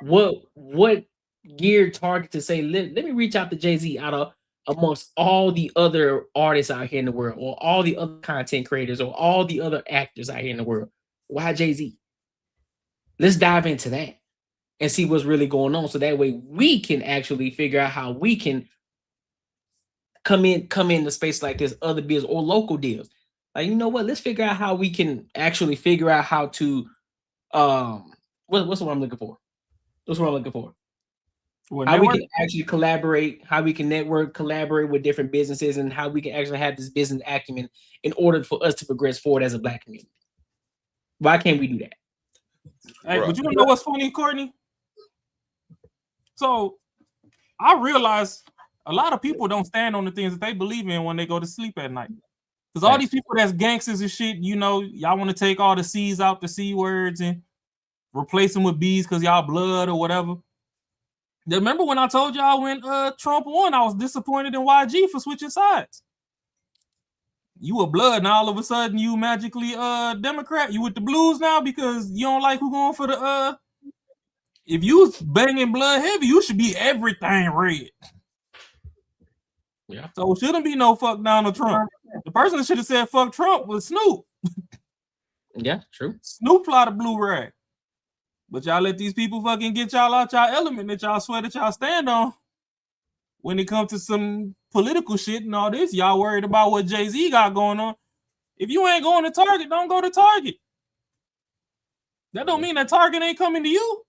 What geared Target to say, let me reach out to Jay-Z out of amongst all the other artists out here in the world, or all the other content creators, or all the other actors out here in the world? Why Jay-Z? Let's dive into that and see what's really going on, so that way we can actually figure out how we can come into space like this, other deals or local deals. Like, you know what? Let's figure out how we can actually figure out how to what's what I'm looking for? What's what I'm looking for? How we can actually collaborate, how we can collaborate with different businesses, and how we can actually have this business acumen in order for us to progress forward as a black community. Why can't we do that? Hey, but you don't know what's funny, Courtney? So I realize a lot of people don't stand on the things that they believe in when they go to sleep at night. Because all these people that's gangsters and shit, you know, y'all want to take all the C's out, the C words, and replace them with B's because y'all blood or whatever. Remember when I told y'all when Trump won, I was disappointed in YG for switching sides. You a blood, and all of a sudden you magically Democrat. You with the Blues now because you don't like who going for the If you was banging blood heavy, you should be everything red. Yeah. So shouldn't be no fuck Donald Trump. The person that should have said fuck Trump was Snoop. Yeah, true. Snoop fly the blue rag. But y'all let these people fucking get y'all out y'all element that y'all swear that y'all stand on. When it comes to some political shit and all this, y'all worried about what Jay-Z got going on. If you ain't going to Target, don't go to Target. That don't mean that Target ain't coming to you.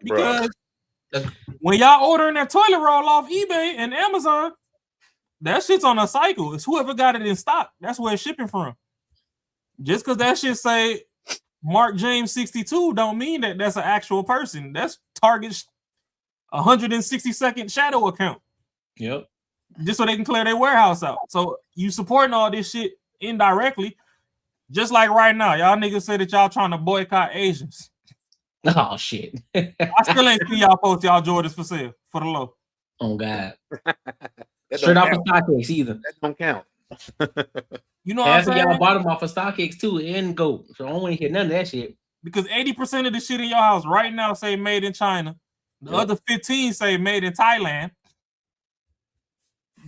Because when y'all ordering that toilet roll off eBay and Amazon, that shit's on a cycle. It's whoever got it in stock. That's where it's shipping from. Just because that shit say Mark James 62 don't mean that that's an actual person. That's Target's 160-second shadow account. Yep. Just so they can clear their warehouse out. So you supporting all this shit indirectly. Just like right now, y'all niggas say that y'all trying to boycott Asians. Oh shit. I still ain't seen y'all post y'all Jordans for sale for the low. Oh God. That Straight don't off of count. StockX either. That don't count. You know what I'm Half of saying? y'all bought them off of StockX too and Go. So I don't want to hear none of that shit. Because 80% of the shit in your house right now say made in China. The other 15 say made in Thailand.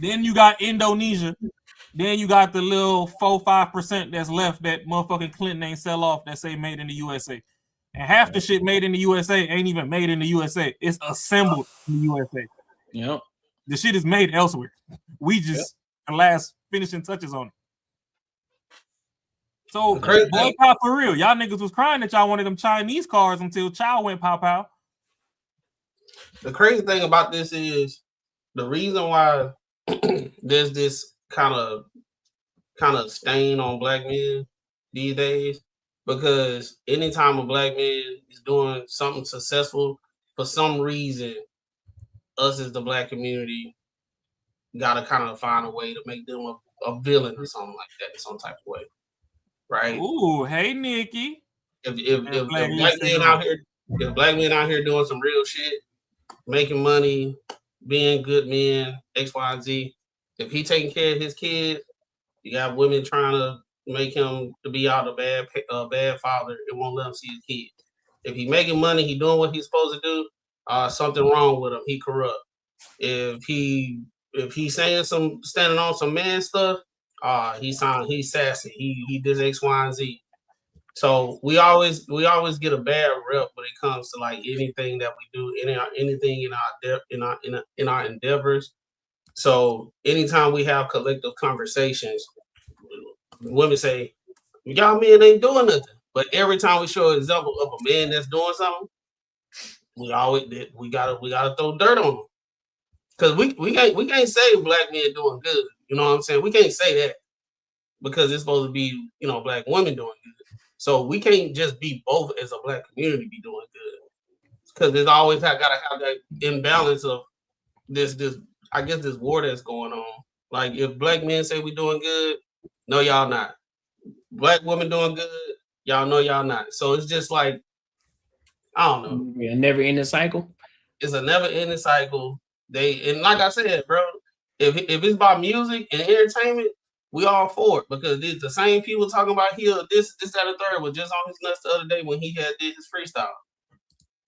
Then you got Indonesia. Then you got the little 4-5% that's left that motherfucking Clinton ain't sell off that say made in the USA. And half the shit made in the USA ain't even made in the USA. It's assembled in the USA. Yep. The shit is made elsewhere. We just the last finishing touches on it. So boycott for real. Y'all niggas was crying that y'all wanted them Chinese cars until Chow went pow. The crazy thing about this is the reason why there's this kind of stain on black men these days, because anytime a black man is doing something successful, for some reason, us as the black community gotta kind of find a way to make them a villain or something like that in some type of way, right? Ooh, hey Nikki. If black men out here doing some real shit, making money, being good men, X, Y, and Z. If he taking care of his kids, you got women trying to make him to be out a bad father and won't let him see his kids. If he making money, he doing what he's supposed to do. Something wrong with him. He corrupt. If he's standing on some man stuff, he's sassy. He does X, Y, and Z. So we always get a bad rep when it comes to like anything that we do, anything in our endeavors. So anytime we have collective conversations, women say, "Y'all men ain't doing nothing." But every time we show an example of a man that's doing something, we gotta throw dirt on them, because we can't say black men doing good. You know what I'm saying? We can't say that because it's supposed to be black women doing good. So we can't just be both as a black community be doing good, because there's always gotta have that imbalance of this I guess this war that's going on. Like if black men say we doing good, no y'all not. Black women doing good, y'all know y'all not. So it's just like, I don't know. Yeah, never ending cycle. It's a never ending cycle. And like I said, bro, if it's about music and entertainment, we all for it, because it's the same people talking about this, that, and third was just on his nuts the other day when he did his freestyle.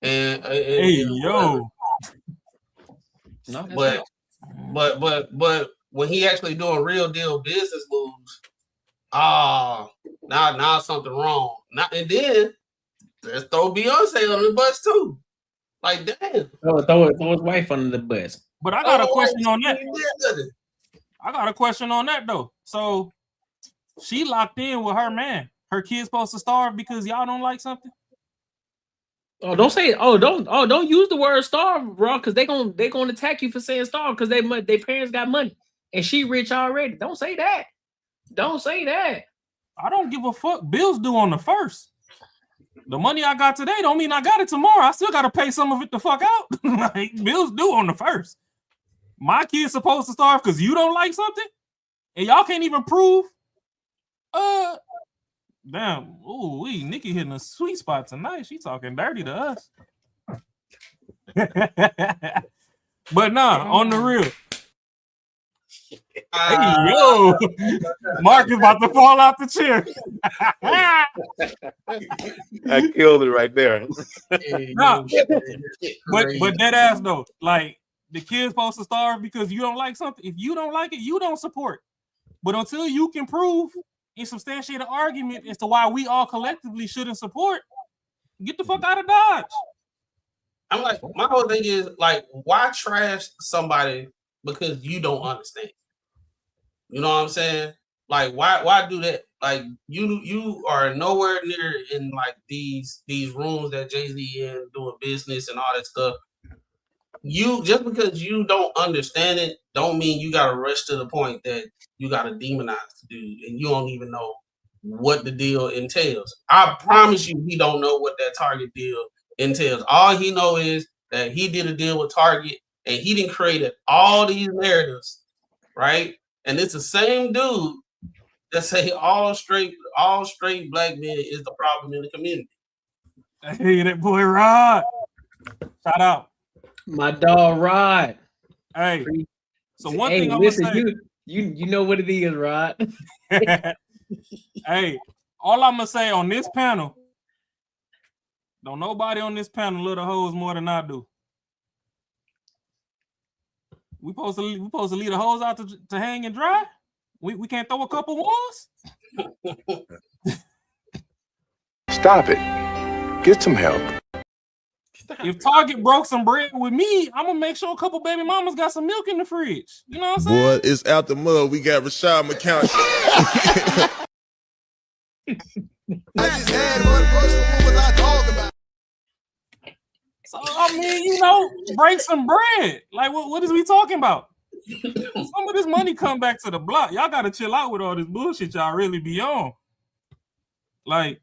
And hey yo, but when he actually doing real deal business moves, now something wrong. And then let's throw Beyonce on the bus too. Like damn, throw his wife under the bus. But I got a question on that. I got a question on that though. So she locked in with her man. Her kid's supposed to starve because y'all don't like something? Don't say it. Don't use the word starve, bro, because they gonna attack you for saying starve because their parents got money and she rich already. Don't say that. Don't say that. I don't give a fuck. Bills due on the 1st. The money I got today don't mean I got it tomorrow. I still gotta pay some of it the fuck out. Like bills due on the 1st. My kid's supposed to starve because you don't like something, and y'all can't even prove. Damn. Ooh, Nikki hitting a sweet spot tonight. She talking dirty to us. But nah, on the real. Hey, yo, Mark is about to fall out the chair. I killed it right there. No, but dead ass though, like the kid's supposed to starve because you don't like something. If you don't like it, you don't support. But until you can prove and substantiate an argument as to why we all collectively shouldn't support, get the fuck out of Dodge. I'm like, my whole thing is like, why trash somebody because you don't understand? You know what I'm saying? Like, why do that? Like, you are nowhere near in like these rooms that Jay-Z in doing business and all that stuff. You just because you don't understand it, don't mean you gotta rush to the point that you gotta demonize the dude and you don't even know what the deal entails. I promise you, he don't know what that Target deal entails. All he know is that he did a deal with Target and he didn't create all these narratives, right? And it's the same dude that say all straight black men is the problem in the community. Hey, that boy Rod. Shout out. My dog Rod. Hey. So one hey, thing I'm listen, gonna say, you know what it is, Rod. Hey, all I'm gonna say on this panel, don't nobody on this panel love the hoes more than I do. We supposed to leave the hoes out to hang and dry. We can't throw a couple ones. Stop it. Get some help. If Target broke some bread with me, I'm gonna make sure a couple baby mamas got some milk in the fridge. You know what I'm saying? Boy, it's out the mud. We got Rashad McCown. I just had one person. What was I talking about? So I mean, you know, break some bread. Like what is we talking about? Some of this money come back to the block. Y'all gotta chill out with all this bullshit y'all really be on. Like,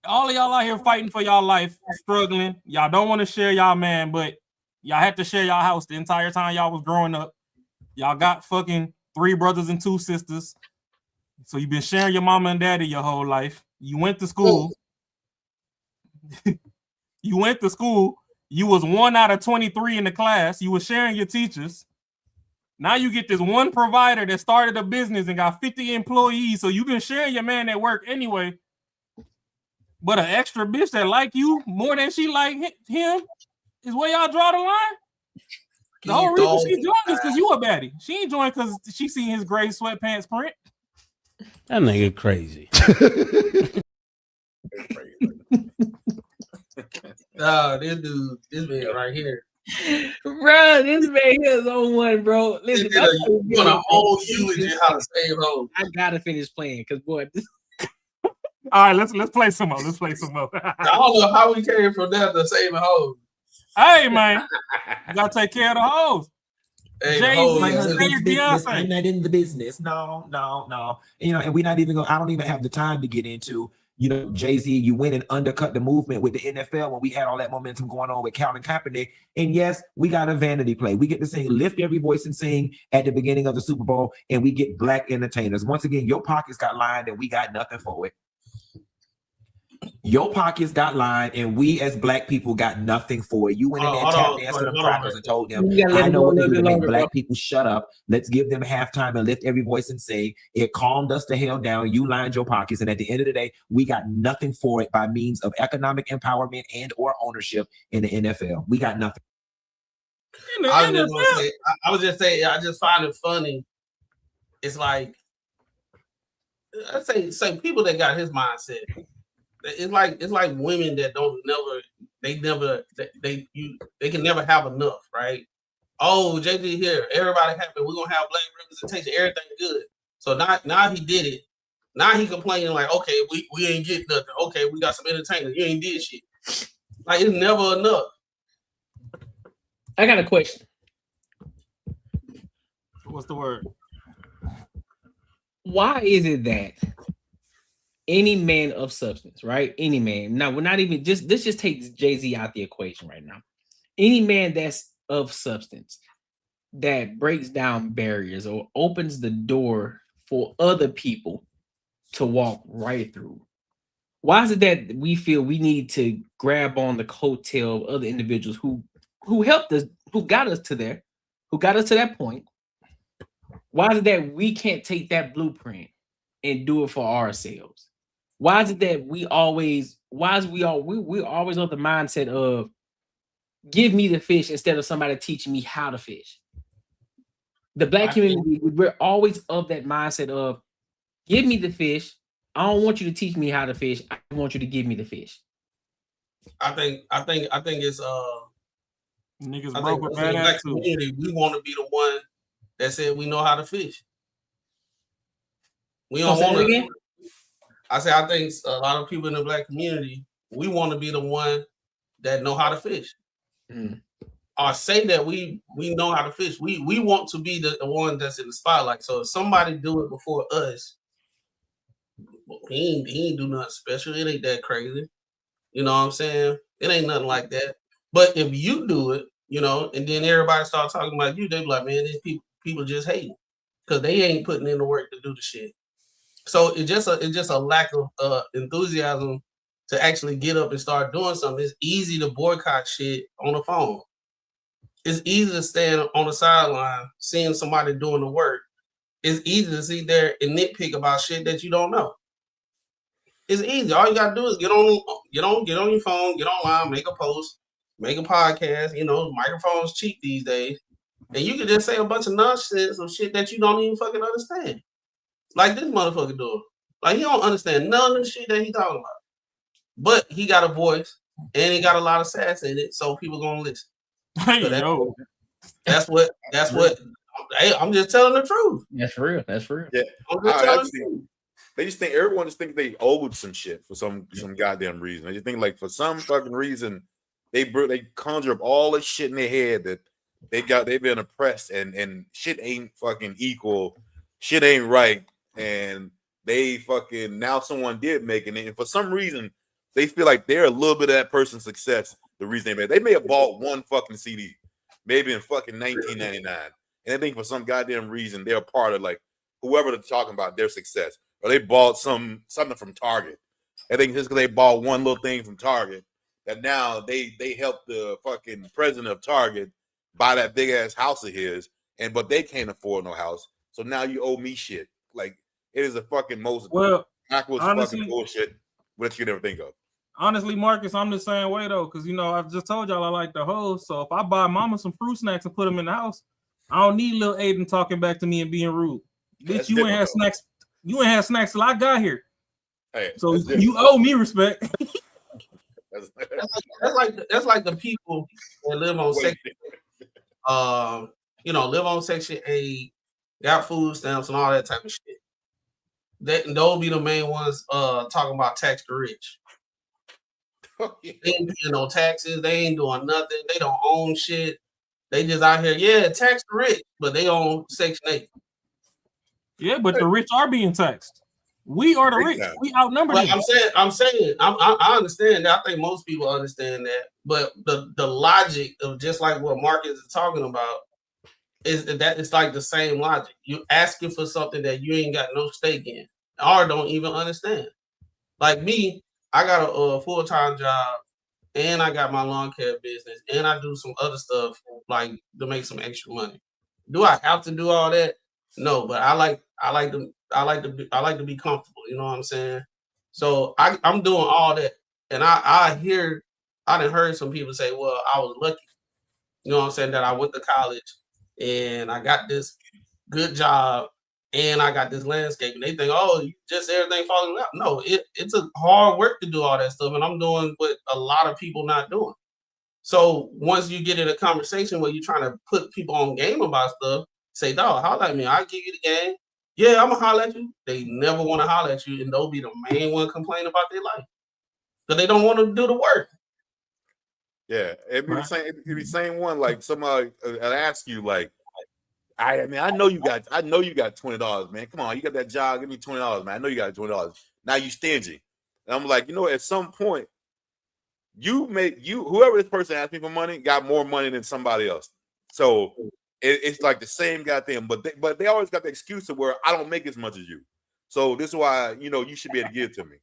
all of y'all out here fighting for y'all life, struggling. Y'all don't want to share y'all man, but y'all had to share y'all house the entire time y'all was growing up. Y'all got fucking 3 brothers and 2 sisters. So you've been sharing your mama and daddy your whole life. You went to school. You went to school. You was 1 out of 23 in the class. You were sharing your teachers. Now you get this one provider that started a business and got 50 employees. So you've been sharing your man at work anyway. But an extra bitch that like you more than she like him is where y'all draw the line. The whole reason she joined is because you a baddie. She ain't joined because she seen his gray sweatpants print. That nigga crazy. This man right here. Bro, this man here is on one, bro. Listen, you want a whole eulogy how to save hoes. I gotta finish playing because boy. All right, let's play some more. Let's play some more. I don't know how we came from that to saving hoes. Hey man, you gotta take care of the hoes. Hey, I'm not in the business. No. You know, and we're not even going. I don't even have the time to get into. You know, Jay-Z, you went and undercut the movement with the NFL when we had all that momentum going on with Colin Kaepernick. And yes, we got a vanity play. We get to sing Lift Every Voice and Sing at the beginning of the Super Bowl, and we get black entertainers. Once again, your pockets got lined and we got nothing for it. Your pockets got lined and we as black people got nothing for it. You went in there and tap danced to them crackers and told them, I know what to do to make black people shut up. Let's give them halftime and lift every voice and sing. It calmed us the hell down. You lined your pockets. And at the end of the day, we got nothing for it by means of economic empowerment and or ownership in the NFL. We got nothing. I was just saying, I just find it funny. It's like, I say people that got his mindset. It's like women that they can never have enough, right? Oh, JD here, everybody happy. We're gonna have black representation, everything good. So now he did it. Now he complaining like, okay, we ain't get nothing. Okay, we got some entertainers. You ain't did shit. Like it's never enough. I got a question. What's the word? Why is it that any man of substance, right? Any man. Now we're not even let's just take Jay-Z out the equation right now. Any man that's of substance that breaks down barriers or opens the door for other people to walk right through. Why is it that we feel we need to grab on the coattail of other individuals who helped us, who got us to there, who got us to that point, Why is it that we can't take that blueprint and do it for ourselves? Why is it that we always of the mindset of give me the fish instead of somebody teaching me how to fish? The black community, we're always of that mindset of give me the fish. I don't want you to teach me how to fish. I want you to give me the fish. I think it's niggas I broke think with us in bad the black attitude. community, we want to be the one that said we know how to fish. We don't want to. I say I think a lot of people in the black community, we want to be the one that know how to fish. Or say that we know how to fish. We want to be the one that's in the spotlight. So if somebody do it before us, he ain't do nothing special. It ain't that crazy. You know what I'm saying? It ain't nothing like that. But if you do it, you know, and then everybody start talking about you, they be like, man, these people just hating because they ain't putting in the work to do the shit. So it's just a lack of enthusiasm to actually get up and start doing something. It's easy to boycott shit on the phone. It's easy to stand on the sideline seeing somebody doing the work. It's easy to sit there and nitpick about shit that you don't know. It's easy. All you gotta do is get on your phone, get online, make a post, make a podcast. You know, microphones cheap these days, and you can just say a bunch of nonsense of shit that you don't even fucking understand. Like this motherfucker doing. Like he don't understand none of the shit that he talking about. But he got a voice and he got a lot of sass in it, so people gonna listen. So that's what. Hey, I'm just telling the truth. That's real. Yeah, I'm just telling the truth. they just think everyone just think they owed some shit for some goddamn reason. They just think like for some fucking reason they conjure up all this shit in their head that they've been oppressed and shit ain't fucking equal, shit ain't right, and they fucking now someone did make it, and for some reason they feel like they're a little bit of that person's success. The reason they may have bought one fucking CD, maybe in fucking 1999, and they think for some goddamn reason they're a part of like whoever they're talking about their success, or they bought something from Target. I think just because they bought one little thing from Target, that now they helped the fucking president of Target buy that big ass house of his, but they can't afford no house, so now you owe me shit. Like it is the fucking most backwards fucking bullshit that you never think of. Honestly, Marcus, I'm the same way though, because you know I just told y'all I like the hoes. So if I buy Mama some fruit snacks and put them in the house, I don't need little Aiden talking back to me and being rude. Bitch, you ain't had snacks. You ain't had snacks till I got here. Hey, so you owe me respect. That's like the people that live on section, live on Section 8, got food stamps and all that type of shit. Those be the main ones talking about tax the rich. They ain't paying no taxes. They ain't doing nothing. They don't own shit. They just out here, tax the rich, but they own Section 8. Yeah, but the rich are being taxed. We are the rich. We outnumber them. I'm saying, I understand that. I think most people understand that. But the logic of just like what Marcus is talking about is that it's like the same logic. You asking for something that you ain't got no stake in or don't even understand. Like me, I got a full-time job and I got my lawn care business and I do some other stuff like to make some extra money. Do I have to do all that? No, but I like to be comfortable. You know what I'm saying? So I'm doing all that, and I done heard some people say, "Well, I was lucky." You know what I'm saying? That I went to college and I got this good job and I got this landscape, and they think, "Oh, just everything falling out." No, it took hard work to do all that stuff, and I'm doing what a lot of people not doing. So once you get in a conversation where you're trying to put people on game about stuff, say, dog, holler at me. I'll give you the game. Yeah, I'm going to holler at you. They never want to holler at you, and they'll be the main one complaining about their life because they don't want to do the work. Yeah, it'd be the same one. Like somebody ask you, like, I know you got $20, man. Come on, you got that job. Give me $20, man. I know you got $20. Now you stingy. And I'm like, at some point, whoever this person asked me for money got more money than somebody else. So it's like the same goddamn, but they always got the excuse of where I don't make as much as you. So this is why you should be able to give it to me.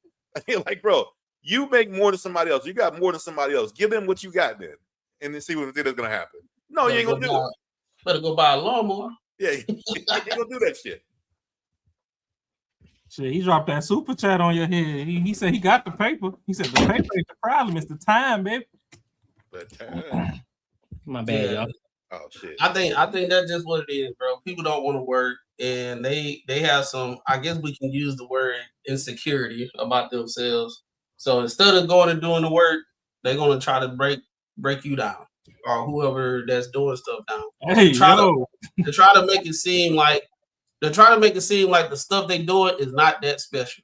Like, bro, you make more than somebody else. You got more than somebody else. Give them what you got then, and then see what that's gonna happen. No, you ain't gonna do it. Better go buy a lawnmower. Yeah, he gonna do that shit. Shit, he dropped that super chat on your head. He said he got the paper. He said the paper ain't the problem, it's the time, baby. But My bad, y'all. Oh shit. I think that's just what it is, bro. People don't want to work, and they have some. I guess we can use the word insecurity about themselves. So instead of going and doing the work, they're gonna try to break you down, or whoever that's doing stuff down. Hey, to try to make it seem like the stuff they doing is not that special.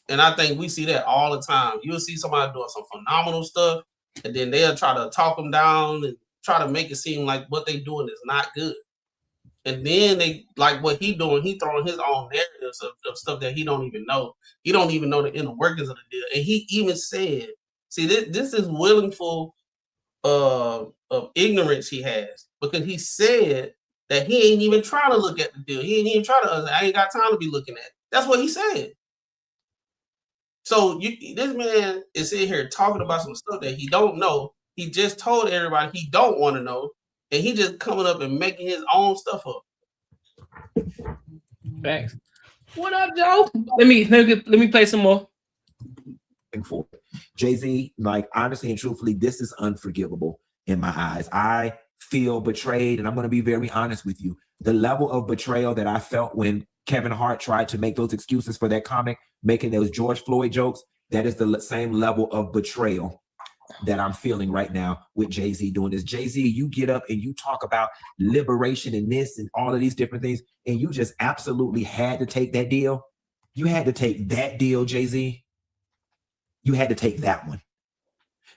And I think we see that all the time. You'll see somebody doing some phenomenal stuff, and then they'll try to talk them down and try to make it seem like what they doing is not good. And then they like what he doing. He throwing his own narratives of stuff that he don't even know. He don't even know the inner workings of the deal. And he even said, "See, this is willful of ignorance he has, because he said that he ain't even trying to look at the deal. He ain't even trying to. I ain't got time to be looking at it." That's what he said. So this man is sitting here talking about some stuff that he don't know. He just told everybody he don't want to know, and he just coming up and making his own stuff up. Facts. What up, Joe? Let me play some more. Jay-Z, like honestly and truthfully, this is unforgivable in my eyes. I feel betrayed, and I'm going to be very honest with you. The level of betrayal that I felt when Kevin Hart tried to make those excuses for that comic, making those George Floyd jokes, that is the same level of betrayal that I'm feeling right now with Jay-Z doing this. Jay-Z, you get up and you talk about liberation and this and all of these different things, and you just absolutely had to take that deal. You had to take that deal, Jay-Z. You had to take that one.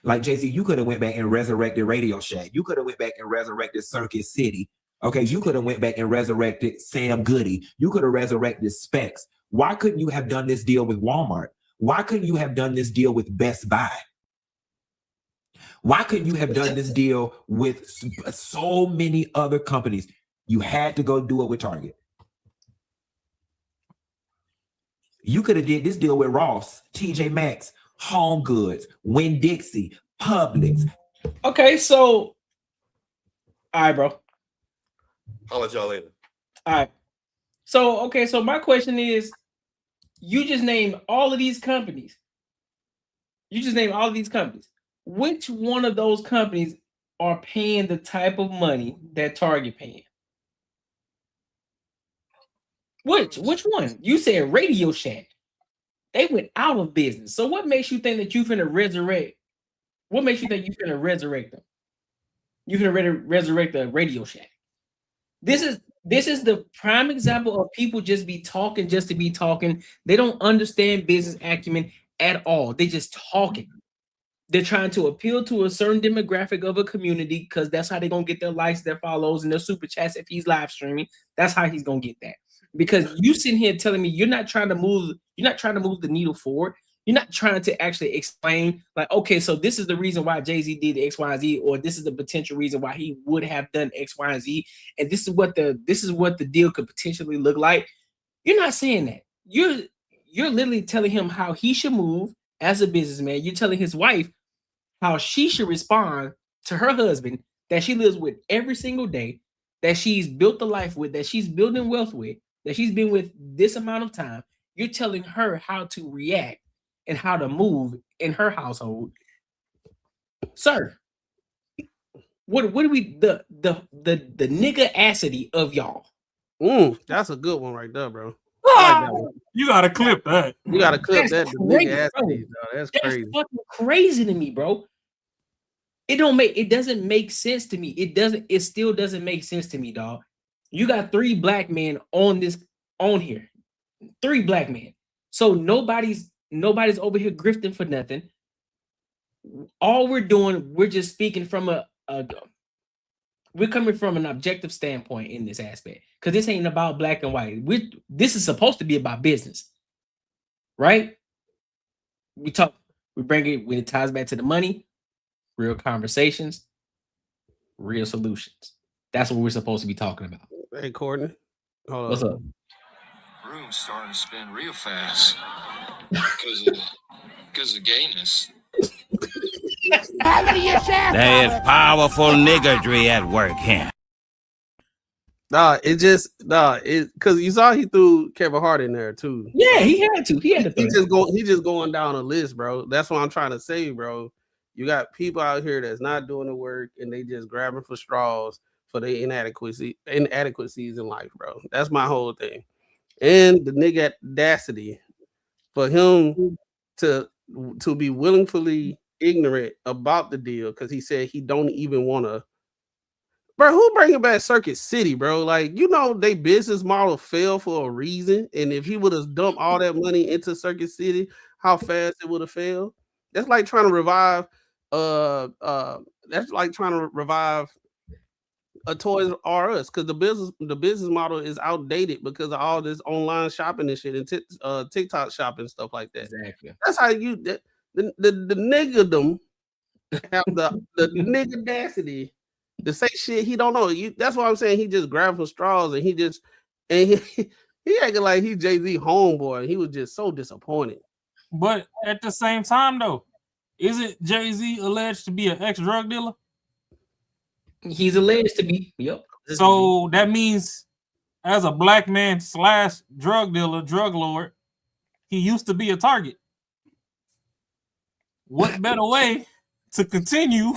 Like Jay-Z, you could have went back and resurrected Radio Shack. You could have went back and resurrected Circuit City. Okay, you could have went back and resurrected Sam Goody. You could have resurrected Specs. Why couldn't you have done this deal with Walmart? Why couldn't you have done this deal with Best Buy? Why couldn't you have done this deal with so many other companies? You had to go do it with Target. You could have did this deal with Ross, TJ Maxx, Home Goods, Winn-Dixie, Publix. Okay, so all right, bro. I'll let y'all later. All right. So my question is, you just named all of these companies. Which one of those companies are paying the type of money that Target paying? Which one? You said Radio Shack. They went out of business. So what makes you think that you finna resurrect? What makes you think you finna resurrect them? You finna resurrect the Radio Shack. This is the prime example of people just be talking just to be talking. They don't understand business acumen at all. They just talking. They're trying to appeal to a certain demographic of a community because that's how they're gonna get their likes, their follows, and their super chats if he's live streaming. That's how he's gonna get that. Because you sitting here telling me you're not trying to move the needle forward. You're not trying to actually explain, like, okay, so this is the reason why Jay-Z did X, Y, and Z, or this is the potential reason why he would have done X, Y, and Z, and this is what the deal could potentially look like. You're not saying that. You're literally telling him how he should move as a businessman. You're telling his wife how she should respond to her husband that she lives with every single day, that she's built a life with, that she's building wealth with, that she's been with this amount of time. You're telling her how to react and how to move in her household. Sir, what do we the nigga-acity of y'all? That's a good one right there, bro. You gotta clip that. You gotta clip That's that. crazy, That's That's crazy. fucking crazy to me, bro. It doesn't make sense to me. It still doesn't make sense to me, dog. You got 3 black men on here. 3 black men. So nobody's over here grifting for nothing. All we're doing, we're just speaking from we're coming from an objective standpoint in this aspect, because this ain't about black and white. This is supposed to be about business, right? We bring it when it ties back to the money, real conversations, real solutions. That's what we're supposed to be talking about. Hey, Courtney. What's up? Room's starting to spin real fast because of gayness. There is powerful niggardry at work here. Because you saw he threw Kevin Hart in there too. Yeah, he had to. He just going down a list, bro. That's what I'm trying to say, bro. You got people out here that's not doing the work and they just grabbing for straws for their inadequacies in life, bro. That's my whole thing. And the nigga audacity for him to be willingly ignorant about the deal because he said he don't even want to. Bro, who bringing back Circuit City, bro? Like, they business model failed for a reason. And if he would have dumped all that money into Circuit City, how fast it would have failed. That's like trying to revive a Toys R Us because the business model is outdated because of all this online shopping and shit and TikTok shopping and stuff like that. Exactly. That's how the niggerdom have the nigga audacity to say shit he don't know. That's why I'm saying he just grabbed for straws and he acted like he Jay-Z homeboy. He was just so disappointed. But at the same time, though, isn't Jay-Z alleged to be an ex-drug dealer? He's alleged to be. Yep. So that means as a black man / drug dealer, drug lord, he used to be a target. What better way to continue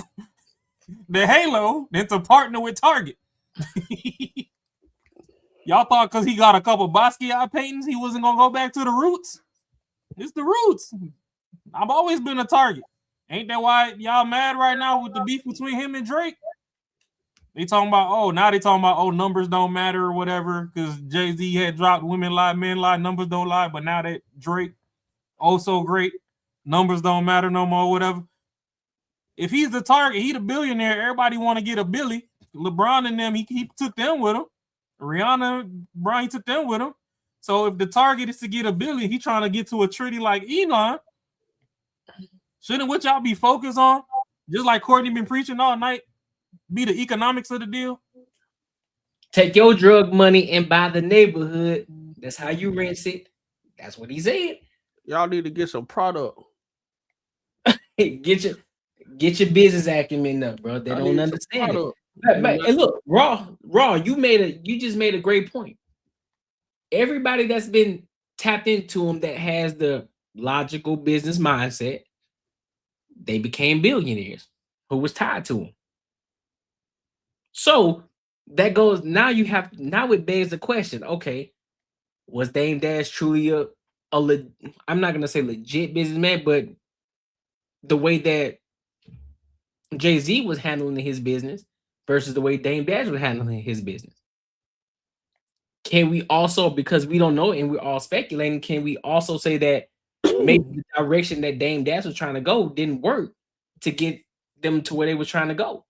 the halo than to partner with Target? Y'all thought because he got a couple Basquiat paintings, he wasn't gonna go back to the roots? It's the roots. I've always been a target. Ain't that why y'all mad right now with the beef between him and Drake? They talking about numbers don't matter or whatever because Jay-Z had dropped women lie, men lie, numbers don't lie. But now that Drake, so great, numbers don't matter no more, whatever. If he's the target, he the billionaire. Everybody want to get a Billy. LeBron and them, he took them with him. Rihanna, Brian, he took them with him. So if the target is to get a Billy, he trying to get to a treaty like Elon. Shouldn't what y'all be focused on? Just like Courtney been preaching all night, be the economics of the deal. Take your drug money and buy the neighborhood. That's how you rent it. That's what he said. Y'all need to get some product. Get your business acumen up, bro. They don't understand it. And look, Raw, you just made a great point. Everybody that's been tapped into him that has the logical business mindset, they became billionaires who was tied to him. So that goes now it begs the question, okay, was Dame Dash truly I'm not gonna say legit businessman, but the way that Jay-Z was handling his business versus the way Dame Dash was handling his business. Can we also, because we don't know and we're all speculating, can we also say that maybe the direction that Dame Dash was trying to go didn't work to get them to where they were trying to go?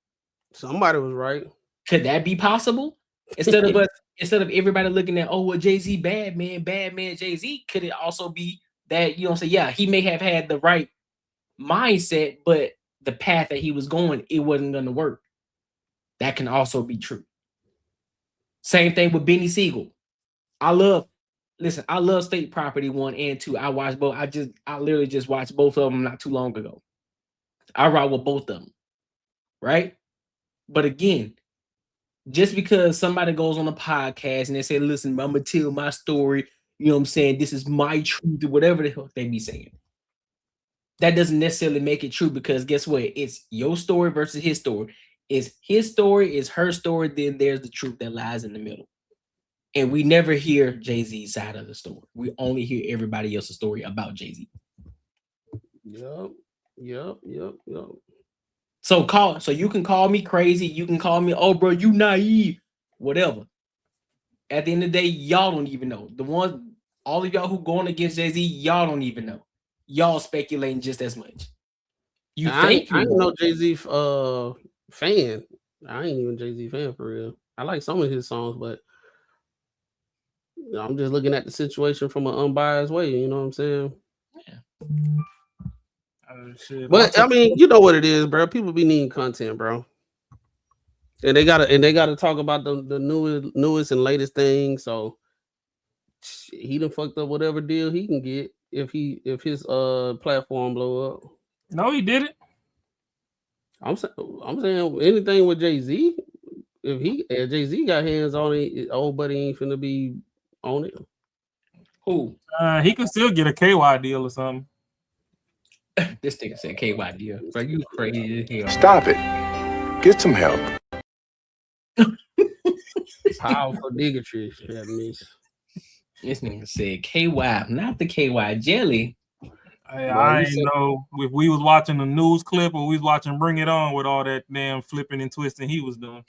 Somebody was right. Could that be possible? Instead of everybody looking at, oh, well, Jay-Z, bad man, Jay-Z, could it also be that, yeah, he may have had the right mindset, but the path that he was going, it wasn't going to work. That can also be true. Same thing with Benny Siegel. I love State Property 1 and 2. I watched both. I literally just watched both of them not too long ago. I ride with both of them. Right? But again, just because somebody goes on a podcast and they say, listen, I'm going to tell my story, you know what I'm saying? This is my truth or whatever the hell they be saying. That doesn't necessarily make it true because guess what? It's your story versus his story. It's his story, it's her story, then there's the truth that lies in the middle. And we never hear Jay-Z's side of the story. We only hear everybody else's story about Jay-Z. Yep. So you can call me crazy, you can call me, oh bro, you naive, whatever. At the end of the day, y'all don't even know. All of y'all who going against Jay-Z, y'all don't even know. Y'all speculating just as much. I ain't no Jay-Z fan. I ain't even Jay-Z fan for real. I like some of his songs, but I'm just looking at the situation from an unbiased way. You know what I'm saying? Yeah. But I mean, you know what it is, bro. People be needing content, bro. And they gotta talk about the newest and latest thing. So he done fucked up whatever deal he can get if his platform blow up. No, he didn't. I'm saying anything with Jay-Z. if Jay-Z got hands on it, old buddy ain't finna be on it. Who? He could still get a KY deal or something. This nigga said KY deal. Bro, you crazy as hell. Stop it. Get some help. Powerful bigotry, that means. This nigga said KY, not the KY jelly. Hey, I ain't know if we was watching a news clip or we was watching Bring It On with all that damn flipping and twisting he was doing.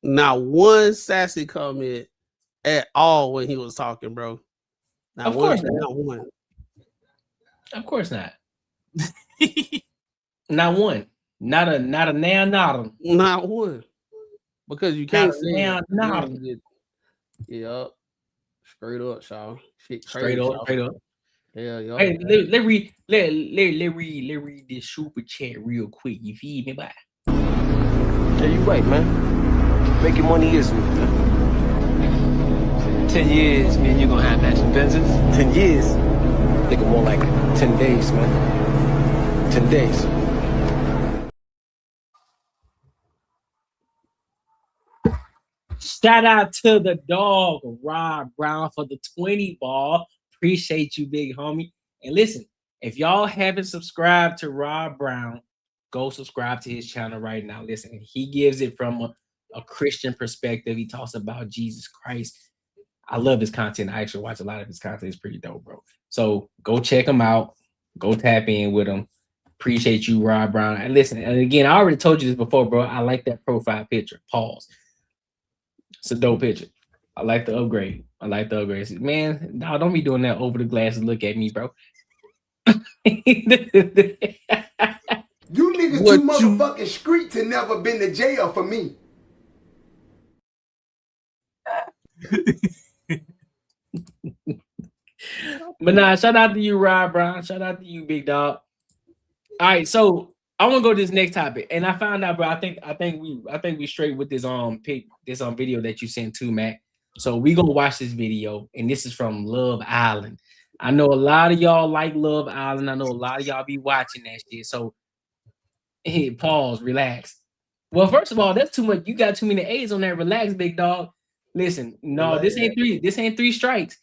Not one sassy comment at all when he was talking, bro. Of course not one. Of course not. Not one. Not a not one. Because you can't say Yep. Straight up, Shaw. Straight up. Yeah, yeah. Hey, let read this super chat real quick. You feed me by. Yeah, you right, man. Making money is me, man. 10 years, man, you're gonna have matching Benzes. 10 years. Think more like 10 days, man. 10 days. Shout out to the dog, Rob Brown, for the 20 ball. Appreciate you, big homie. And listen, if y'all haven't subscribed to Rob Brown, go subscribe to his channel right now. Listen, he gives it from a Christian perspective. He talks about Jesus Christ. I love his content. I actually watch a lot of his content. It's pretty dope, bro. So go check him out. Go tap in with him. Appreciate you, Rob Brown. And listen, and again, I already told you this before, bro. I like that profile picture. Pause. It's a dope picture. I like the upgrade. Man, no, don't be doing that over the glasses. Look at me, bro. You niggas too motherfucking street to never been to jail for me. But nah, shout out to you, Rob Brown. Shout out to you, big dog. All right, so I want to go to this next topic, and I found out, bro. I think we straight with this video that you sent to Matt. So we gonna watch this video, and this is from Love Island. I know a lot of y'all like Love Island. I know a lot of y'all be watching that shit. So, hey, pause, relax. Well, first of all, that's too much. You got too many A's on that. Relax, big dog. Listen, no, this ain't three. This ain't three strikes.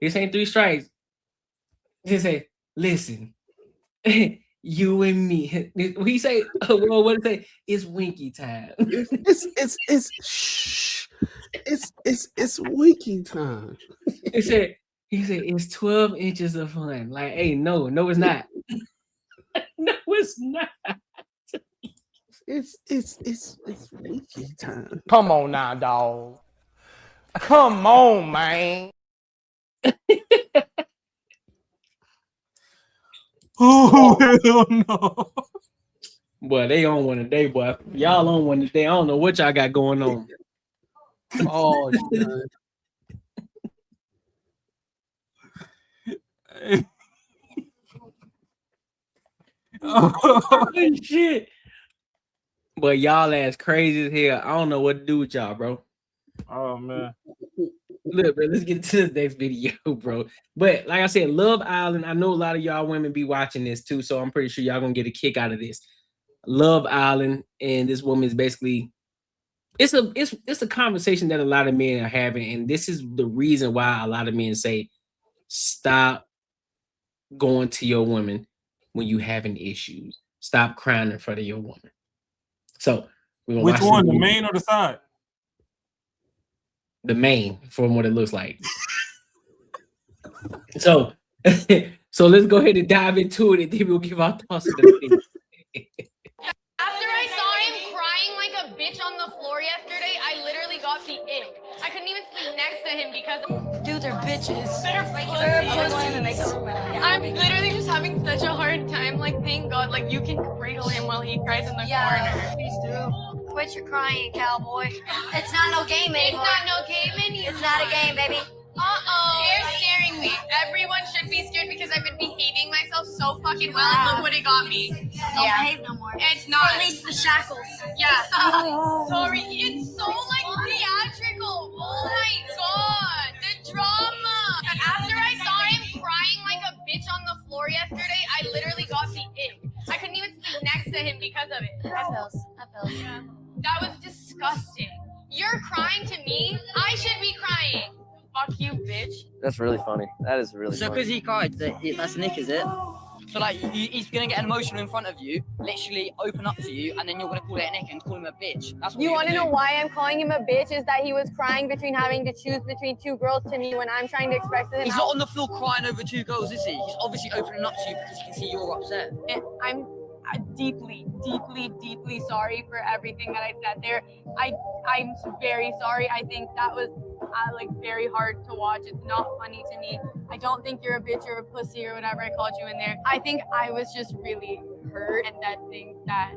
This ain't three strikes. Just say, listen, you and me. We say, well, what did it say? It's winky time. It's winky time. He said it's 12 inches of fun. Like, hey, no, it's not. No, it's not. It's winky time. Come on now, dog. Come on, man. Oh, hell no. Boy, they on one today, boy. Y'all on one today. I don't know what y'all got going on. Oh, oh shit. But y'all ass crazy as hell. I don't know what to do with y'all, bro. Oh man. Look, bro, let's get to the next video, bro. But like I said, Love Island. I know a lot of y'all women be watching this too, so I'm pretty sure y'all gonna get a kick out of this. Love Island, and this woman is basically it's a conversation that a lot of men are having, and this is the reason why a lot of men say stop going to your woman when you having issues. Stop crying in front of your woman. So which one, the main or the side? The main, from what it looks like. So let's go ahead and dive into it, and then we'll give our thoughts on the video. After I saw him crying like a bitch on the floor yesterday, I literally got the ick. I couldn't even sleep next to him because dudes are bitches. They're pussies. I'm literally just having such a hard time. Like, thank God, like you can cradle him while he cries in the corner. Please do. Quit your crying, cowboy. It's not no game anymore. It's not no game anymore. It's not a game, baby. You're scaring me. Everyone should be scared because I've been behaving myself so fucking well, and look what it got me. Don't behave no more. It's not. Release the shackles. Yeah. Sorry. It's so like theatrical. Oh my God. The drama. And after I saw him crying like a bitch on the floor yesterday, I literally because of it. I felt. Yeah. That was disgusting. You're crying to me? I should be crying. Fuck you, bitch. That's really funny. That is really So funny. because he cried, that's Nick, is it? So like, he's gonna get emotional in front of you, literally open up to you, and then you're gonna call it Nick and call him a bitch. That's what You want to do. know why I'm calling him a bitch? Is that he was crying between having to choose between two girls to me when I'm trying to express to him. He's not on the floor crying over two girls, is he? He's obviously opening up to you because he can see you're upset. I'm deeply, deeply, deeply sorry for everything that I said there. I'm very sorry. I think that was like very hard to watch. It's not funny to me. I don't think you're a bitch or a pussy or whatever I called you in there. I think I was just really hurt, and that thing that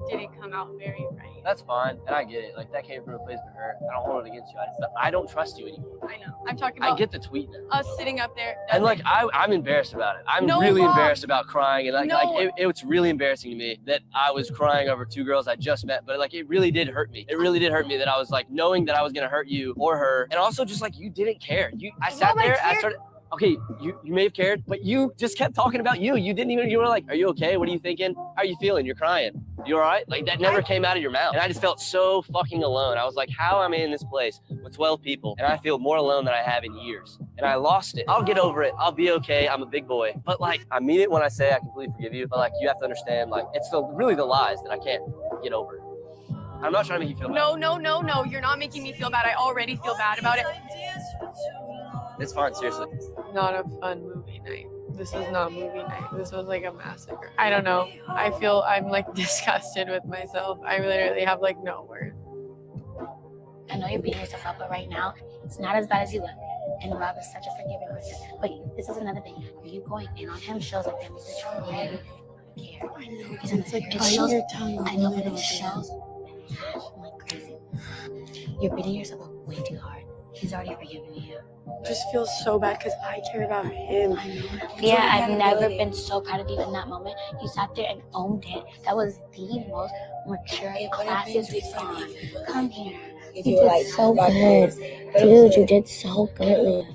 didn't come out very right. That's fine, and I get it. Like, that came from a place of hurt. I don't hold it against you. I don't trust you anymore. I know. I'm talking about. I get the tweet now. Us sitting up there. And like, I'm embarrassed about it. I'm No, really Mom. embarrassed about crying, and No. it's really embarrassing to me that I was crying over two girls I just met. But like, it really did hurt me. It really did hurt me that I was like knowing that I was gonna hurt you or her, and also just like you didn't care. I sat there. I started. Okay, you may have cared, but you just kept talking about you. You didn't even, you were like, are you okay? What are you thinking? How are you feeling? You're crying. You all right? Like, that never came out of your mouth. And I just felt so fucking alone. I was like, how am I in this place with 12 people? And I feel more alone than I have in years. And I lost it. I'll get over it. I'll be okay. I'm a big boy. But like, I mean it when I say I completely forgive you. But like, you have to understand, like, it's really the lies that I can't get over. I'm not trying to make you feel bad. No. You're not making me feel bad. I already feel bad about it. It's fine, seriously. Not a fun movie night. This is not movie night. This was like a massacre. I don't know. I feel I'm like disgusted with myself. I literally have like no words. I know you're beating yourself up, but right now, it's not as bad as you look. And Rob is such a forgiving person. But this is another thing. You going in on him shows like that means that you really care. I know. It's like biting your tongue. I know, but it shows. I'm like crazy. You're beating yourself up way too hard. He's already forgiven you. It just feels so bad because I care about him. Yeah, I've never been so proud of you in that moment. You sat there and owned it. That was the most mature, classiest response. Come here. You did so good. Dude, you did so good.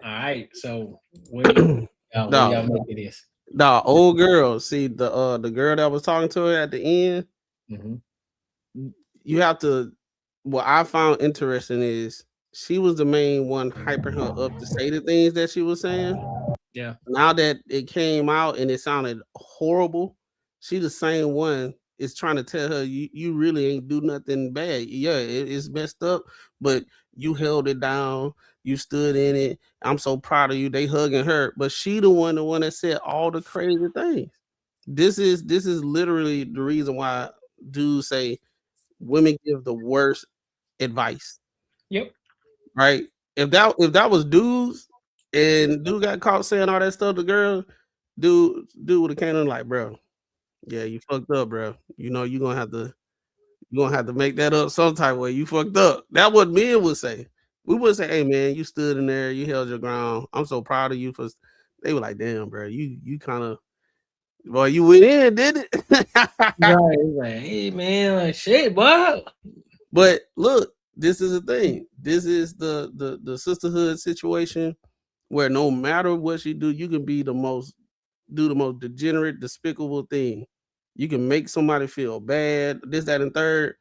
All right, so what do y'all make it is? The old girl, see the girl that was talking to her at the end. Mm-hmm. You have to. What I found interesting is she was the main one hyping her up to say the things that she was saying. Yeah. Now that it came out and it sounded horrible, she the same one is trying to tell her you really ain't do nothing bad. Yeah, it's messed up, but you held it down. You stood in it. I'm so proud of you. They hugging her, but she the one that said all the crazy things. This is literally the reason why dudes say women give the worst advice. Yep. Right. If that was dudes and dude got caught saying all that stuff to girl, dude would have came in like, bro, yeah, you fucked up, bro. You know you're gonna have to make that up some type of way. You fucked up. That's what men would say. We would say, hey man, you stood in there, you held your ground. I'm so proud of you for. They were like, damn, bro, you kind of, boy, you went in, did it? Right. Like, hey man, like shit, boy. But look, this is the thing. This is the sisterhood situation where no matter what you do, you can be the most degenerate, despicable thing. You can make somebody feel bad, this, that, and third.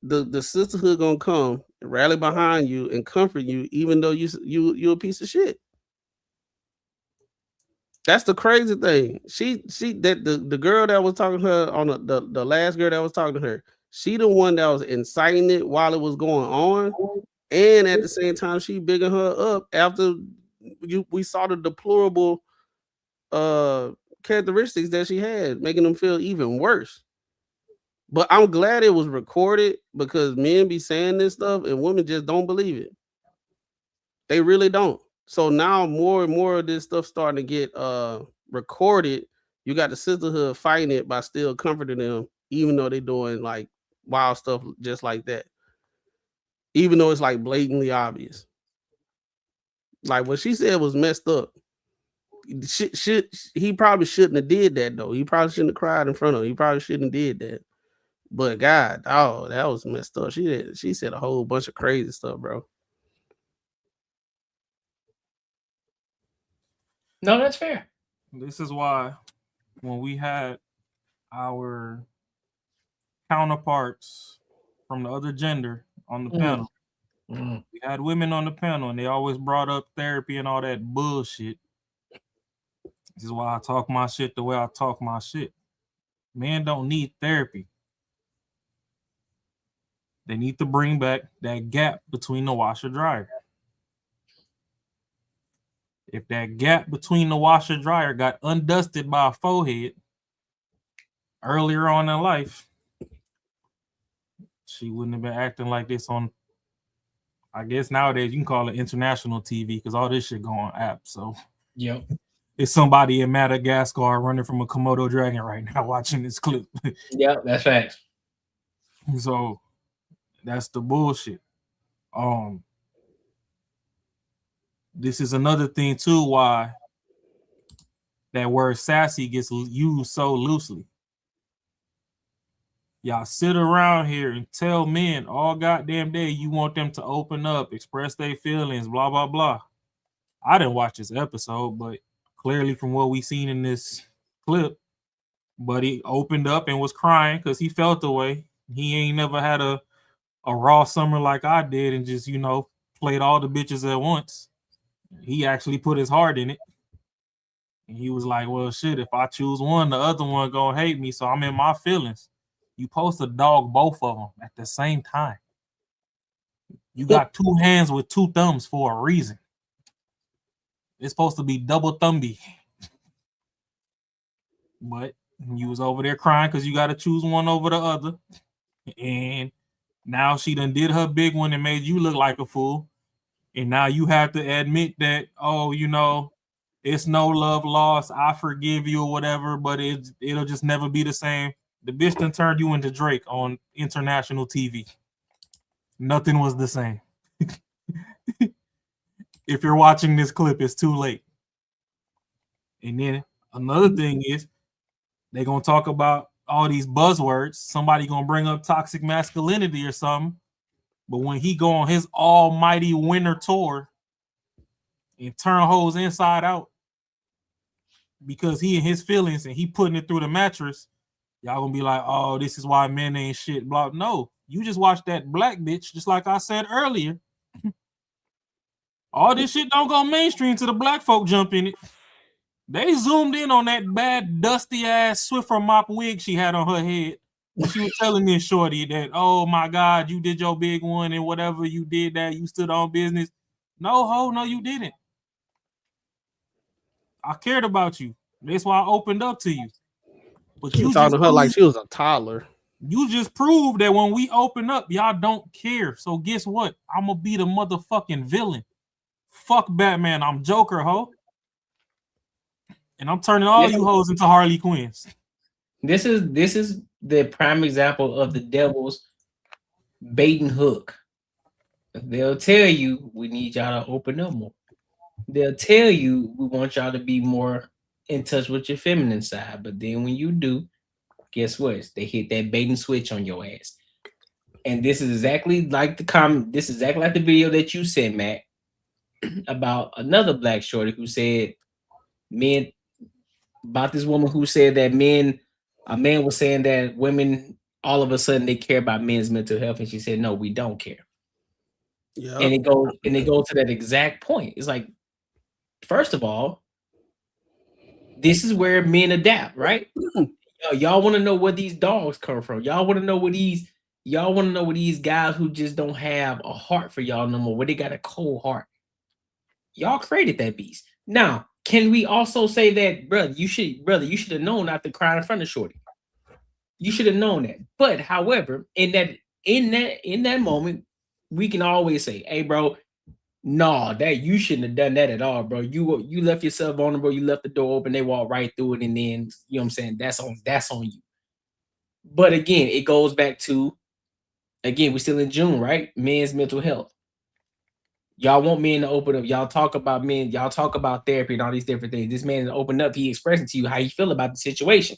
The sisterhood gonna come and rally behind you and comfort you, even though you a piece of shit. That's the crazy thing. She that the girl that was talking to her on the last girl that was talking to her, she the one that was inciting it while it was going on, and at the same time she bigging her up after we saw the deplorable characteristics that she had, making them feel even worse. But I'm glad it was recorded because men be saying this stuff and women just don't believe it. They really don't. So now more and more of this stuff starting to get recorded. You got the sisterhood fighting it by still comforting them, even though they're doing like wild stuff just like that. Even though it's like blatantly obvious. Like what she said was messed up. He probably shouldn't have did that though. He probably shouldn't have cried in front of her. He probably shouldn't have did that. But God, oh, that was messed up. She said a whole bunch of crazy stuff, bro. No, that's fair. This is why when we had our counterparts from the other gender on the panel, we had women on the panel, and they always brought up therapy and all that bullshit. This is why I talk my shit the way I talk my shit. Men don't need therapy. They need to bring back that gap between the washer dryer. If that gap between the washer dryer got undusted by a forehead earlier on in life, she wouldn't have been acting like this on, I guess nowadays you can call it international TV because all this shit go on app. So yep. It's somebody in Madagascar running from a Komodo dragon right now watching this clip. Yep, that's facts. So that's the bullshit. This is another thing too why that word sassy gets used so loosely. Y'all sit around here and tell men all goddamn day you want them to open up, express their feelings, blah, blah, blah. I didn't watch this episode, but clearly from what we seen in this clip, Buddy opened up and was crying because he felt the way. He ain't never had a raw summer like I did and just, played all the bitches at once. He actually put his heart in it. And he was like, well, shit, if I choose one, the other one gonna hate me, so I'm in my feelings. You supposed to dog both of them at the same time. You got two hands with two thumbs for a reason. It's supposed to be double thumbie. But you was over there crying because you got to choose one over the other. And now she done did her big one and made you look like a fool. And now you have to admit that, it's no love lost. I forgive you or whatever, but it'll just never be the same. The bitch done turned you into Drake on international TV. Nothing was the same. If you're watching this clip, it's too late. And then another thing is they're going to talk about all these buzzwords. Somebody going to bring up toxic masculinity or something. But when he go on his almighty winter tour and turn hoes inside out because he in his feelings and he putting it through the mattress, y'all going to be like, oh, this is why men ain't shit. Blah. No, you just watch that black bitch, just like I said earlier. All this shit don't go mainstream till the black folk jump in it. They zoomed in on that bad, dusty-ass Swiffer mop wig she had on her head. When she was telling this shorty that, oh, my God, you did your big one and whatever you did that, you stood on business. No, ho, no, you didn't. I cared about you. That's why I opened up to you. But you talking to her like she was a toddler. You just proved that when we open up, y'all don't care. So guess what? I'm going to be the motherfucking villain. Fuck Batman. I'm Joker, ho. And I'm turning all you hoes into Harley Quinns. This is the prime example of the devil's bait and hook. They'll tell you we need y'all to open up more. They'll tell you we want y'all to be more in touch with your feminine side. But then when you do, guess what? They hit that bait and switch on your ass. And this is exactly like the comment. This is exactly like the video that you sent, Matt, about another black shorty who said men about this woman who said that a man was saying that women all of a sudden they care about men's mental health, and she said, no, we don't care. Yep. And it goes to that exact point. It's like, first of all, this is where men adapt, right? Y'all want to know where these dogs come from. Y'all want to know where these guys who just don't have a heart for y'all no more, where they got a cold heart. Y'all created that beast. Now, can we also say that, brother, you should have known not to cry in front of shorty. You should have known that. But however, in that moment, we can always say, hey, bro, no, that you shouldn't have done that at all, bro. You left yourself vulnerable, you left the door open, they walked right through it, and then you know what I'm saying, that's on you. But again, it goes back to, we're still in June, right? Men's mental health. Y'all want men to open up. Y'all talk about men. Y'all talk about therapy and all these different things. This man opened up. He expressing to you how he feel about the situation.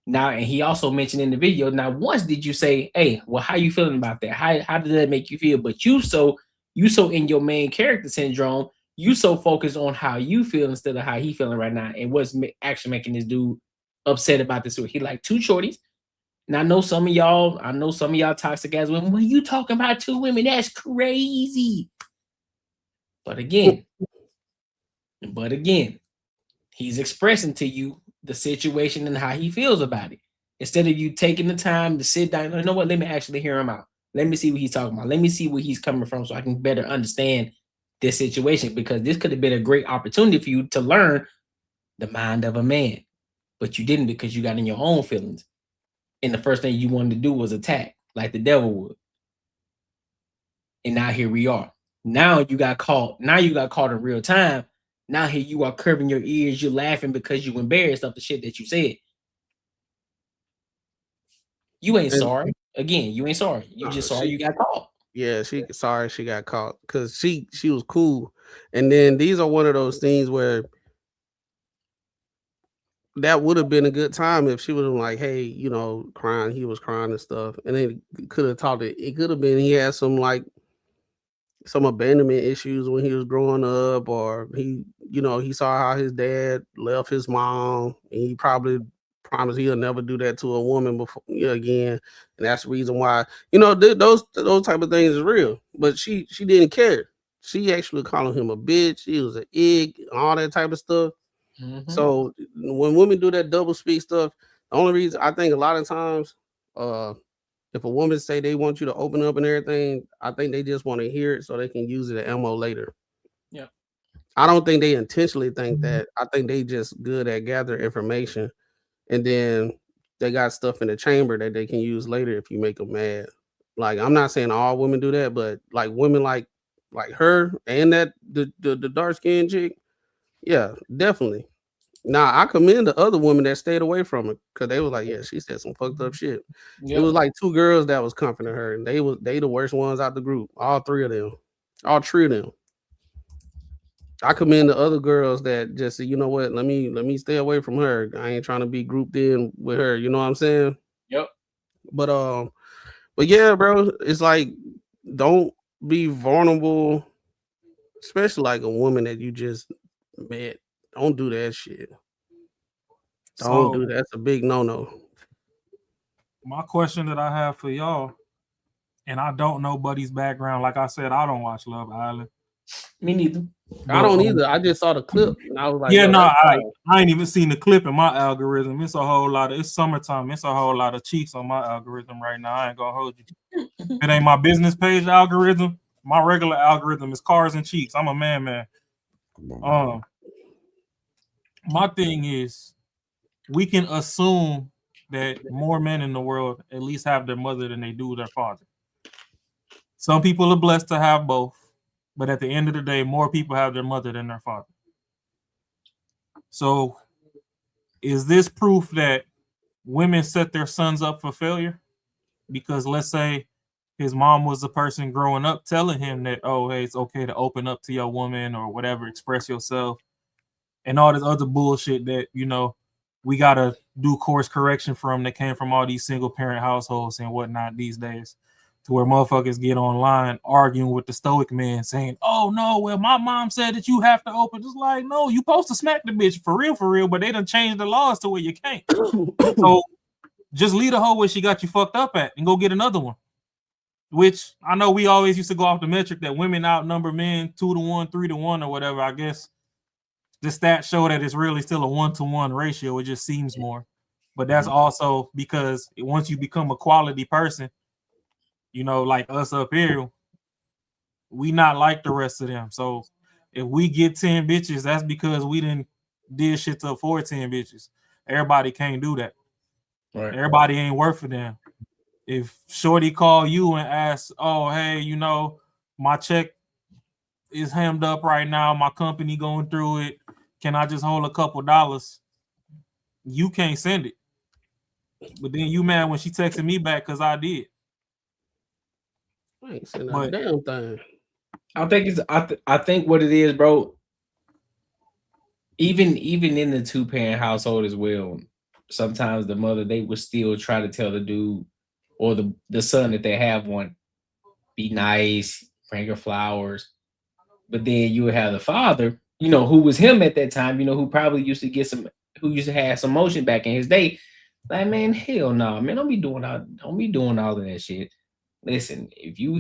Now, and he also mentioned in the video, now once did you say, hey, well, how you feeling about that? How did that make you feel? But you so in your main character syndrome, you so focused on how you feel instead of how he feeling right now, and what's actually making this dude upset about this. He like two shorties. And I know some of y'all toxic ass women. When you talking about two women, that's crazy. But again, he's expressing to you the situation and how he feels about it. Instead of you taking the time to sit down, you know what? Let me actually hear him out. Let me see what he's talking about. Let me see where he's coming from so I can better understand this situation, because this could have been a great opportunity for you to learn the mind of a man. But you didn't, because you got in your own feelings. And the first thing you wanted to do was attack like the devil would. And now here we are. Now you got caught. Now you got caught in real time. Now here you are curving your ears. You're laughing because you embarrassed of the shit that you said. You ain't sorry. Again, you ain't sorry. You just sorry you got caught. Yeah, she sorry she got caught because she was cool. And then these are one of those things where that would have been a good time if she would have like, hey, you know, crying. He was crying and stuff, and then could have talked. It could have been he had some abandonment issues when he was growing up, or he saw how his dad left his mom, and he probably promised he'll never do that to a woman before again, and that's the reason why those type of things is real. But she didn't care. She actually calling him a bitch. He was an egg, all that type of stuff. Mm-hmm. So when women do that double speak stuff, the only reason I think a lot of times, if a woman say they want you to open up and everything, I think they just want to hear it so they can use it as ammo later. Yeah. I don't think they intentionally think that. I think they just good at gathering information, and then they got stuff in the chamber that they can use later if you make them mad. Like, I'm not saying all women do that, but like women like her and that the dark skinned chick, yeah, definitely. Now I commend the other women that stayed away from it because they was like, yeah, she said some fucked up shit. It was like two girls that was comforting her, and they the worst ones out the group. All three of them. I commend the other girls that just said, you know what, let me stay away from her. I ain't trying to be grouped in with her. You know what I'm saying? Yep. But yeah, bro, it's like, don't be vulnerable, especially like a woman that you just met. Don't do that shit. Don't do that. That's a big no-no. My question that I have for y'all, and I don't know Buddy's background. Like I said, I don't watch Love Island. Me neither. I don't either. I just saw the clip and I was like, yeah, no, I ain't even seen the clip in my algorithm. It's summertime. It's a whole lot of cheeks on my algorithm right now. I ain't gonna hold you. It ain't my business page algorithm. My regular algorithm is cars and cheeks. I'm a man. My thing is, we can assume that more men in the world at least have their mother than they do their father. Some people are blessed to have both, but at the end of the day, more people have their mother than their father. So is this proof that women set their sons up for failure? Because let's say his mom was the person growing up telling him that, oh, hey, it's okay to open up to your woman or whatever, express yourself, and all this other bullshit that, we got to do course correction from that came from all these single parent households and whatnot these days, to where motherfuckers get online arguing with the stoic man saying, oh, no, well, my mom said that you have to open. Just like, no, you supposed to smack the bitch for real, but they done changed the laws to where you can't. So just leave the hoe where she got you fucked up at and go get another one. Which I know we always used to go off the metric that women outnumber men 2-to-1, 3-to-1 or whatever. I guess the stats show that it's really still a 1-to-1 ratio. It just seems more. But that's also because once you become a quality person, like us up here, we not like the rest of them. So if we get 10 bitches, that's because we didn't did shit to afford 10 bitches. Everybody can't do that. Right. Everybody ain't worth for them. If Shorty call you and ask, oh, hey, my check is hemmed up right now, my company going through it, can I just hold a couple dollars? You can't send it. But then you mad when she texted me back because I did. I ain't sending a damn thing. I think what it is, bro, even in the 2-parent household as well, sometimes the mother, they would still try to tell the dude or the son that they have one, be nice, bring her flowers. But then you would have the father, who was him at that time, who probably used to who used to have some motion back in his day. Like, man, hell no, man, don't be doing all of that shit. Listen, if you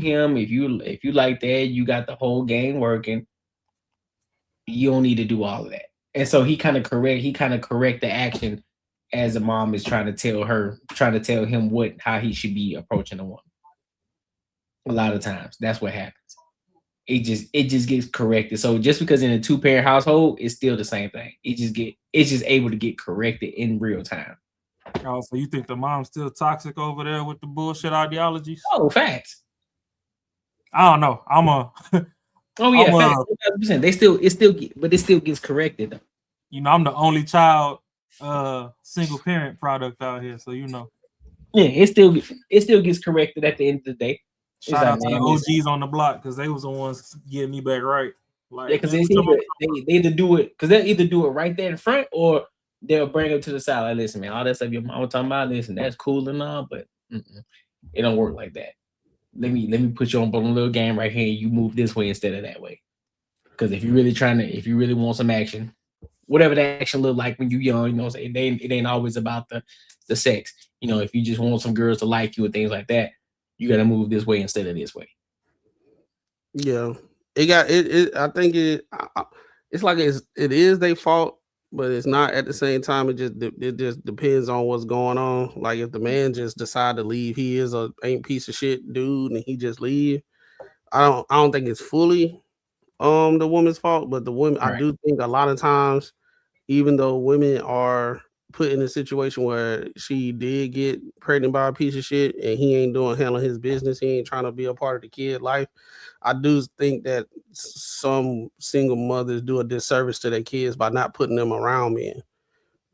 like that, you got the whole game working. You don't need to do all of that. And so he kind of correct the action as the mom is trying to tell him how he should be approaching a woman. A lot of times, that's what happens. It just gets corrected. So just because in a 2-parent household, it's still the same thing. It's just able to get corrected in real time. Oh, so you think the mom's still toxic over there with the bullshit ideologies? Oh, facts. I don't know. Oh yeah, facts. 100%. It still gets corrected though. I'm the only child single parent product out here, so Yeah, it still gets corrected at the end of the day. Shout out to the OGs on the block because they was the ones getting me back right. Like, yeah, because they either do it because they'll either do it right there in front or they'll bring it to the side. Like, listen, man, all that stuff your mama talking about, listen, that's cool and all, but it don't work like that. Let me put you on a little game right here. And you move this way instead of that way. Because if you really want some action, whatever that action look like when you young, it ain't always about the sex. If you just want some girls to like you and things like that, you got to move this way instead of this way. Yeah, I think it's like it is their fault, but it's not at the same time. It just depends on what's going on. Like if the man just decide to leave, he is a ain't piece of shit dude, and he just leave. I don't think it's fully the woman's fault, but the women, right. I do think a lot of times, even though women are put in a situation where she did get pregnant by a piece of shit and he ain't handling his business, he ain't trying to be a part of the kid life, I do think that some single mothers do a disservice to their kids by not putting them around men.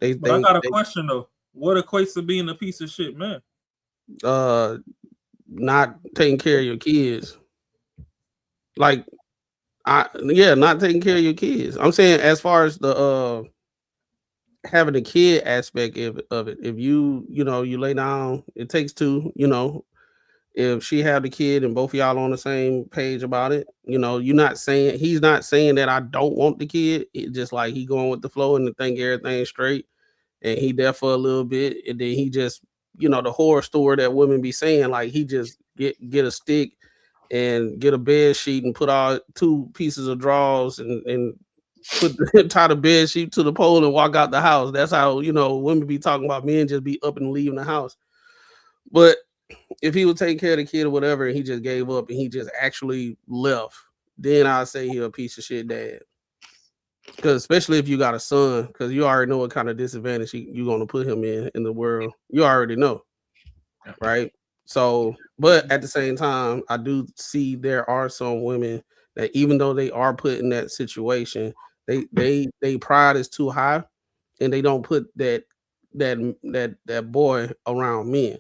I got a question though. What equates to being a piece of shit man? Not taking care of your kids. Like not taking care of your kids. I'm saying as far as the having a kid aspect of it. If you lay down, it takes two, if she have the kid and both of y'all on the same page about it, he's not saying that I don't want the kid. It's just like he going with the flow and to think everything's straight. And he there for a little bit. And then he just, the horror story that women be saying, like he just get a stick and get a bed sheet and put out 2 pieces of drawers and tie the bed sheet to the pole and walk out the house. That's how women be talking about men just be up and leaving the house. But if he would take care of the kid or whatever and he just gave up and he just actually left, then I'd say he's a piece of shit dad. Because especially if you got a son, because you already know what kind of disadvantage you're going to put him in the world. You already know, right? So, but at the same time, I do see there are some women that even though they are put in that situation, they pride is too high, and they don't put that boy around men.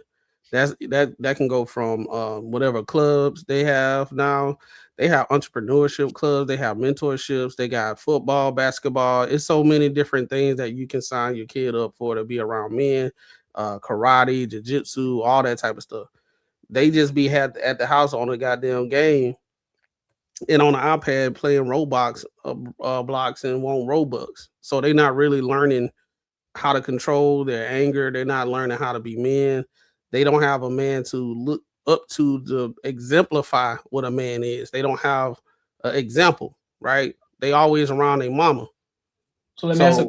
That can go from whatever clubs they have now. They have entrepreneurship clubs, they have mentorships, they got football, basketball. It's so many different things that you can sign your kid up for to be around men, karate, jiu-jitsu, all that type of stuff. They just be at the house on a goddamn game and on the iPad playing Roblox blocks and want Robux. So they're not really learning how to control their anger. They're not learning how to be men. They don't have a man to look up to exemplify what a man is. They don't have an example, right? They always around their mama. So let me ask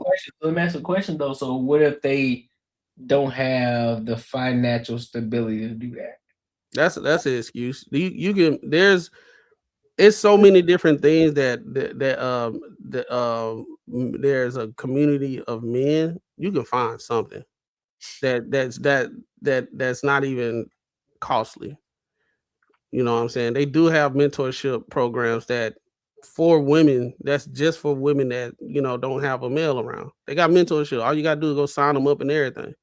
a question though. So what if they don't have the financial stability to do that? That's an excuse. It's so many different things that there's a community of men. You can find something that's not even costly. You know what I'm saying? They do have mentorship programs that for women, that's just for women that don't have a male around. They got mentorship. All you gotta do is go sign them up and everything.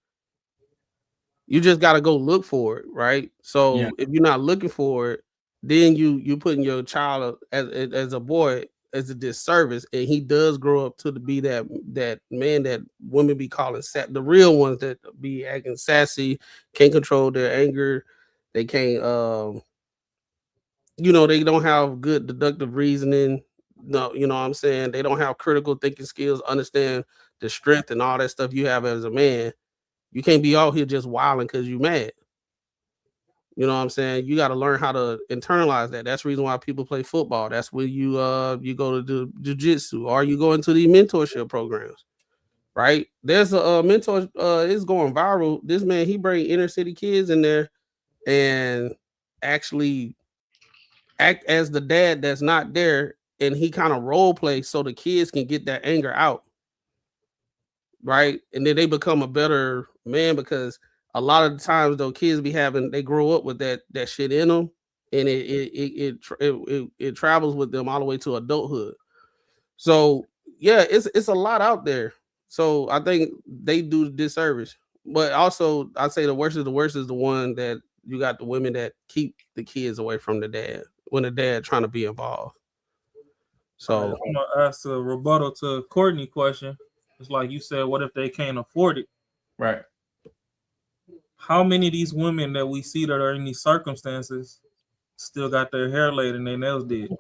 You just gotta go look for it, right? So if you're not looking for it, then you putting your child as a boy as a disservice, and he does grow up to be that man that women be calling the real ones that be acting sassy, can't control their anger, they can't they don't have good deductive reasoning. No, you know what I'm saying? They don't have critical thinking skills, understand the strength and all that stuff you have as a man. You can't be out here just wilding because you mad. You know what I'm saying? You got to learn how to internalize that. That's the reason why people play football. That's where you go to do jiu-jitsu, or you go into the mentorship programs. Right? There's a mentor it's going viral. This man, he bring inner city kids in there and actually act as the dad that's not there, and he kind of role play so the kids can get that anger out. Right? And then they become a better man, because a lot of the times though, kids they grow up with that shit in them, and it travels with them all the way to adulthood. So yeah, it's a lot out there. So I think they do disservice. But also, I say the worst is the one that you got the women that keep the kids away from the dad when the dad trying to be involved. So I'm gonna ask a rebuttal to Courtney's question. It's like you said, what if they can't afford it? Right. How many of these women that we see that are in these circumstances still got their hair laid and their nails did?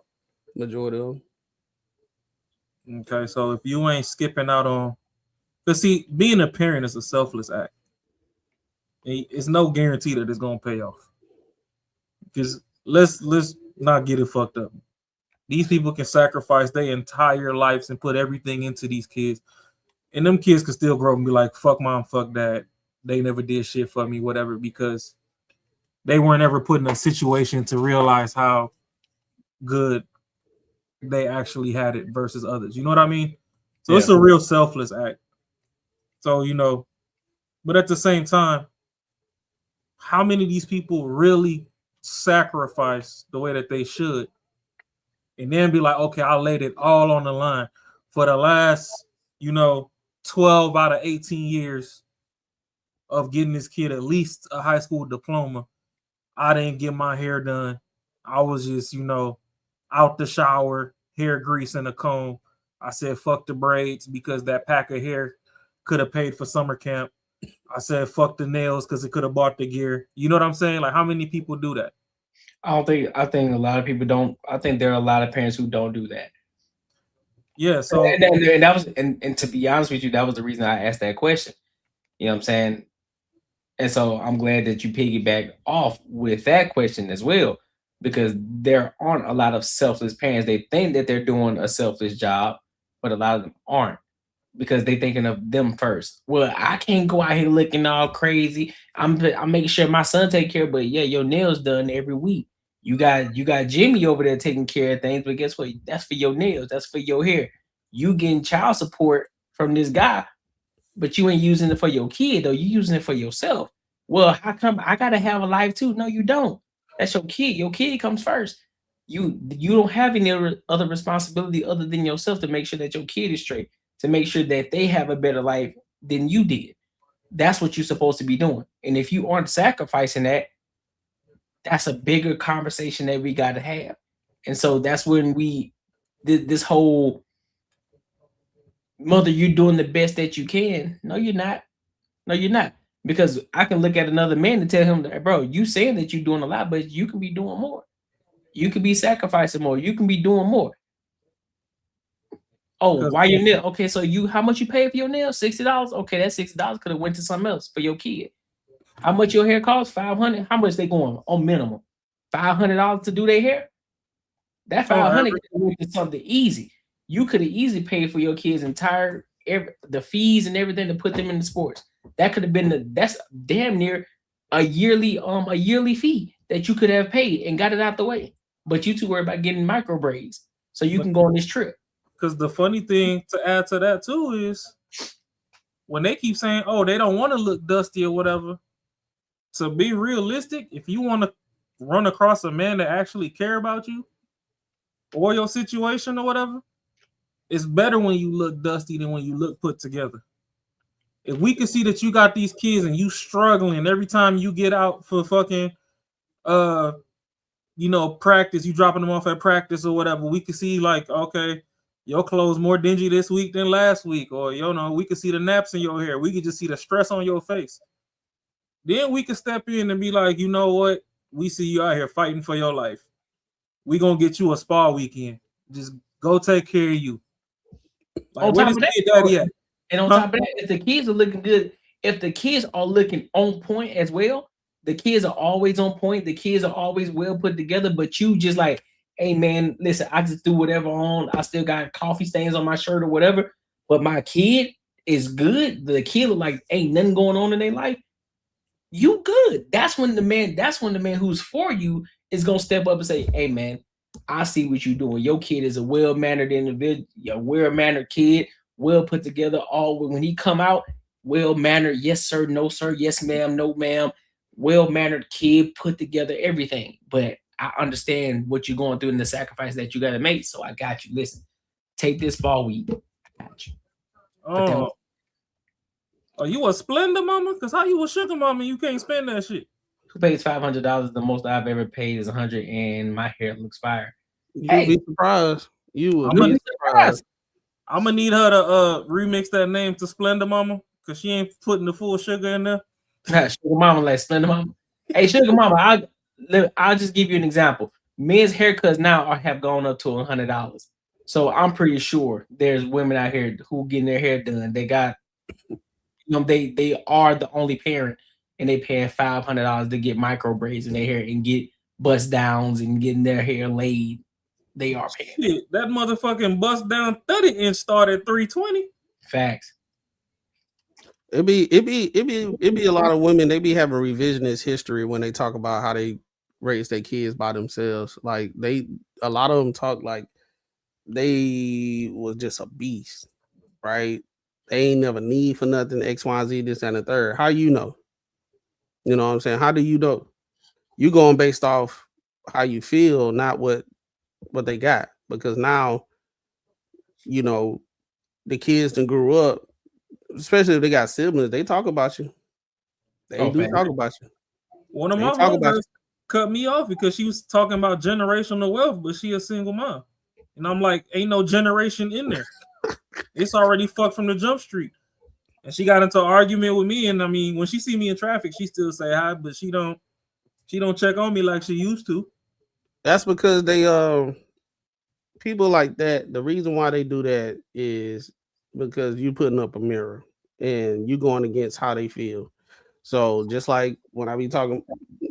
Majority of them. Okay, so if you ain't skipping out on, because see, being a parent is a selfless act. It's no guarantee that it's gonna pay off. Because let's not get it fucked up. These people can sacrifice their entire lives and put everything into these kids, and them kids can still grow up and be like, "Fuck mom, fuck dad. They never did shit for me, whatever," because they weren't ever put in a situation to realize how good they actually had it versus others. You know what I mean? So it's a real selfless act. So, but at the same time, how many of these people really sacrifice the way that they should and then be like, okay, I laid it all on the line for the last, 12 out of 18 years of getting this kid at least a high school diploma. I didn't get my hair done. I was just, out the shower, hair grease and a comb. I said, fuck the braids because that pack of hair could have paid for summer camp. I said, fuck the nails because it could have bought the gear. You know what I'm saying? Like, how many people do that? I think a lot of people don't. I think there are a lot of parents who don't do that. Yeah. So and that was and to be honest with you, that was the reason I asked that question. You know what I'm saying? And so I'm glad that you piggyback off with that question as well, because there aren't a lot of selfless parents. They think that they're doing a selfless job, but a lot of them aren't, because they thinking of them first. Well, I can't go out here looking all crazy. I'm making sure my son take care, but yeah, your nails done every week. You got Jimmy over there taking care of things, but guess what? That's for your nails. That's for your hair. You getting child support from this guy, but you ain't using it for your kid though. You using it for yourself. Well, how come I gotta have a life too? No, you don't. That's your kid. Your kid comes first. You don't have any other responsibility other than yourself to make sure that your kid is straight, to make sure that they have a better life than you did. That's what you're supposed to be doing. And if you aren't sacrificing that, that's a bigger conversation that we got to have. And so that's when we did this whole mother, you're doing the best that you can. No, you're not. No, you're not. Because I can look at another man and tell him that, bro, you saying that you're doing a lot, but you can be doing more. You can be sacrificing more. You can be doing more. Oh, why your nail? Okay, so how much you pay for your nails? $60. Okay, that $60 could have went to something else for your kid. How much your hair costs? $500. How much they going on minimum? $500 to do their hair? That $500 went to something easy. You could have easily paid for your kids' the fees and everything to put them in the sports. That could have been that's damn near a yearly fee that you could have paid and got it out the way. But you too worried about getting micro braids so you can go on this trip. Because the funny thing to add to that too is when they keep saying, oh, they don't want to look dusty or whatever. To be realistic, if you want to run across a man that actually care about you or your situation or whatever, it's better when you look dusty than when you look put together. If we can see that you got these kids and you struggling every time you get out for fucking practice, you dropping them off at practice or whatever, we could see like, okay, your clothes more dingy this week than last week, or we could see the naps in your hair. We could just see the stress on your face. Then we could step in and be like, you know what? We see you out here fighting for your life. We gonna get you a spa weekend. Just go take care of you. Like, where this kid daddy at? And on top of that, if the kids are looking good, if the kids are looking on point as well, the kids are always on point. The kids are always well put together. But you just like, hey man, listen, I just threw whatever on. I still got coffee stains on my shirt or whatever. But my kid is good. The kid look like ain't nothing going on in their life. You good. That's when the man who's for you is gonna step up and say, hey man, I see what you're doing. Your kid is a well-mannered individual, a well-mannered kid, well put together. All when he come out, well-mannered, yes sir, no sir, yes ma'am, no ma'am, well-mannered kid, put together everything. But I understand what you're going through and the sacrifice that you gotta make. So I got you. Listen, take this fall week. I got you. Oh. Are you a Splendor mama? Because how you a sugar mama and you can't spend that shit? Who pays $500? The most I've ever paid is $100, and my hair looks fire. You'll be surprised. You will be surprised. I'm gonna need her to remix that name to Splendor Mama because she ain't putting the full sugar in there. Sugar Mama, like Splendor Mama. Hey, Sugar Mama, I'll just give you an example. Men's haircuts now have gone up to $100. So I'm pretty sure there's women out here who getting their hair done. They got, they are the only parent, and they paying $500 to get micro braids in their hair and get bust downs and getting their hair laid. They are paying. Shit, that motherfucking bust down 30-inch start at $320. Facts. It be a lot of women. They be having revisionist history when they talk about how they raise their kids by themselves. Like a lot of them talk like they was just a beast, right? They ain't never need for nothing. X, Y, Z, this and the third. How you know? You know what I'm saying? How do you know? You going based off how you feel, not what they got. Because now, the kids that grew up, especially if they got siblings, they talk about you. They talk about you. One of my homegirls cut me off because she was talking about generational wealth, but she a single mom. And I'm like, ain't no generation in there. It's already fucked from the jump street. And she got into an argument with me. And I mean, when she see me in traffic, she still say hi, but she don't check on me like she used to. That's because they people like that. The reason why they do that is because you putting up a mirror and you going against how they feel. So just like when I be talking,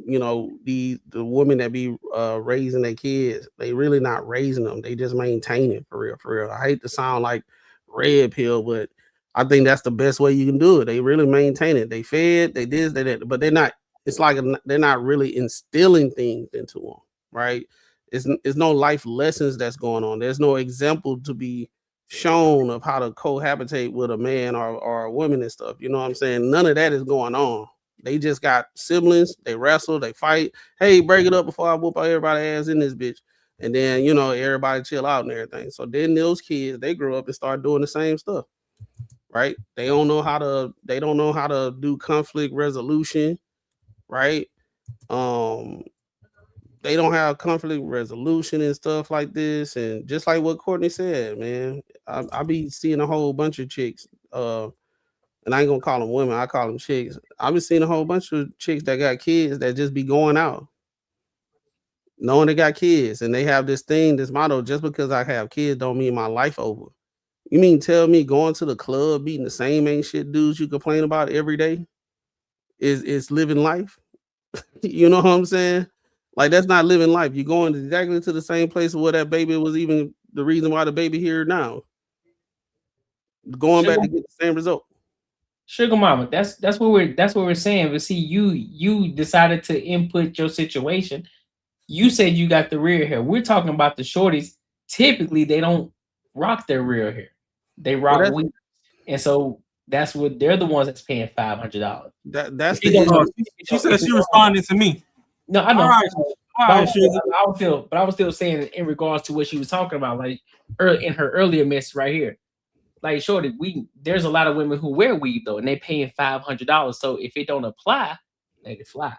the women that be raising their kids, they really not raising them. They just maintain it for real. I hate to sound like red pill, but I think that's the best way you can do it. They really maintain it. They fed, they this, they that, but they're not. It's like they're not really instilling things into them, right? It's no life lessons that's going on. There's no example to be shown of how to cohabitate with a man or a woman and stuff. You know what I'm saying? None of that is going on. They just got siblings. They wrestle. They fight. Hey, break it up before I whoop everybody's ass in this bitch. And then, everybody chill out and everything. So then those kids, they grow up and start doing the same stuff, right? They don't know how to do conflict resolution, right? They don't have conflict resolution and stuff like this. And just like what Courtney said, man, I be seeing a whole bunch of chicks, and I ain't gonna call them women, I call them chicks. I've been seeing a whole bunch of chicks that got kids that just be going out, knowing they got kids, and they have this motto, just because I have kids don't mean my life over. You mean tell me going to the club, beating the same ain't shit dudes you complain about every day is living life? You know what I'm saying? Like, that's not living life. You're going exactly to the same place where that baby was even the reason why the baby here now. Going back to get the same result. Sugar Mama, that's what we're saying. But see, you decided to input your situation. You said you got the rear hair. We're talking about the shorties. Typically, they don't rock their rear hair. They rock weave. And so that's what they're the ones that's paying $500. That's she said she responded to me. No, I know. All right, I was still saying in regards to what she was talking about, like in her earlier message right here. Like, shorty, there's a lot of women who wear weave though, and they paying $500. So if it don't apply, let it fly.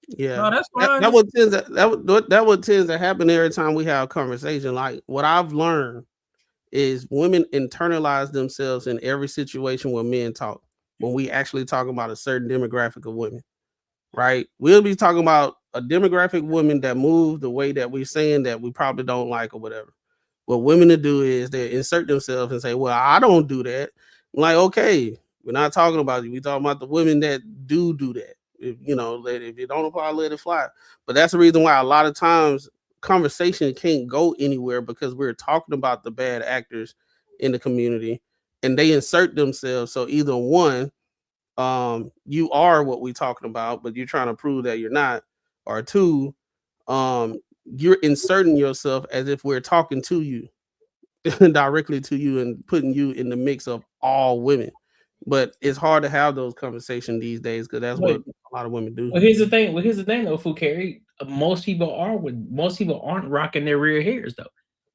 Yeah, No, that's fine. that what tends to happen every time we have a conversation. Like what I've learned is women internalize themselves in every situation where men talk. When we actually talk about a certain demographic of women, right? We'll be talking about a demographic women that move the way that we're saying that we probably don't like or whatever. What women to do is they insert themselves and say, "Well, I don't do that." I'm like, okay, we're not talking about you. We're talking about the women that do that. If it don't apply, let it fly. But that's the reason why a lot of times conversation can't go anywhere because we're talking about the bad actors in the community and they insert themselves. So either one, you are what we're talking about, but you're trying to prove that you're not, or two, you're inserting yourself as if we're talking to you directly to you and putting you in the mix of all women. But it's hard to have those conversations these days because that's what a lot of women do. Well, here's the thing. Though, Fukari, most people aren't rocking their rear hairs though.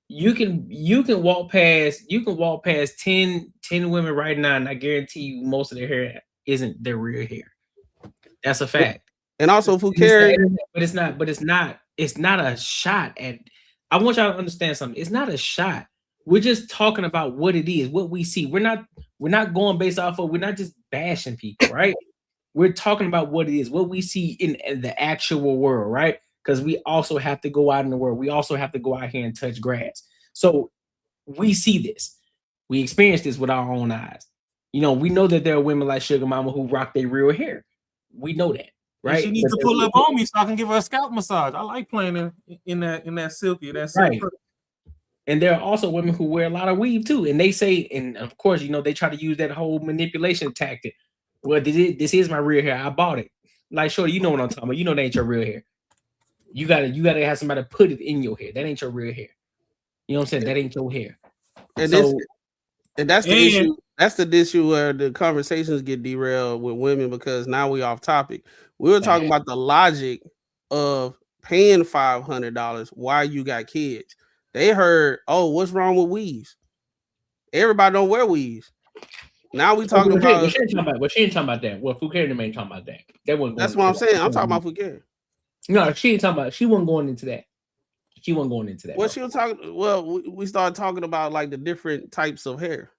You can walk past 10 women right now, and I guarantee you most of their hair isn't their rear hair. That's a fact. And also, Fukari, but it's not a shot at. I want y'all to understand something. It's not a shot. We're just talking about what it is, what we see. We're not going based off of. We're not just bashing people, right? We're talking about what it is, what we see in the actual world, right? Because we also have to go out in the world. We also have to go out here and touch grass. So we see this. We experience this with our own eyes. We know that there are women like Sugar Mama who rock their real hair. We know that, right? She needs to pull up on me so I can give her a scalp massage. I like playing in that silky, that silk. Right. And there are also women who wear a lot of weave too. And they say, and of course, they try to use that whole manipulation tactic. Well, this is my real hair. I bought it. Like, shorty, you know what I'm talking about. That ain't your real hair. You gotta have somebody put it in your hair. That ain't your real hair. You know what I'm saying? That ain't your hair. And that's the issue. That's the issue where the conversations get derailed with women because now we off topic. We were talking about the logic of paying $500 while you got kids. They heard, oh, what's wrong with weaves? Everybody don't wear weaves. Now we talking about. She ain't talking about that. Well, Fukari ain't talking about that. That's what I'm saying. I'm talking about Fukari. No, she ain't talking about. She wasn't going into that. She wasn't going into that. Well, she was talking. Well, we started talking about like the different types of hair.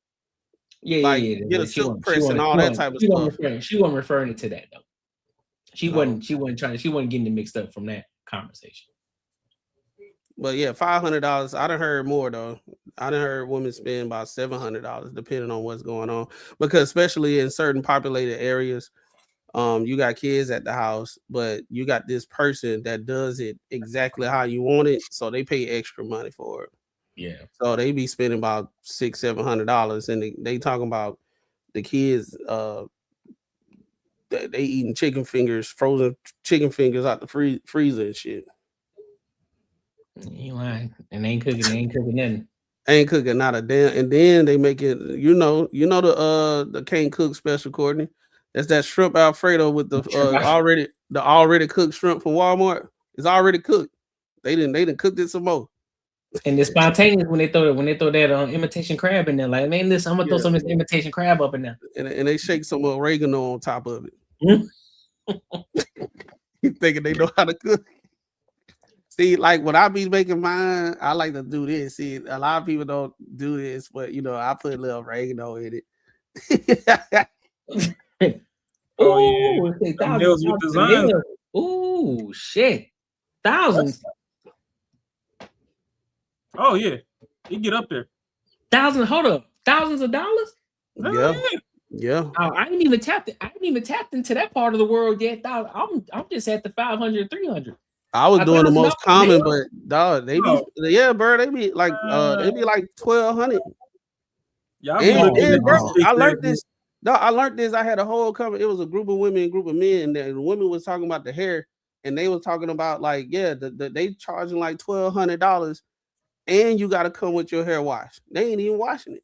Yeah, get a silk press and all that type of stuff. She wasn't referring to that though. She wasn't getting it mixed up from that conversation. But yeah, $500. I done heard more though. I done heard women spend about $700 depending on what's going on. Because especially in certain populated areas, you got kids at the house, but you got this person that does it exactly how you want it, so they pay extra money for it. Yeah. So they be spending about $600-700, and they talking about the kids. They eating chicken fingers, frozen chicken fingers out the freezer and shit. You lying? And they ain't cooking nothing. Ain't cooking not a damn. And then they make it. The can't cook special, Courtney. That's that shrimp Alfredo with the already cooked shrimp from Walmart. It's already cooked. They didn't cook it some more. And it's spontaneous when they throw that imitation crab in there. Like, man, listen, I'm gonna throw some of this imitation crab up in there. And they shake some oregano on top of it. You thinking they know how to cook? See, like when I be making mine, I like to do this. See, a lot of people don't do this, but I put a little oregano in it. Oh yeah, thousands. Ooh, shit, thousands. Oh yeah, you get up there. Thousands of dollars. Yeah. Oh, I ain't even tapped into that part of the world yet. I'm just at the 500, 300. I was doing the most common, but dog, they be bro. They be like 1,200. I learned this. No, I learned this. I had a whole cover. It was a group of women, and group of men, and the women was talking about the hair, and they was talking about like, they charging like $1,200, and you got to come with your hair wash. They ain't even washing it.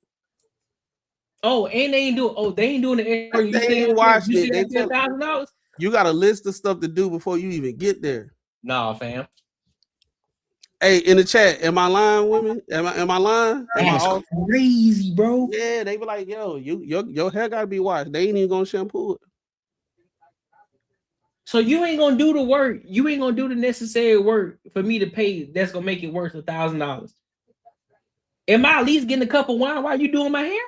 Oh, and they ain't doing the hair. They ain't washing it. They tell $1,000. You got a list of stuff to do before you even get there. Nah, fam. Hey, in the chat, am I lying, women? Am I lying? That's crazy, bro. Yeah, they be like, yo, your hair gotta be washed. They ain't even gonna shampoo it. So you ain't gonna do the work. You ain't gonna do the necessary work for me to pay. That's gonna make it worth $1,000. Am I at least getting a cup of wine while you doing my hair?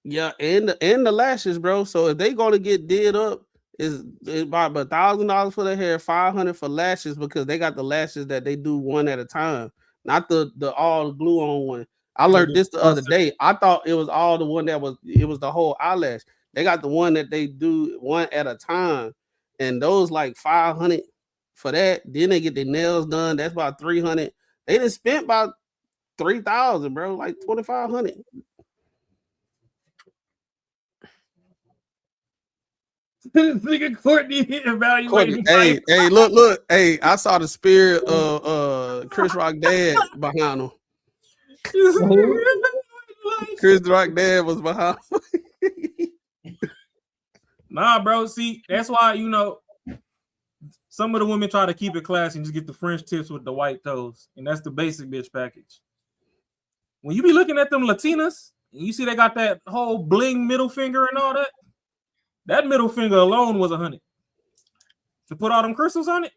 Yeah, and the lashes, bro. So if they gonna get did up, is about $1,000 for the hair, $500 for lashes, because they got the lashes that they do one at a time, not the all glue on one. I learned this the other day. I thought it was all the one that was the whole eyelash. They got the one that they do one at a time, and those like $500 for that. Then they get their nails done. That's about $300. They done spent about $3,000, bro, like $2,500. Nigga Courtney evaluating. Courtney, hey, look, hey, I saw the spirit of Chris Rock dad behind him. Chris Rock dad was behind him. Nah, bro. See, that's why some of the women try to keep it classy and just get the French tips with the white toes, and that's the basic bitch package. When you be looking at them Latinas, and you see they got that whole bling middle finger and all that. That middle finger alone was $100 to put all them crystals on it.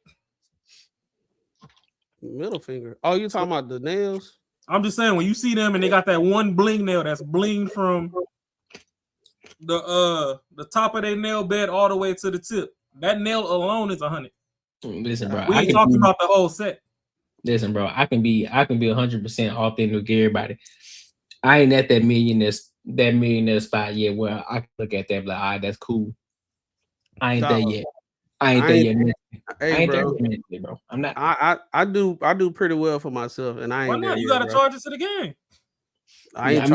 Middle finger. Oh, you talking about the nails? I'm just saying when you see them and they got that one bling nail that's blinged from the top of their nail bed all the way to the tip. That nail alone is $100. Listen, bro. We ain't talking about the whole set. Listen, bro. I can be 100% authentic with everybody. I ain't at that millionaire spot yet where I can look at that and be like, all right, that's cool. I ain't there yet. I ain't there yet mentally. Hey, I ain't bro. there yet mentally, bro. I'm not. I do pretty well for myself, and I ain't. Why not? There You yet, gotta bro. charge it to the game. That's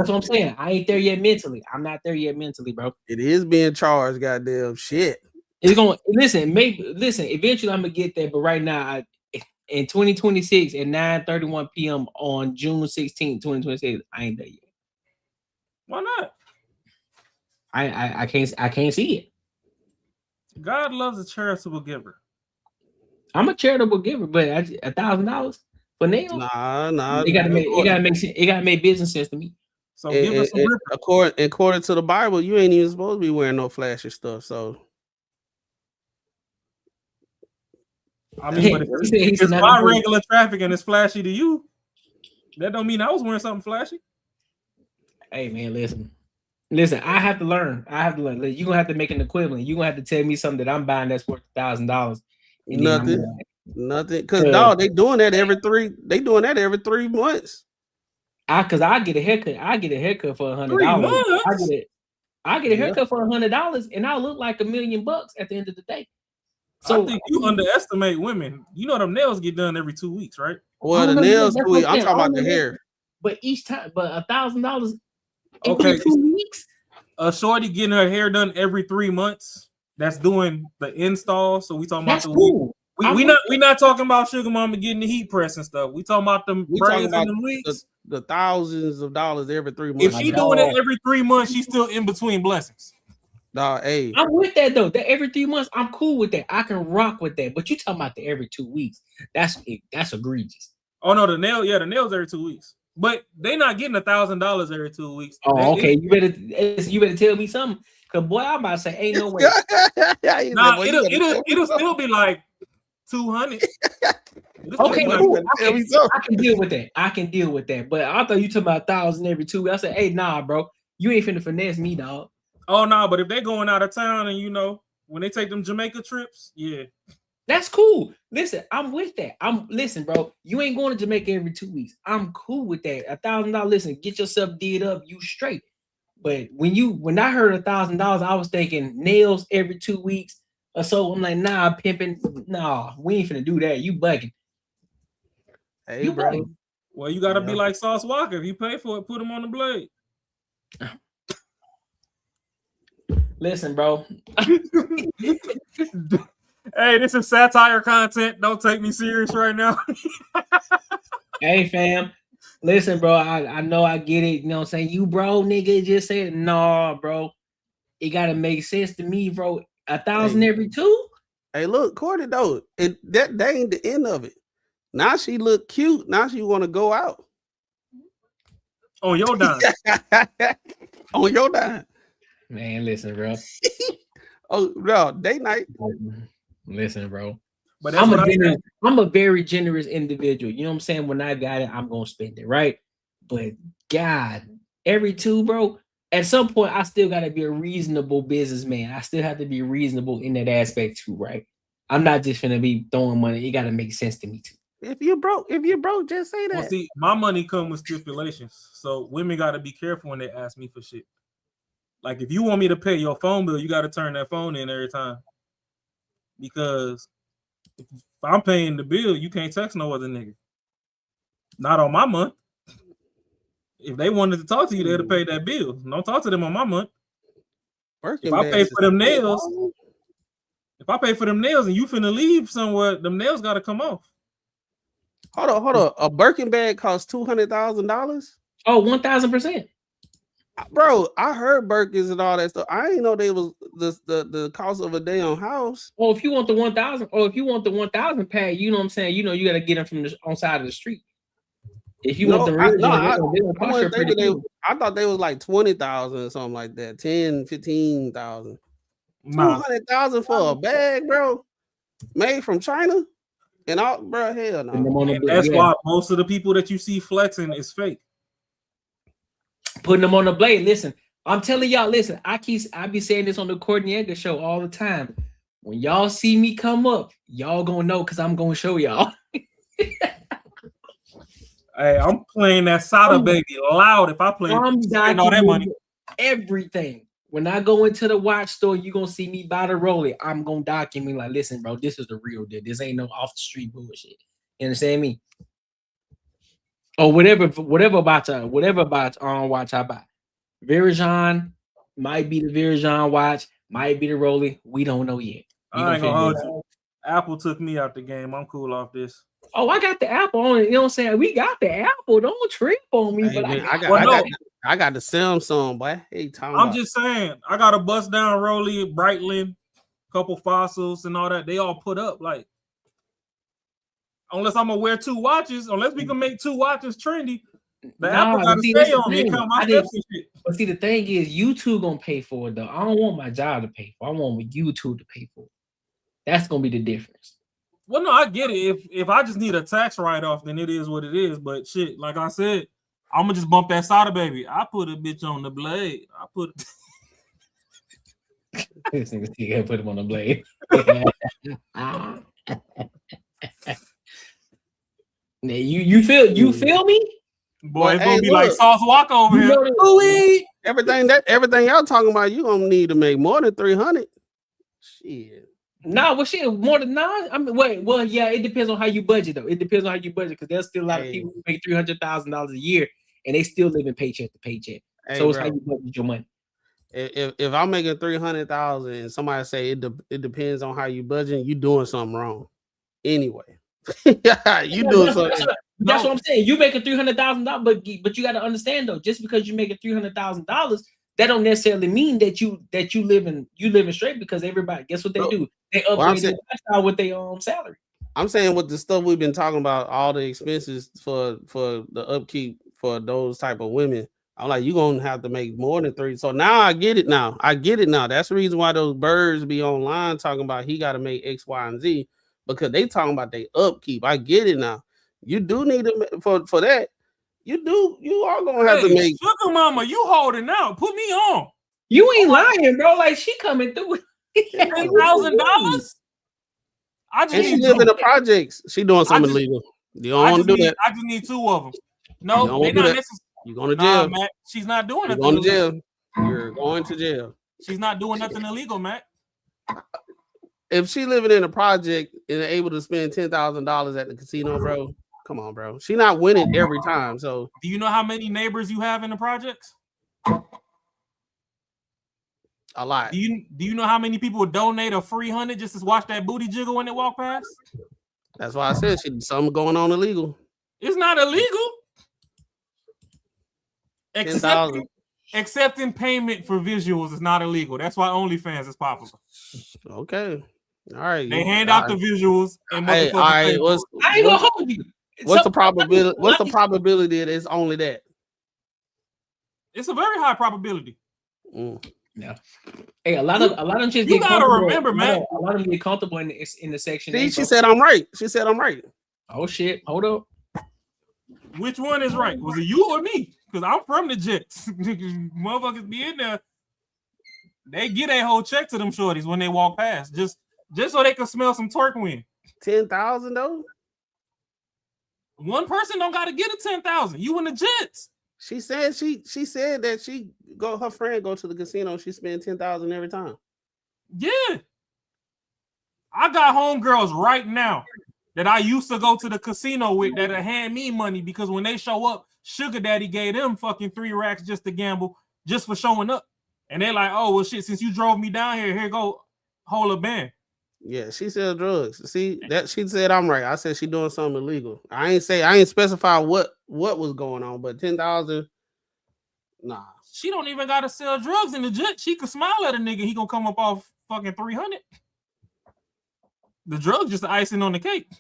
what I'm saying. I ain't there yet mentally. I'm not there yet mentally, bro. It is being charged, goddamn shit. It's going listen. Eventually I'm gonna get there, but right now, in 2026 at 9:31 p.m. on June 16, 2026, I ain't there yet. Why not? I can't see it. God loves a charitable giver. I'm a charitable giver, but $1,000 for nails. Nah. It gotta make business sense to me. So give us some according to the Bible, you ain't even supposed to be wearing no flashy stuff. So I mean, but if it's my regular traffic and it's flashy to you, that don't mean I was wearing something flashy. Hey man, listen. I have to learn. You're gonna have to make an equivalent. You're gonna have to tell me something that I'm buying that's worth $1,000. Nothing. Because dog, they doing that every 3. They doing that every 3 months. Cause I get a haircut. I get a haircut for $100. I get a haircut for $100, and I look like $1 million at the end of the day. So I think you underestimate women. You know them nails get done every 2 weeks, right? Well, the nails 2 weeks. I'm talking about the hair. But each time, but $1,000 every 2 weeks. A shorty getting her hair done every 3 months. That's doing the install. So we talking about cool. We not talking about sugar mama getting the heat press and stuff. We talking about them braids and them wigs. The thousands of dollars every 3 months. If she doing it every 3 months, she's still in between blessings. Hey, I'm with that though. That every 3 months, I'm cool with that. I can rock with that. But you talking about the every 2 weeks? That's egregious. Oh no, the nails every 2 weeks. But they not getting $1,000 every 2 weeks. Oh, okay. You better tell me something. Cause boy, I'm about to say, ain't no way. Nah, it'll still be like 200. Okay, cool. I can deal with that. But I thought you talking about 1,000 every 2 weeks. I said, hey, nah, bro, you ain't finna finesse me, dog. Oh no, but if they going out of town and when they take them Jamaica trips, yeah. That's cool. Listen, I'm with that. Listen, bro. You ain't going to Jamaica every 2 weeks. I'm cool with that. $1,000. Listen, get yourself did up. You straight. But when I heard $1,000, I was thinking nails every 2 weeks or so. I'm like, nah, pimping. Nah, we ain't finna do that. You bugging. Hey, you bro. Bugging. Well, you gotta be like Sauce Walker. If you pay for it, put him on the blade. Listen, bro. Hey, this is satire content. Don't take me serious right now. Hey, fam. Listen, bro. I know I get it. You know what I'm saying? You, bro, nigga, just said, nah, bro. It got to make sense to me, bro. 1,000 every 2? Hey, look, Courtney, though. That ain't the end of it. Now she look cute. Now she want to go out. On your dime. On your dime. Man, listen, bro. Oh no, date night. Listen, bro. But that's I'm a very generous individual. You know what I'm saying? When I got it, I'm gonna spend it, right? But God, every two, bro. At some point, I still gotta be a reasonable businessman. I still have to be reasonable in that aspect too, right? I'm not just gonna be throwing money. It gotta make sense to me too. If you broke, just say that. Well, see, my money come with stipulations, so women got to be careful when they ask me for shit. Like, if you want me to pay your phone bill, you got to turn that phone in every time. Because if I'm paying the bill, you can't text no other nigga. Not on my month. If they wanted to talk to you, they'd have paid that bill. Don't talk to them on my month. If I pay for them nails, and you finna leave somewhere, them nails got to come off. Hold on. A Birkin bag costs $200,000. Oh, 1,000%. Bro, I heard Birkins and all that stuff. I didn't know they was the cost of a damn house. Well, if you want the 1,000, or if you want the 1,000 pack, you know what I'm saying. You know, you got to get them from the on side of the street. If you want the real, I thought they was like 20,000 or something like that. 10, 15,000. 200,000 for a bag, bro. Made from China. And all, bro, hell no. And that's why most of the people that you see flexing is fake. Putting them on the blade. Listen, I'm telling y'all, listen, I be saying this on the Courtney show all the time. When y'all see me come up, y'all gonna know because I'm gonna show y'all. Hey, I'm playing that Sada baby loud if I play all that money. Everything. When I go into the watch store, you're gonna see me buy the Rollie. I'm gonna document like, listen, bro, this is the real deal. This ain't no off the street bullshit. You understand me? Or whatever about watch I buy. Verijon might be the Verijon watch, might be the Rollie. We don't know yet. I ain't gonna hold you. Apple took me out the game. I'm cool off this. Oh, I got the Apple on it. You know what I'm saying? We got the Apple. Don't trip on me. But I got the Samsung, boy. Hey, Tom. I'm just saying, I got a bust down Rollie, Breitling, couple fossils and all that. They all put up like, unless I'm gonna wear two watches, unless we can make two watches trendy, the Apple gotta stay on me. But see, the thing is, you two gonna pay for it though. I don't want my job to pay for it. I want you two to pay for it. That's gonna be the difference. Well, no, I get it. If I just need a tax write-off, then it is what it is. But shit, like I said, I'm gonna just bump that Sada baby. I put a bitch on the blade. I put this nigga put him on the blade. Now you feel me? Boy, it's gonna be like Sauce Walker over here. Everything y'all talking about, you gonna need to make more than 300. Shit. Nah, well, shit, more than nine. I mean, well, yeah, it depends on how you budget, though. It depends on how you budget, because there's still a lot of people who make $300,000 a year, and they still living paycheck to paycheck. So it's how you budget your money. If I'm making 300,000 and somebody say it depends on how you budget, you doing something wrong. Anyway, you doing something. That's what I'm saying. You making $300,000, but you got to understand though, just because you making $300,000, that don't necessarily mean that you living straight, because everybody, guess what they do? They upgrade their lifestyle with their salary. I'm saying with the stuff we've been talking about, all the expenses for the upkeep for those type of women, I'm like, you're gonna have to make more than 3. So now I get it now. That's the reason why those birds be online talking about he got to make X, Y, and Z, because they talking about their upkeep. I get it now. You do need to for that. You are gonna have to make. Sugar mama, you holding out. Put me on. You ain't lying, bro. Like, she coming through $10,000. She live in the projects. She doing something illegal. You don't want to do that. I just need 2 of them. No, they're not necessarily. You're going to jail. Matt, she's not doing nothing. Going to jail. You're going to jail. She's not doing nothing illegal, Matt. If she living in a project and able to spend $10,000 at the casino, bro, come on, bro. She not winning every time. So, do you know how many neighbors you have in the projects? A lot. Do you know how many people would donate a free 100 just to watch that booty jiggle when they walk past? That's why I said something going on illegal. It's not illegal. Accepting payment for visuals is not illegal. That's why OnlyFans is popular. Okay. All right. They hand out the visuals and I ain't gonna hold you. What's the probability? What's the probability that it's only that? It's a very high probability. Yeah. Hey, a lot of them just You get gotta comfortable. remember, man. A lot of them get comfortable in the section. See, A, she bro. said I'm right. She said I'm right. Oh shit! Hold up. Which one is right? Was it you or me? Because I'm from the Jets. Motherfuckers be in there. They get a whole check to them shorties when they walk past, just so they can smell some twerk wind. 10,000 though. One person don't got to get a 10,000. You in the Jets. She said that her friend go to the casino. She spend 10,000 every time. Yeah. I got homegirls right now that I used to go to the casino with that hand me money because when they show up, Sugar Daddy gave them fucking 3 racks just to gamble, just for showing up. And they're like, oh, well, shit, since you drove me down here go, hold a band. Yeah, she sells drugs. See, that she said I'm right. I said she doing something illegal. I ain't specify what was going on, but 10,000, nah. She don't even got to sell drugs in the Jet. She could smile at a nigga. He gonna come up off fucking 300. The drugs just the icing on the cake.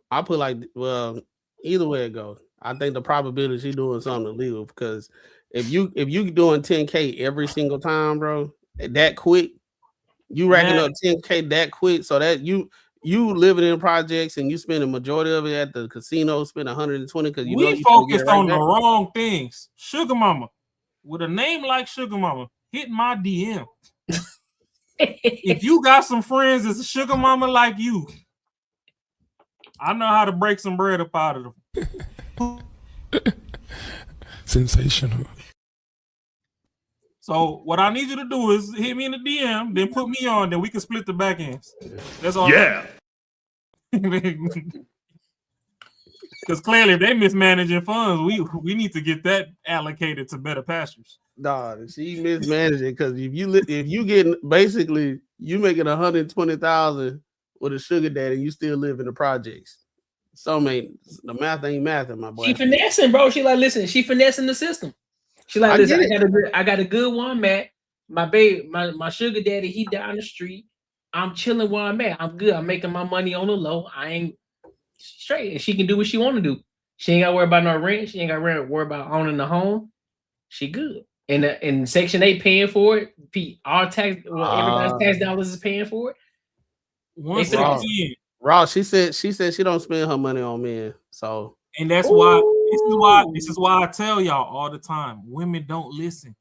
I put well, either way it goes. I think the probability she doing something illegal because if you doing 10K every single time, bro, that quick, you racking up 10K that quick, so that you living in projects and you spend the majority of it at the casino, spend 120 because you know you focused on the wrong things. Sugar Mama, with a name like Sugar Mama, hit my DM. If you got some friends that's a Sugar Mama like you, I know how to break some bread up out of them. Sensational. So what I need you to do is hit me in the DM, then put me on, then we can split the back ends. That's all. Yeah. Because clearly, if they mismanaging funds, we need to get that allocated to better pastures. Nah, she mismanaging because if you getting basically you making 120,000 with a sugar daddy, you still live in the projects. So the math ain't mathing, my boy. She finessing, bro. She like, listen, she finessing the system. She like, listen, I got a good one, Matt. My baby, my sugar daddy, he down the street. I'm chilling where I'm at. I'm good. I'm making my money on the low. I ain't straight. And she can do what she want to do. She ain't got to worry about no rent. She ain't got to worry about owning the home. She good. And in Section 8 paying for it. Our tax, everybody's tax dollars is paying for it. Ross, she said she don't spend her money on men. So and that's this is why I tell y'all all the time, women don't listen.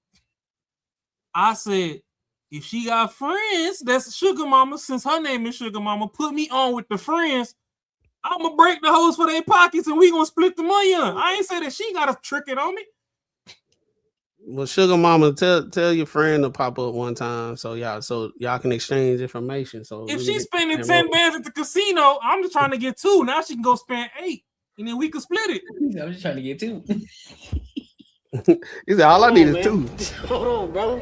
I said, if she got friends that's Sugar Mama, since her name is Sugar Mama, put me on with the friends. I'm gonna break the holes for their pockets and we gonna split the money on. I ain't say that she gotta trick it on me. Well, Sugar Mama, tell your friend to pop up one time so y'all can exchange information. So if she's spending 10 bands at the casino, I'm just trying to get 2. Now she can go spend 8, and then we can split it. I'm just trying to get 2. He said, all I need is 2. Hold on, bro.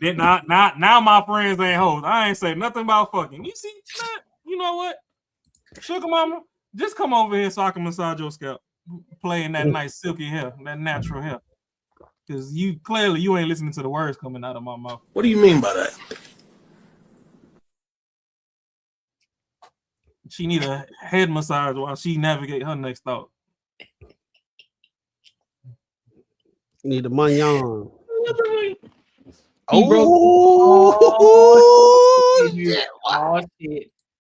Then now my friends ain't hoes. I ain't say nothing about fucking. You see, you know what? Sugar Mama, just come over here so I can massage your scalp. Playing that nice silky hair, that natural hair. Because you ain't listening to the words coming out of my mouth. What do you mean by that? She need a head massage while she navigate her next thought. You need a mignon. Oh shit.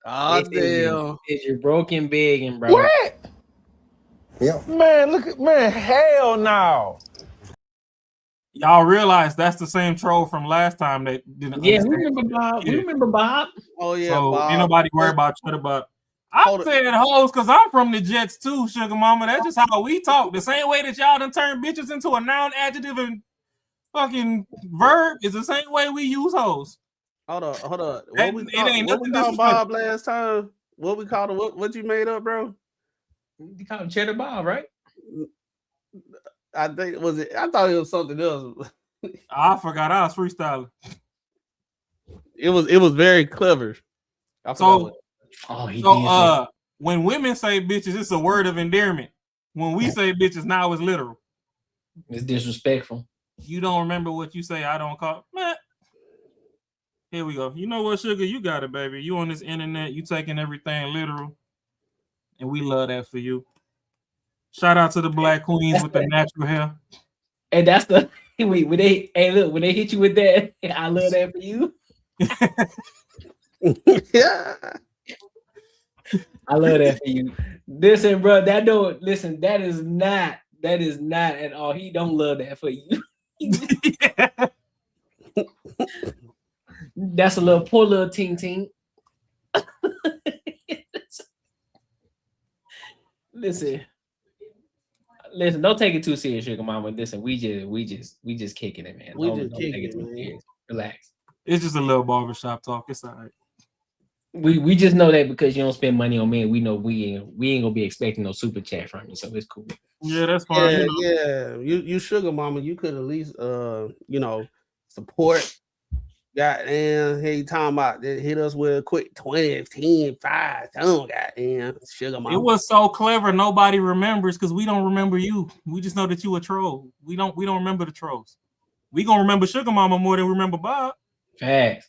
Oh damn. You're broken big and bro. What? Yeah. Man, hell no. Y'all realize that's the same troll from last time that didn't. Yeah, we remember Bob. We remember Bob. Oh yeah, so Bob. Ain't nobody worry about Cheddar Bob. I'm saying hoes because I'm from the Jets too, Sugar Mama. That's just how we talk. The same way that y'all done turn bitches into a noun, adjective, and fucking verb is the same way we use hoes. Hold on. What we called Bob last time? What we called him? What you made up, bro? You call him Cheddar Bob, right? I think I thought it was something else. I forgot. I was freestyling. It was very clever. When women say bitches, it's a word of endearment. When we say bitches, now it's literal. It's disrespectful. You don't remember what you say, I don't call. Man. Here we go. You know what, Sugar? You got it, baby. You on this internet, you taking everything literal. And we love that for you. Shout out to the black queens with the natural hair. And that's the when they when they hit you with that, I love that for you. Yeah. I love that for you. Listen, bro, that is not at all. He don't love that for you. That's a little poor little ting. Listen, don't take it too serious, Sugar Mama. Listen, we just kicking it, man. Don't take it too serious. Relax. It's just a little barbershop talk. It's all right. We just know that because you don't spend money on men, we know we ain't gonna be expecting no super chat from you, so it's cool. Yeah, that's fine. Yeah. You Sugar Mama, you could at least support. Goddamn, hey, talking about hit us with a quick 20, 10, 5, goddamn Sugar Mama. It was so clever. Nobody remembers because we don't remember you. We just know that you a troll. We don't remember the trolls. We gonna remember Sugar Mama more than we remember Bob. Facts.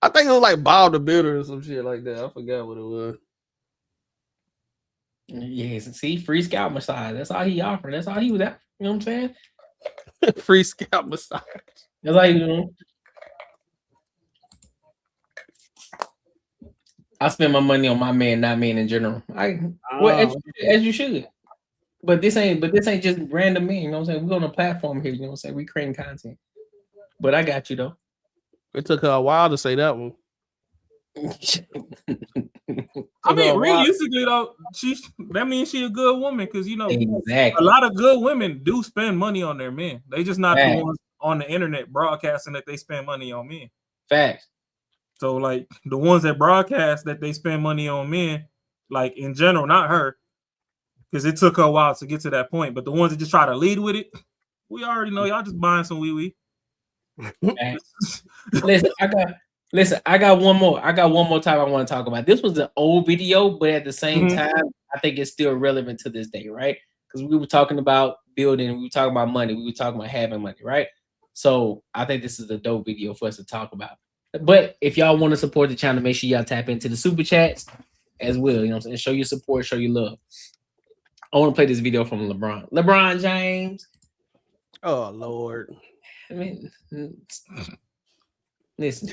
I think it was like Bob the Builder or some shit like that. I forgot what it was. Yes, see, free scalp massage. That's all he offered. That's all he was at. You know what I'm saying? Free scalp massage. That's all you doing. I spend my money on my man, not men in general. As you should. But this ain't just random men. You know what I'm saying? We're on a platform here. You know what I'm saying? We creating content. But I got you though. It took her a while to say that one. I mean, realistically though, that means she a good woman because exactly. A lot of good women do spend money on their men. They just not the ones on the internet broadcasting that they spend money on men. Facts. So like the ones that broadcast that they spend money on men, like in general, not her, because it took her a while to get to that point. But the ones that just try to lead with it, we already know y'all just buying some wee. Listen, I got one more. I got one more time I want to talk about. This was an old video, but at the same time, I think it's still relevant to this day, right? Because we were talking about building, we were talking about money, we were talking about having money, right? So I think this is a dope video for us to talk about. But if y'all want to support the channel, make sure y'all tap into the super chats as well. You know what I'm saying? Show your support, show your love. I want to play this video from LeBron. LeBron James. Oh Lord. I mean, listen.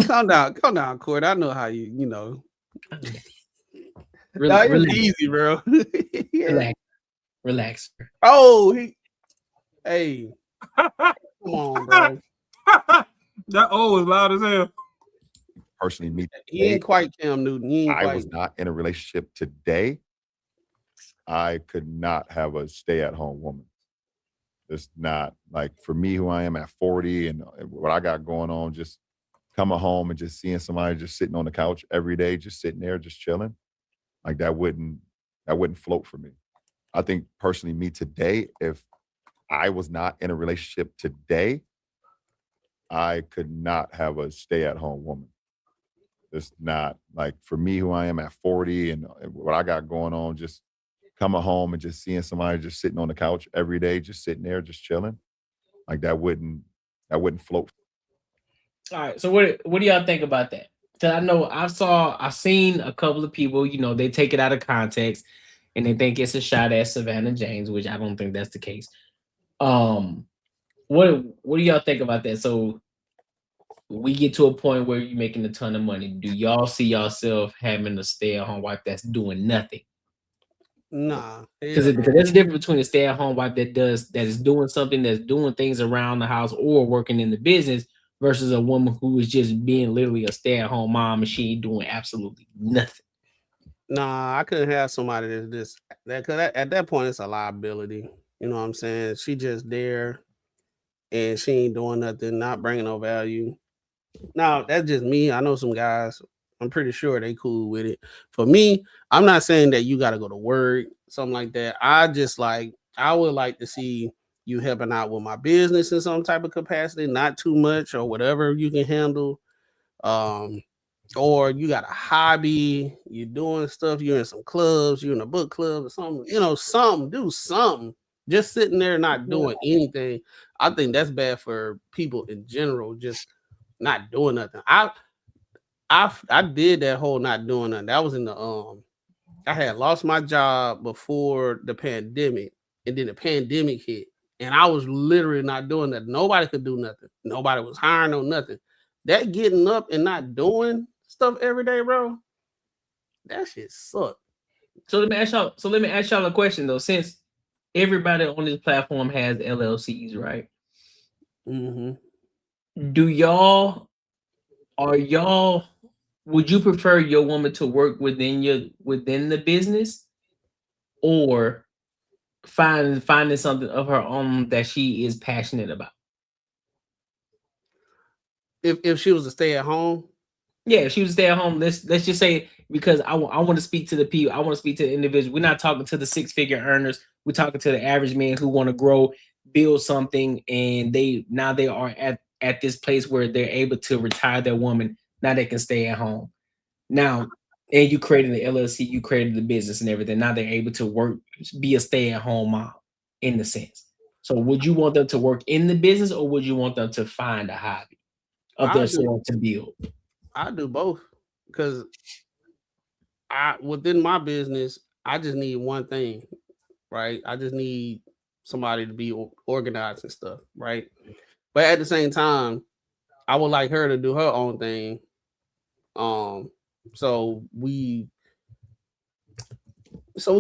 Calm down, Court. I know how you know. Relax. Easy, bro. Relax. Oh, hey. Come on, bro. That O was loud as hell. Personally, me. He ain't quite Cam Newton. I was not in a relationship today. I could not have a stay-at-home woman. It's not like for me, who I am at 40 and what I got going on, just coming home and just seeing somebody just sitting on the couch every day, just sitting there, just chilling. Like that wouldn't float for me. I think personally, me today, if I was not in a relationship today, I could not have a stay-at-home woman. It's not like for me, who I am at 40 and what I got going on, just coming home and just seeing somebody just sitting on the couch every day, just sitting there, just chilling. Like that wouldn't float. All right. So what do y'all think about that? Because I know I've seen a couple of people, they take it out of context and they think it's a shot at Savannah James, which I don't think that's the case. What do y'all think about that? So we get to a point where you're making a ton of money. Do y'all see yourself having a stay-at-home wife that's doing nothing? Nah, because there's a difference between a stay-at-home wife that is doing something, that's doing things around the house or working in the business, versus a woman who is just being literally a stay-at-home mom and she ain't doing absolutely nothing. Nah, I couldn't have somebody that's because at that point it's a liability. You know what I'm saying? She just there and she ain't doing nothing, not bringing no value. Now that's just me. I know some guys. I'm pretty sure they cool with it. For me, I'm not saying that you got to go to work, something like that. I would like to see you helping out with my business in some type of capacity, not too much or whatever you can handle. Or you got a hobby, you're doing stuff, you're in some clubs, you're in a book club or something, do something. Just sitting there not doing anything. I think that's bad for people in general, just not doing nothing. I did that whole not doing nothing. That was in the I had lost my job before the pandemic, and then the pandemic hit, and I was literally not doing that. Nobody could do nothing. Nobody was hiring on nothing. That getting up and not doing stuff every day, bro, that shit sucked. So let me ask y'all a question though. Since everybody on this platform has LLCs, right? Do y'all would you prefer your woman to work within the business, or finding something of her own that she is passionate about? If she was to stay at home, yeah, if she was to stay at home, let's just say, because I want to speak to the people, I want to speak to the individual. We're not talking to the 6-figure earners. We're talking to the average man who want to grow, build something, and they are at this place where they're able to retire their woman. Now they can stay at home. Now, and you created the LLC, you created the business and everything. Now they're able to work, be a stay-at-home mom in the sense. So would you want them to work in the business, or would you want them to find a hobby of their soul to build? I do both, because within my business, I just need one thing, right? I just need somebody to be organized and stuff, right? But at the same time, I would like her to do her own thing. So we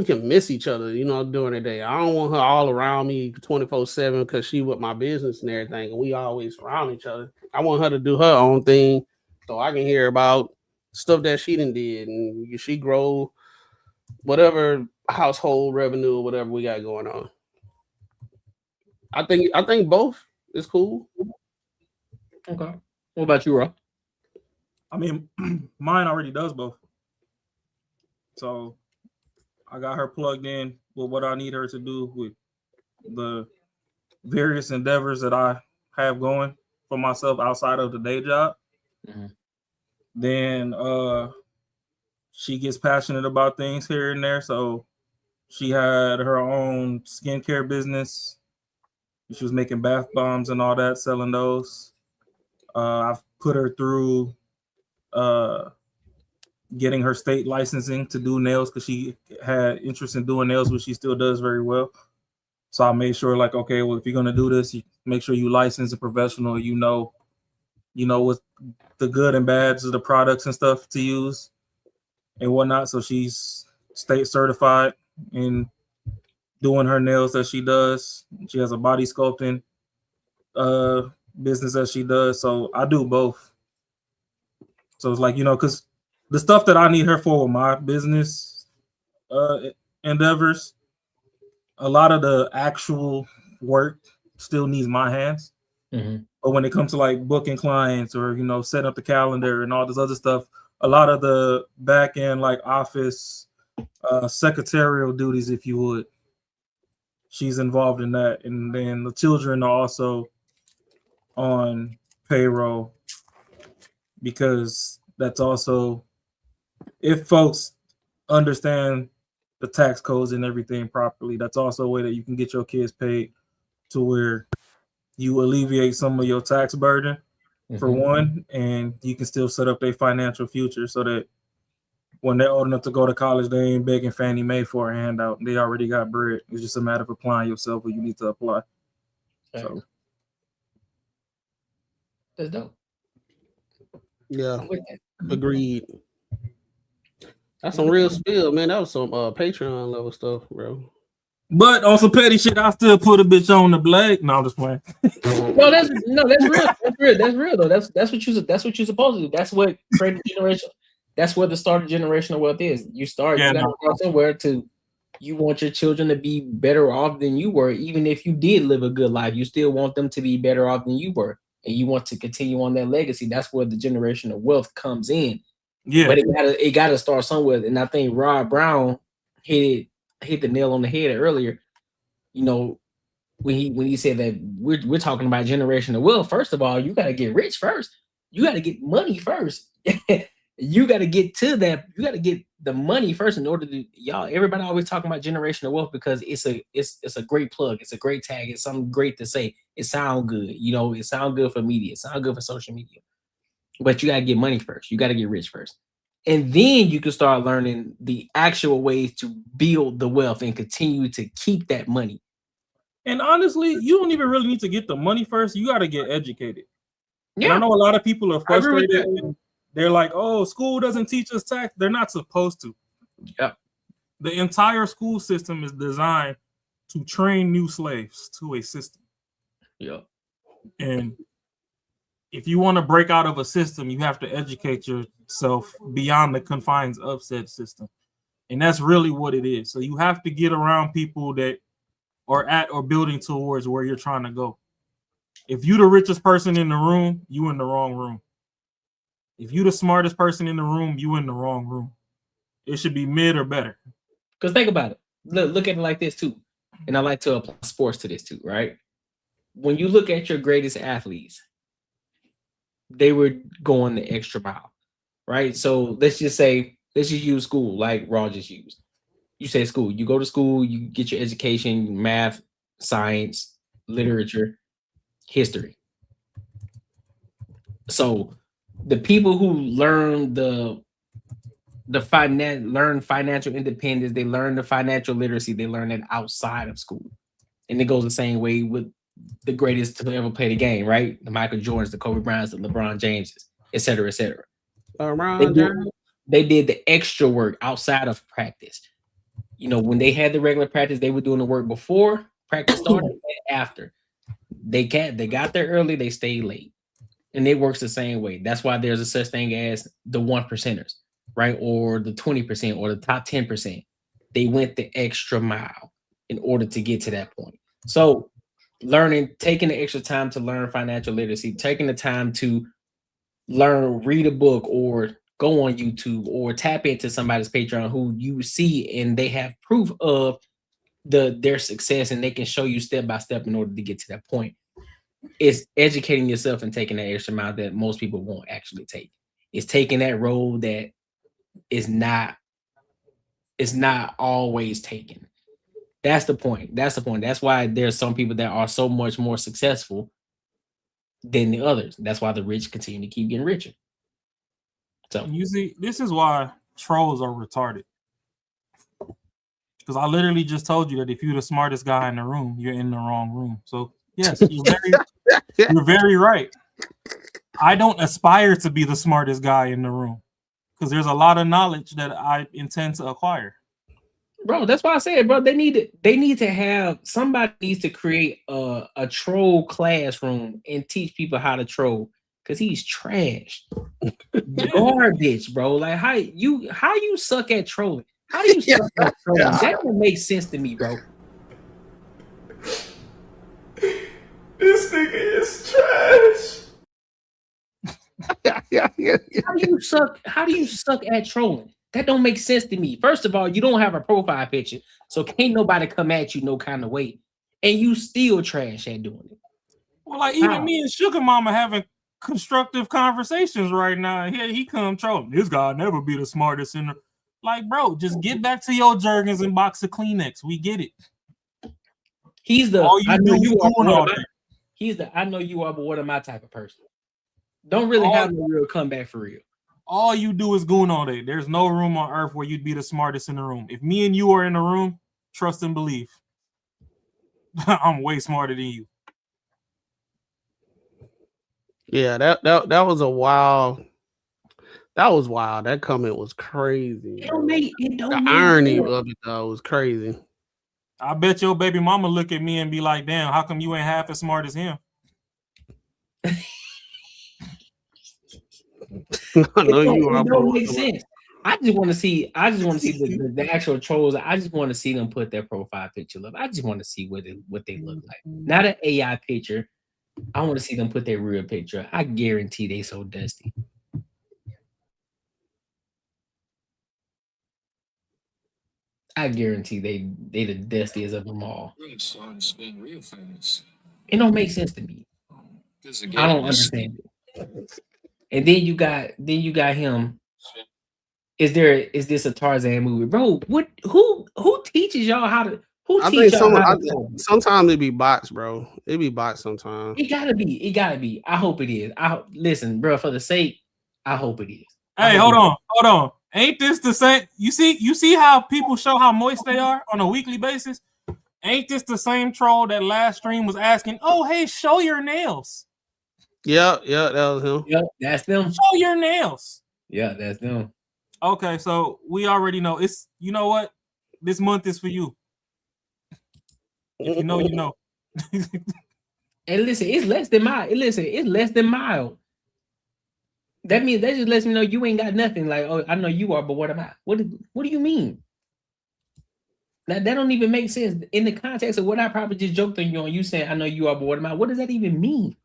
can miss each other, during the day. I don't want her all around me 24/7 because she with my business and everything, and we always around each other. I want her to do her own thing so I can hear about stuff that she done did, and she grow whatever household revenue or whatever we got going on. I think both is cool. Okay. What about you, Rob? I mean, mine already does both. So I got her plugged in with what I need her to do with the various endeavors that I have going for myself outside of the day job. Then she gets passionate about things here and there. So she had her own skincare business. She was making bath bombs and all that, selling those. I've put her through getting her state licensing to do nails, because she had interest in doing nails, which she still does very well. So I made sure, like, okay, well, if you're gonna do this, you make sure you license a professional. You know what the good and bads of the products and stuff to use and whatnot. So she's state certified in doing her nails that she does. She has a body sculpting business that she does. So I do both. So it's like, because the stuff that I need her for with my business endeavors, a lot of the actual work still needs my hands. But when it comes to like booking clients or, setting up the calendar and all this other stuff, a lot of the back end, like office, secretarial duties, if you would, she's involved in that. And then the children are also on payroll, because that's also, if folks understand the tax codes and everything properly, that's also a way that you can get your kids paid, to where you alleviate some of your tax burden for one, and you can still set up their financial future so that when they're old enough to go to college, they ain't begging Fannie Mae for a handout. They already got bread. It's just a matter of applying yourself where you need to apply. So that's dope. Yeah, agreed. That's some real spill, man. That was some Patreon level stuff, bro. But on some petty shit, I still put a bitch on the black. No, I'm just playing. That's real. That's real though. That's what you're supposed to do. That's what creating generation. That's where the start of generational wealth is. You start somewhere to. You want your children to be better off than you were, even if you did live a good life. You still want them to be better off than you were, and you want to continue on that legacy. That's where the generational wealth comes in. Yeah, but it gotta start somewhere. And I think Rod Brown hit the nail on the head earlier. When he said that we're talking about generational wealth. First of all, you gotta get rich first. You gotta get money first. You gotta get to that. You gotta get the money first in order to everybody always talking about generational wealth because it's a great plug, it's a great tag, it's something great to say. It sounds good, it sounds good for media, it sounds good for social media. But you gotta get money first, you gotta get rich first. And then you can start learning the actual ways to build the wealth and continue to keep that money And honestly, you don't even really need to get the money first. You got to get educated. Yeah. And I know a lot of people are I agree with frustrated. that. And they're like, oh, school doesn't teach us tax. They're not supposed to. Yeah. The entire school system is designed to train new slaves to a system. Yeah. And if you want to break out of a system, you have to educate yourself beyond the confines of said system. And that's really what it is. So you have to get around people that are at or building towards where you're trying to go. If you the richest person in the room, you in the wrong room. If you the smartest person in the room, you in the wrong room. It should be mid or better. Because think about it. Look at it like this too. And I like to apply sports to this too, right? When you look at your greatest athletes, they were going the extra mile, right? So let's just use school like Raw just used. You say school, you go to school, you get your education, math, science, literature, history. So the people who learn learn financial independence, they learn the financial literacy, they learn it outside of school. And it goes the same way with the greatest to ever play the game, right? The Michael Jordans, the Kobe Bryants, the LeBron Jameses, et cetera, et cetera. They did the extra work outside of practice. You know, when they had the regular practice, they were doing the work before practice started and after. They got there early, they stayed late. And it works the same way. That's why there's a such thing as the 1%ers, right? Or the 20% or the top 10%. They went the extra mile in order to get to that point. So taking the extra time to learn financial literacy, taking the time to read a book or go on YouTube or tap into somebody's Patreon who you see and they have proof of their success and they can show you step by step in order to get to that point. It's educating yourself and taking that extra mile that most people won't actually take. It's taking that road that is not always taken. That's the point. That's why there's some people that are so much more successful than the others. That's why the rich continue to keep getting richer. So you see, this is why trolls are retarded. Because I literally just told you that if you're the smartest guy in the room, you're in the wrong room. So yes, you're very right. I don't aspire to be the smartest guy in the room because there's a lot of knowledge that I intend to acquire. Bro, that's why I said, bro, they need to have somebody needs to create a troll classroom and teach people how to troll because he's trash. Garbage, bro. Like how you suck at trolling? How do you suck at trolling? That don't make sense to me, bro. This nigga is trash. How do you suck at trolling? That don't make sense to me. First of all, you don't have a profile picture, so can't nobody come at you no kind of way, and you still trash at doing it. Well, like even me and Sugar Mama having constructive conversations right now. Here he come trolling. This guy never be the smartest in the. Like, bro, just get back to your Jergens and box of Kleenex. We get it. He's the I know you are. He's the I know you are, but what am I type of person? Don't really have no real comeback for real. All you do is goon all day. There's no room on earth where you'd be the smartest in the room. If me and you are in the room, trust and believe. I'm way smarter than you. Yeah, that was a wild. That was wild. That comment was crazy. The irony of it though was crazy. I bet your baby mama look at me and be like, "Damn, how come you ain't half as smart as him?" I know you are. It don't make sense. I just want to see the actual trolls. I just want to see them put their profile picture up. I just want to see what they look like. Not an AI picture. I want to see them put their real picture. I guarantee they so dusty. I guarantee they the dustiest of them all. It don't make sense to me. I don't understand it. And then you got him. Is this a Tarzan movie, bro? Who teaches y'all how to? Sometimes it be bots, bro. It be bots sometimes. It gotta be. I hope it is. Listen, bro. For the sake, I hope it is. Hey, hold on. Ain't this the same? You see how people show how moist they are on a weekly basis? Ain't this the same troll that last stream was asking, oh, hey, show your nails? Yeah, that was him. Yep, that's them. Show your nails. Yeah, that's them. Okay, so we already know. It's, you know what? This month is for you. If you know, you know. And listen, it's less than mild. Listen, it's less than mild. That means that just lets me know you ain't got nothing. Like, oh, I know you are, but what am I? What do you mean? That don't even make sense in the context of what I probably just joked on you on. You saying I know you are, but what am I? What does that even mean?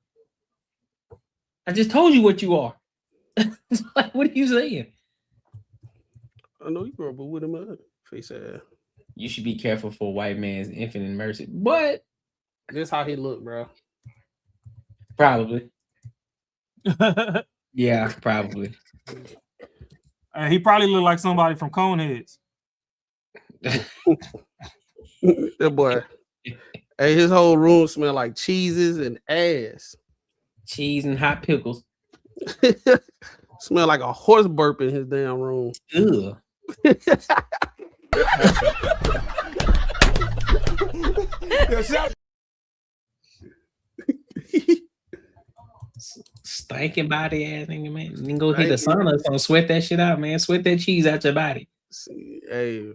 I just told you what you are. Like, what are you saying? I know you are, but what am I? Face ass. You should be careful for white man's infinite mercy. But this how he look, bro. Probably. Yeah, probably. He probably looked like somebody from Coneheads. That boy. Hey, his whole room smell like cheeses and ass. Cheese and hot pickles. Smell like a horse burp in his damn room. Ugh. Stinking body ass nigga, man. You can go hit the sauna, so sweat that shit out, man. Sweat that cheese out your body. Hey,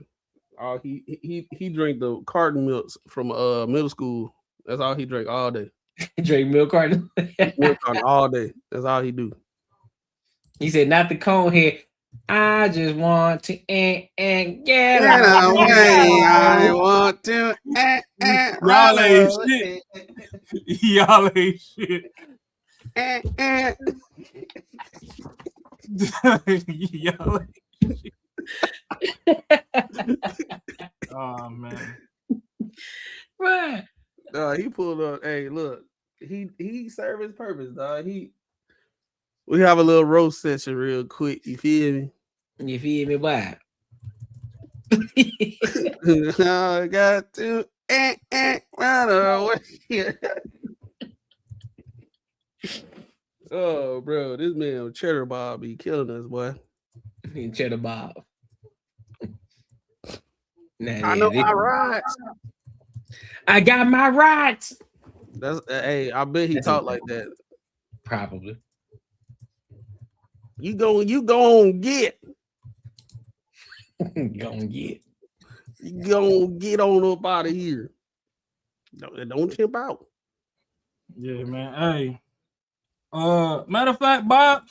all he drank the carton milks from middle school. That's all he drank all day. He drank milk carton. Milk carton all day. That's all he do. He said, not the cone head. I just want to get Get away. I want to Y'all ain't shit. Y'all ain't shit. Y'all ain't shit. Oh man. Right. He pulled up. Hey, look, he served his purpose, dog. We have a little roast session real quick. You feel me? You feel me? Why? I got to run away. Oh, bro, this man Cheddar Bob be killing us, boy. Cheddar Bob. I know my rights. I got my rights. That's hey, I bet he talk like that. Probably. You gon' get. Gonna get. You gon' get on up out of here. Don't tip out. Yeah, man. Hey. Matter of fact, Bob,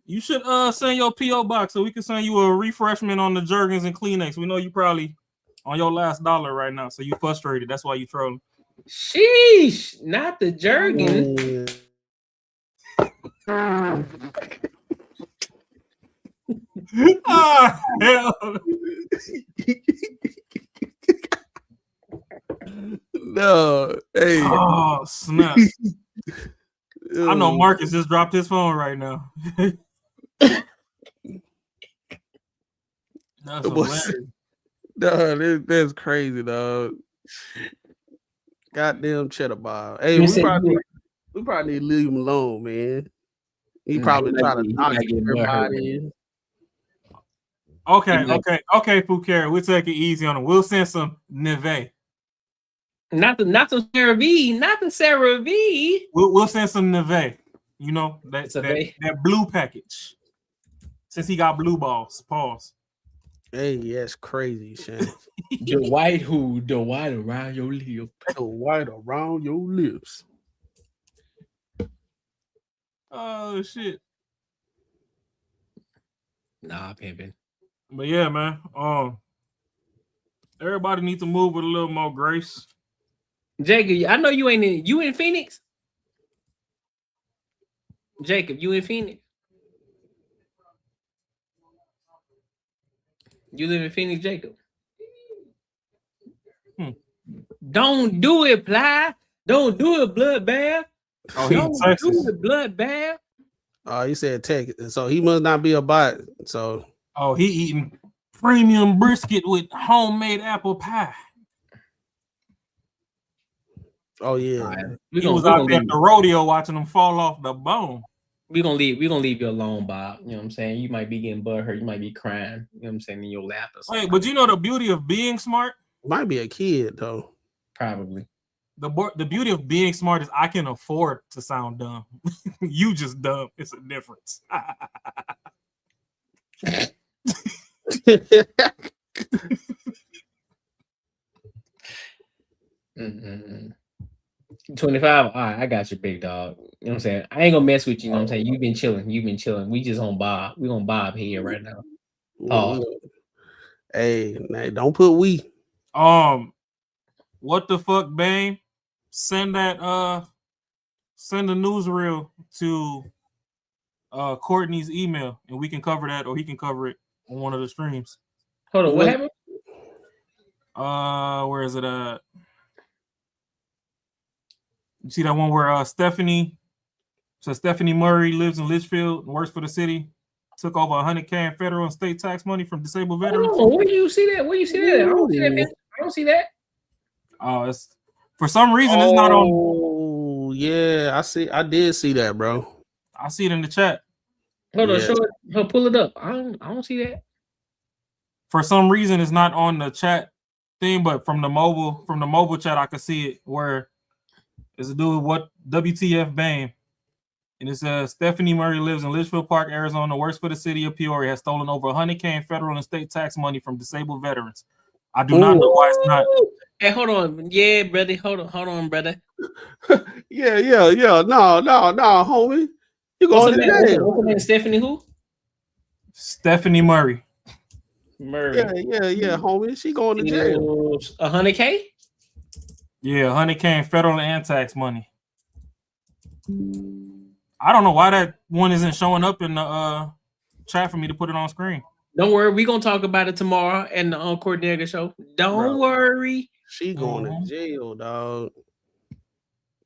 you should send your PO box so we can send you a refreshment on the Jergens and Kleenex. We know you probably on your last dollar right now, so you frustrated. That's why you trolling. Sheesh, not the Jergens. Oh, hell. No, hey. Oh, snap. I know Marcus just dropped his phone right now. That's hilarious. Dog, that's crazy, dog. Goddamn Cheddar Bob. Hey, we probably need to leave him alone, man. He probably try to knock everybody. Okay, Foucault. We'll take it easy on him. We'll send some Neve. Not the CeraVe, not the CeraVe. We'll send some Neve. You know that blue package. Since he got blue balls. Pause. Hey, that's crazy, Shane. The white around your lips. The white around your lips. Oh shit. Nah, pimping. But yeah, man. Everybody needs to move with a little more grace. Jacob, I know you ain't in. You in Phoenix? Jacob, you in Phoenix? You live in Phoenix, Jacob? Don't do it, Ply. Don't do it, Bloodbath. Oh, he's in Texas. Do it, Bloodbath. Oh, he said Texas. So he must not be a bot. So he eating premium brisket with homemade apple pie. Oh yeah. Right. He was out there at the rodeo watching them fall off the bone. We're gonna leave you alone, Bob. You know what I'm saying? You might be getting butthurt, you might be crying, you know what I'm saying, in your lap or something. Wait, but you know the beauty of being smart? Might be a kid though. Probably. The beauty of being smart is I can afford to sound dumb. You just dumb. It's a difference. 25. All right, I got you, big dog. You know what I'm saying? I ain't gonna mess with you. You know what I'm saying? You've been chilling. We just on Bob. We on Bob here right now. Pause. Hey, don't put we. What the fuck, Bane? Send the newsreel to Courtney's email, and we can cover that, or he can cover it on one of the streams. Hold on, what happened? Where is it at? You see that one where Stephanie Murray lives in Litchfield and works for the city, took over $100K in federal and state tax money from disabled veterans. Oh, where do you see that? Where you see that? I don't see that. Man. I don't see that. Oh, it's for some reason it's not on. Oh yeah, I did see that, bro. I see it in the chat. Hold on, show it. Pull it up. I don't see that. For some reason, it's not on the chat thing, but from the mobile chat, I can see it. Where is it? Do what? WTF Bane? And it says Stephanie Murray lives in Litchfield Park, Arizona. Works for the city of Peoria. Has stolen over $100K in federal and state tax money from disabled veterans. I do not know why it's not. Hey, hold on. Yeah, brother. Hold on, brother. Yeah. No, homie. You going to jail. What's her name? Stephanie who? Stephanie Murray. Yeah, homie. She going to jail. $100K? Yeah, $100K in federal and tax money. I don't know why that one isn't showing up in the chat for me to put it on screen. Don't worry, we're gonna talk about it tomorrow in the Cordelia show. Don't worry. She going to jail, dog.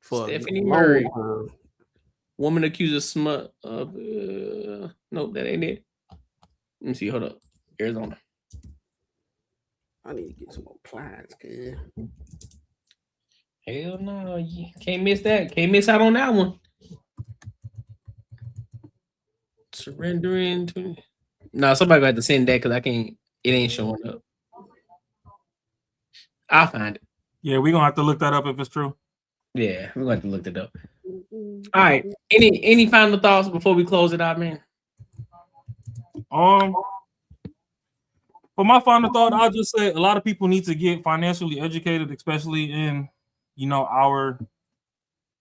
For Stephanie Murray. Woman accused of smut of nope, that ain't it. Let me see. Hold up. Arizona. I need to get some more pliers, kid. Hell no, you can't miss that. Can't miss out on that one. Surrendering to. No, somebody got to send that because I can't. It ain't showing up. I'll find it. Yeah, we're gonna have to look that up if it's true. Yeah, we're gonna have to look that up. All right. Any final thoughts before we close it out, man? For my final thought, I'll just say a lot of people need to get financially educated, especially in our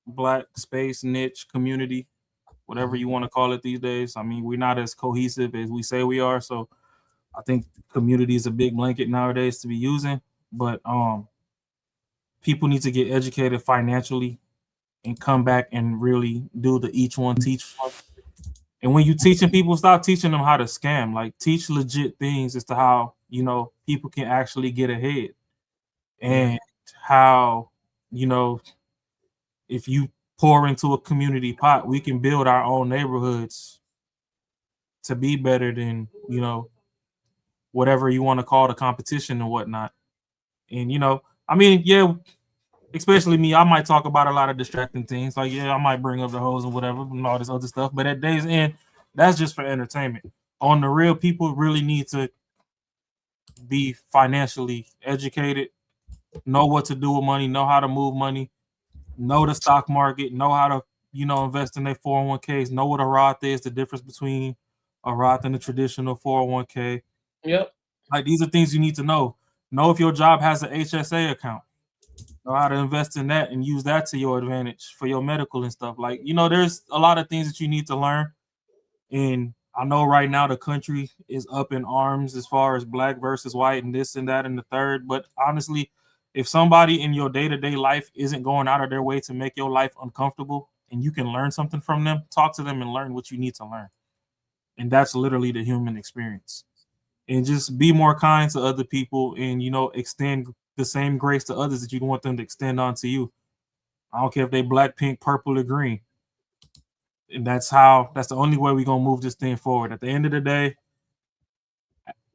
Black space niche community, whatever you want to call it these days. I mean, we're not as cohesive as we say we are, so I think community is a big blanket nowadays to be using. But people need to get educated financially and come back and really do the each one teach one. And when you're teaching people, stop teaching them how to scam. Like, teach legit things as to how people can actually get ahead, and how if you pour into a community pot, we can build our own neighborhoods to be better than whatever you want to call the competition and whatnot. And I mean, yeah, especially me, I might talk about a lot of distracting things. Like, yeah, I might bring up the hoes and whatever and all this other stuff. But at day's end, that's just for entertainment. On the real, people really need to be financially educated, know what to do with money, know how to move money, know the stock market, know how to invest in their 401ks, know what a Roth is, the difference between a Roth and a traditional 401k. Yep. Like, these are things you need to know. Know if your job has an HSA account. Know how to invest in that and use that to your advantage for your medical and stuff. Like, there's a lot of things that you need to learn. And I know right now the country is up in arms as far as Black versus white and this and that and the third. But honestly, if somebody in your day-to-day life isn't going out of their way to make your life uncomfortable and you can learn something from them, talk to them and learn what you need to learn. And that's literally the human experience. And just be more kind to other people and, extend the same grace to others that you want them to extend on to you. I don't care if they black, pink, purple, or green. And that's the only way we're going to move this thing forward. At the end of the day,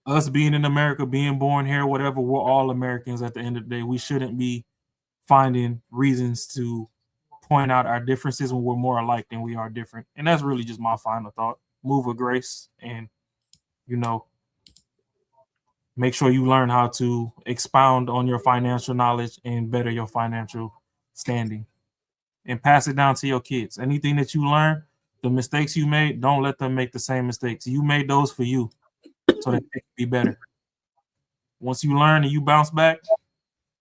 us being in America, being born here, whatever, we're all Americans at the end of the day. We shouldn't be finding reasons to point out our differences when we're more alike than we are different. And that's really just my final thought. Move with grace and, make sure you learn how to expound on your financial knowledge and better your financial standing, and pass it down to your kids. Anything that you learn, the mistakes you made, don't let them make the same mistakes. You made those for you so that they can be better. Once you learn and you bounce back,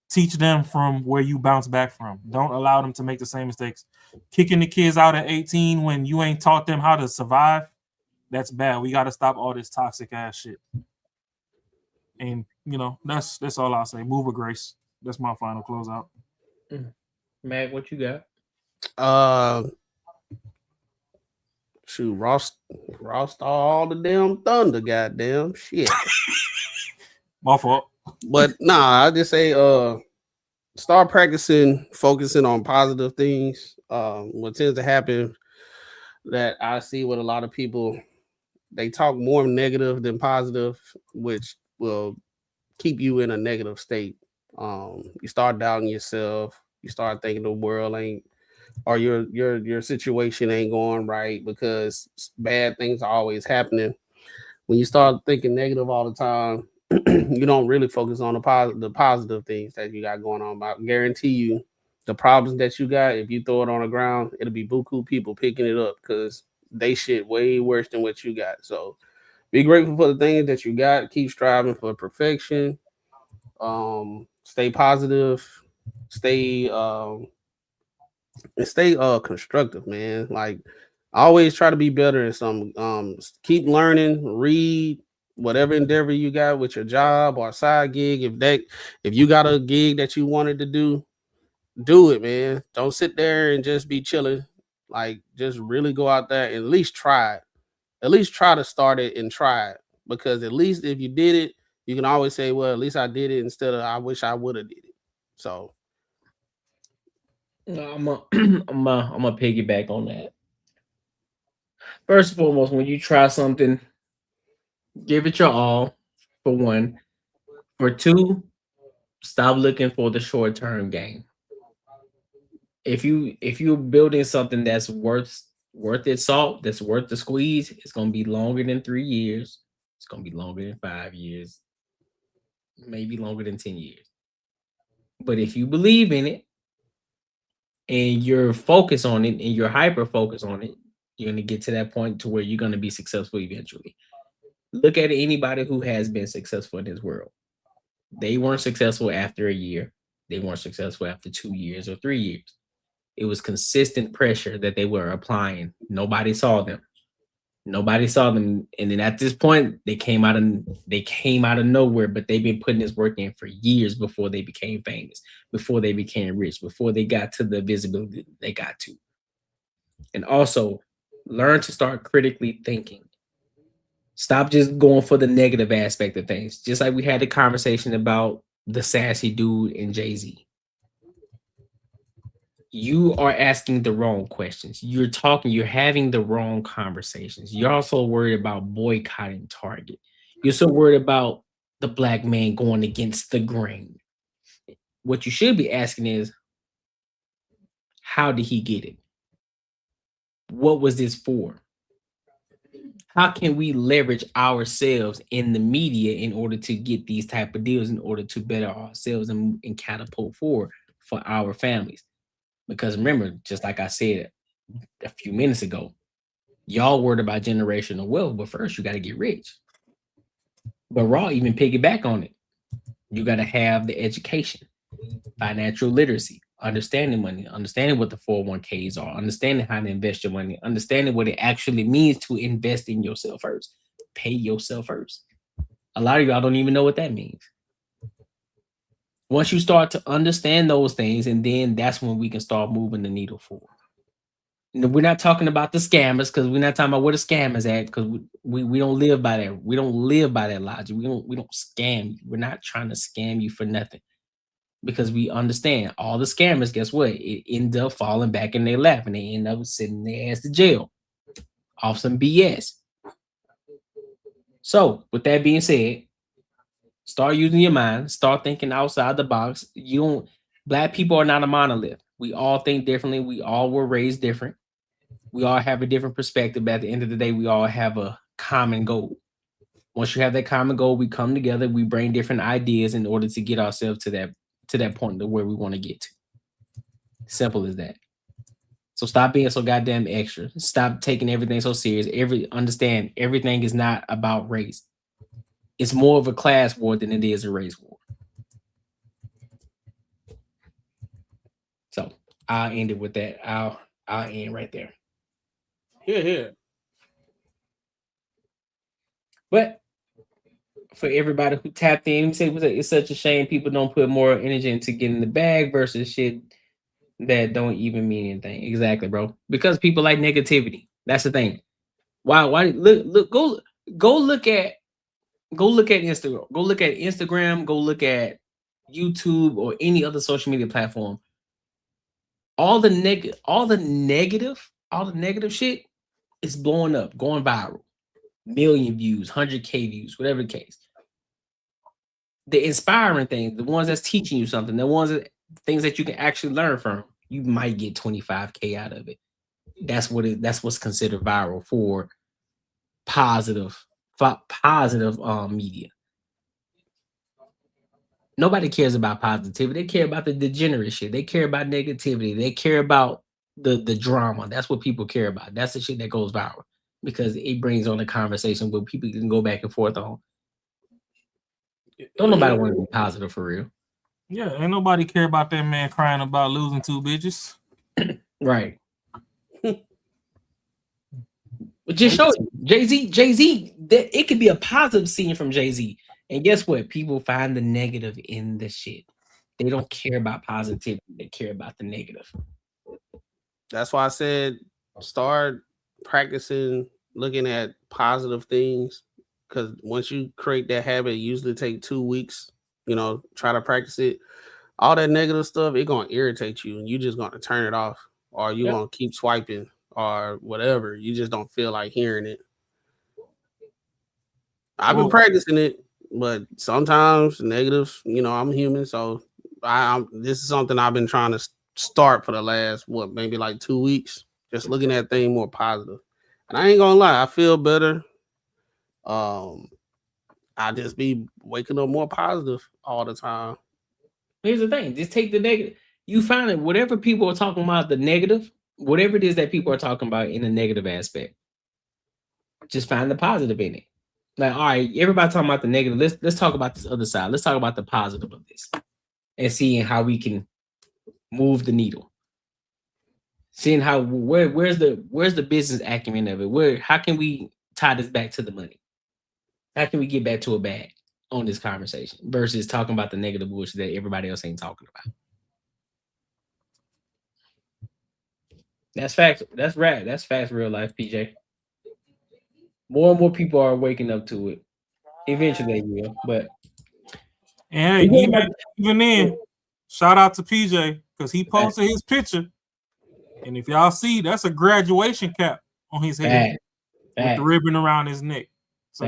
teach them from where you bounce back from. Don't allow them to make the same mistakes. Kicking the kids out at 18 when you ain't taught them how to survive, that's bad. We got to stop all this toxic ass shit. And, you know, that's all I'll say. Move with grace. That's my final closeout. Mac, what you got? Shoot, Ross all the damn thunder, goddamn shit. My fault. But nah, I just say start practicing, focusing on positive things. What tends to happen that I see with a lot of people, they talk more negative than positive, which will keep you in a negative state. You start doubting yourself. You start thinking the world ain't, or your situation ain't going right because bad things are always happening. When you start thinking negative all the time, you don't really focus on the positive things that you got going on. I guarantee you, the problems that you got, if you throw it on the ground, it'll be buku people picking it up because they shit way worse than what you got. So be grateful for the things that you got. Keep striving for perfection. Stay positive. Stay constructive, man. Like always try to be better in some. Keep learning, read, whatever endeavor you got with your job or side gig. If you got a gig that you wanted to do it, man. Don't sit there and just be chilling. Like just really go out there and at least try it. At least try to start it and try it. Because at least if you did it, you can always say, well, at least I did it instead of I wish I would have did it. So I'm a piggyback on that. First and foremost, when you try something, give it your all. For one, for two, stop looking for the short term gain. If you're building something that's worth its salt, that's worth the squeeze, it's gonna be longer than 3 years. It's gonna be longer than 5 years, maybe longer than 10 years. But if you believe in it and you're focused on it and you're hyper focused on it, you're gonna get to that point to where you're gonna be successful eventually. Look at anybody who has been successful in this world. They weren't successful after a year. They weren't successful after 2 years or 3 years. It was consistent pressure that they were applying. Nobody saw them. Nobody saw them. And then at this point, they came out of nowhere, but they've been putting this work in for years before they became famous, before they became rich, before they got to the visibility they got to. And also learn to start critically thinking. Stop just going for the negative aspect of things. Just like we had the conversation about the sassy dude and Jay-Z. You are asking the wrong questions. You're having the wrong conversations. You're also worried about boycotting Target. You're so worried about the black man going against the grain. What you should be asking is, how did he get it? What was this for? How can we leverage ourselves in the media in order to get these type of deals, in order to better ourselves and catapult forward for our families? Because remember, just like I said a few minutes ago, y'all worried about generational wealth, but first you got to get rich. But Raw even piggyback on it. You got to have the education, financial literacy, understanding money, understanding what the 401ks are, understanding how to invest your money, understanding what it actually means to invest in yourself first, pay yourself first. A lot of y'all don't even know what that means. Once you start to understand those things, and then that's when we can start moving the needle forward. We're not talking about the scammers, because we're not talking about where the scammers at, because we don't live by that. We don't live by that logic. We don't scam you. We're not trying to scam you for nothing, because we understand all the scammers, guess what? It ends up falling back in their lap and they end up sending their ass to jail off some BS. So with that being said, start using your mind, start thinking outside the box. Black people are not a monolith. We all think differently. We all were raised different. We all have a different perspective, but at the end of the day, we all have a common goal. Once you have that common goal, we come together, we bring different ideas in order to get ourselves to that point to where we want to get to. Simple as that. So stop being so goddamn extra. Stop taking everything so serious. Understand everything is not about race. It's more of a class war than it is a race war. So I'll end it with that. I'll end right there. Here. But for everybody who tapped in, say it's such a shame people don't put more energy into getting the bag versus shit that don't even mean anything. Exactly, bro. Because people like negativity. That's the thing. Why go look at Instagram. Go look at Instagram, go look at YouTube or any other social media platform. All the negative shit is blowing up, going viral. 1,000,000 views, 100K views, whatever the case. The inspiring things, the ones that's teaching you something, things that you can actually learn from, you might get 25K out of it. That's what's considered viral for positive media. Nobody cares about positivity. They care about the degenerate shit. They care about negativity. They care about the drama. That's what people care about. That's the shit that goes viral because it brings on a conversation where people can go back and forth on. Don't nobody want to be positive for real. Yeah, ain't nobody care about that man crying about losing 2 bitches. Right. But just show you, Jay-Z, that it could be a positive scene from Jay-Z. And guess what? People find the negative in the shit. They don't care about positivity. They care about the negative. That's why I said start practicing looking at positive things. Because once you create that habit, it usually take 2 weeks, try to practice it. All that negative stuff, it's going to irritate you and you're just going to turn it off or you're going to keep swiping or whatever. You just don't feel like hearing it. I've been practicing it, but sometimes negatives, I'm human. So this is something I've been trying to start for the last, maybe like 2 weeks, just looking at things more positive. And I ain't going to lie, I feel better. I just be waking up more positive all the time. Here's the thing: just take the negative. You find it, whatever people are talking about, the negative, whatever it is that people are talking about in a negative aspect, just find the positive in it. Like, all right, everybody talking about the negative. Let's talk about this other side. Let's talk about the positive of this, and seeing how we can move the needle. Seeing how where's the business acumen of it? How can we tie this back to the money? How can we get back to a bag on this conversation versus talking about the negative bullshit that everybody else ain't talking about? That's facts. That's rad. That's facts. Real life, PJ. More and more people are waking up to it. Eventually, they will. But and even then, shout out to PJ because he posted his picture, and if y'all see, that's a graduation cap on his head with the ribbon around his neck. So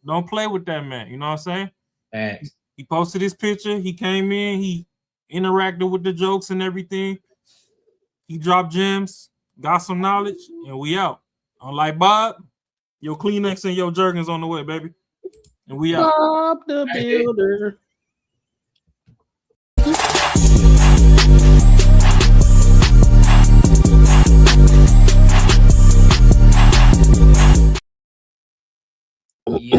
don't play with that man. You know what I'm saying? He posted his picture. He came in. He interacted with the jokes and everything. He dropped gems, got some knowledge, and we out. Unlike Bob, your Kleenex and your Jergens on the way, baby. And we out. Bob the Builder. Yeah.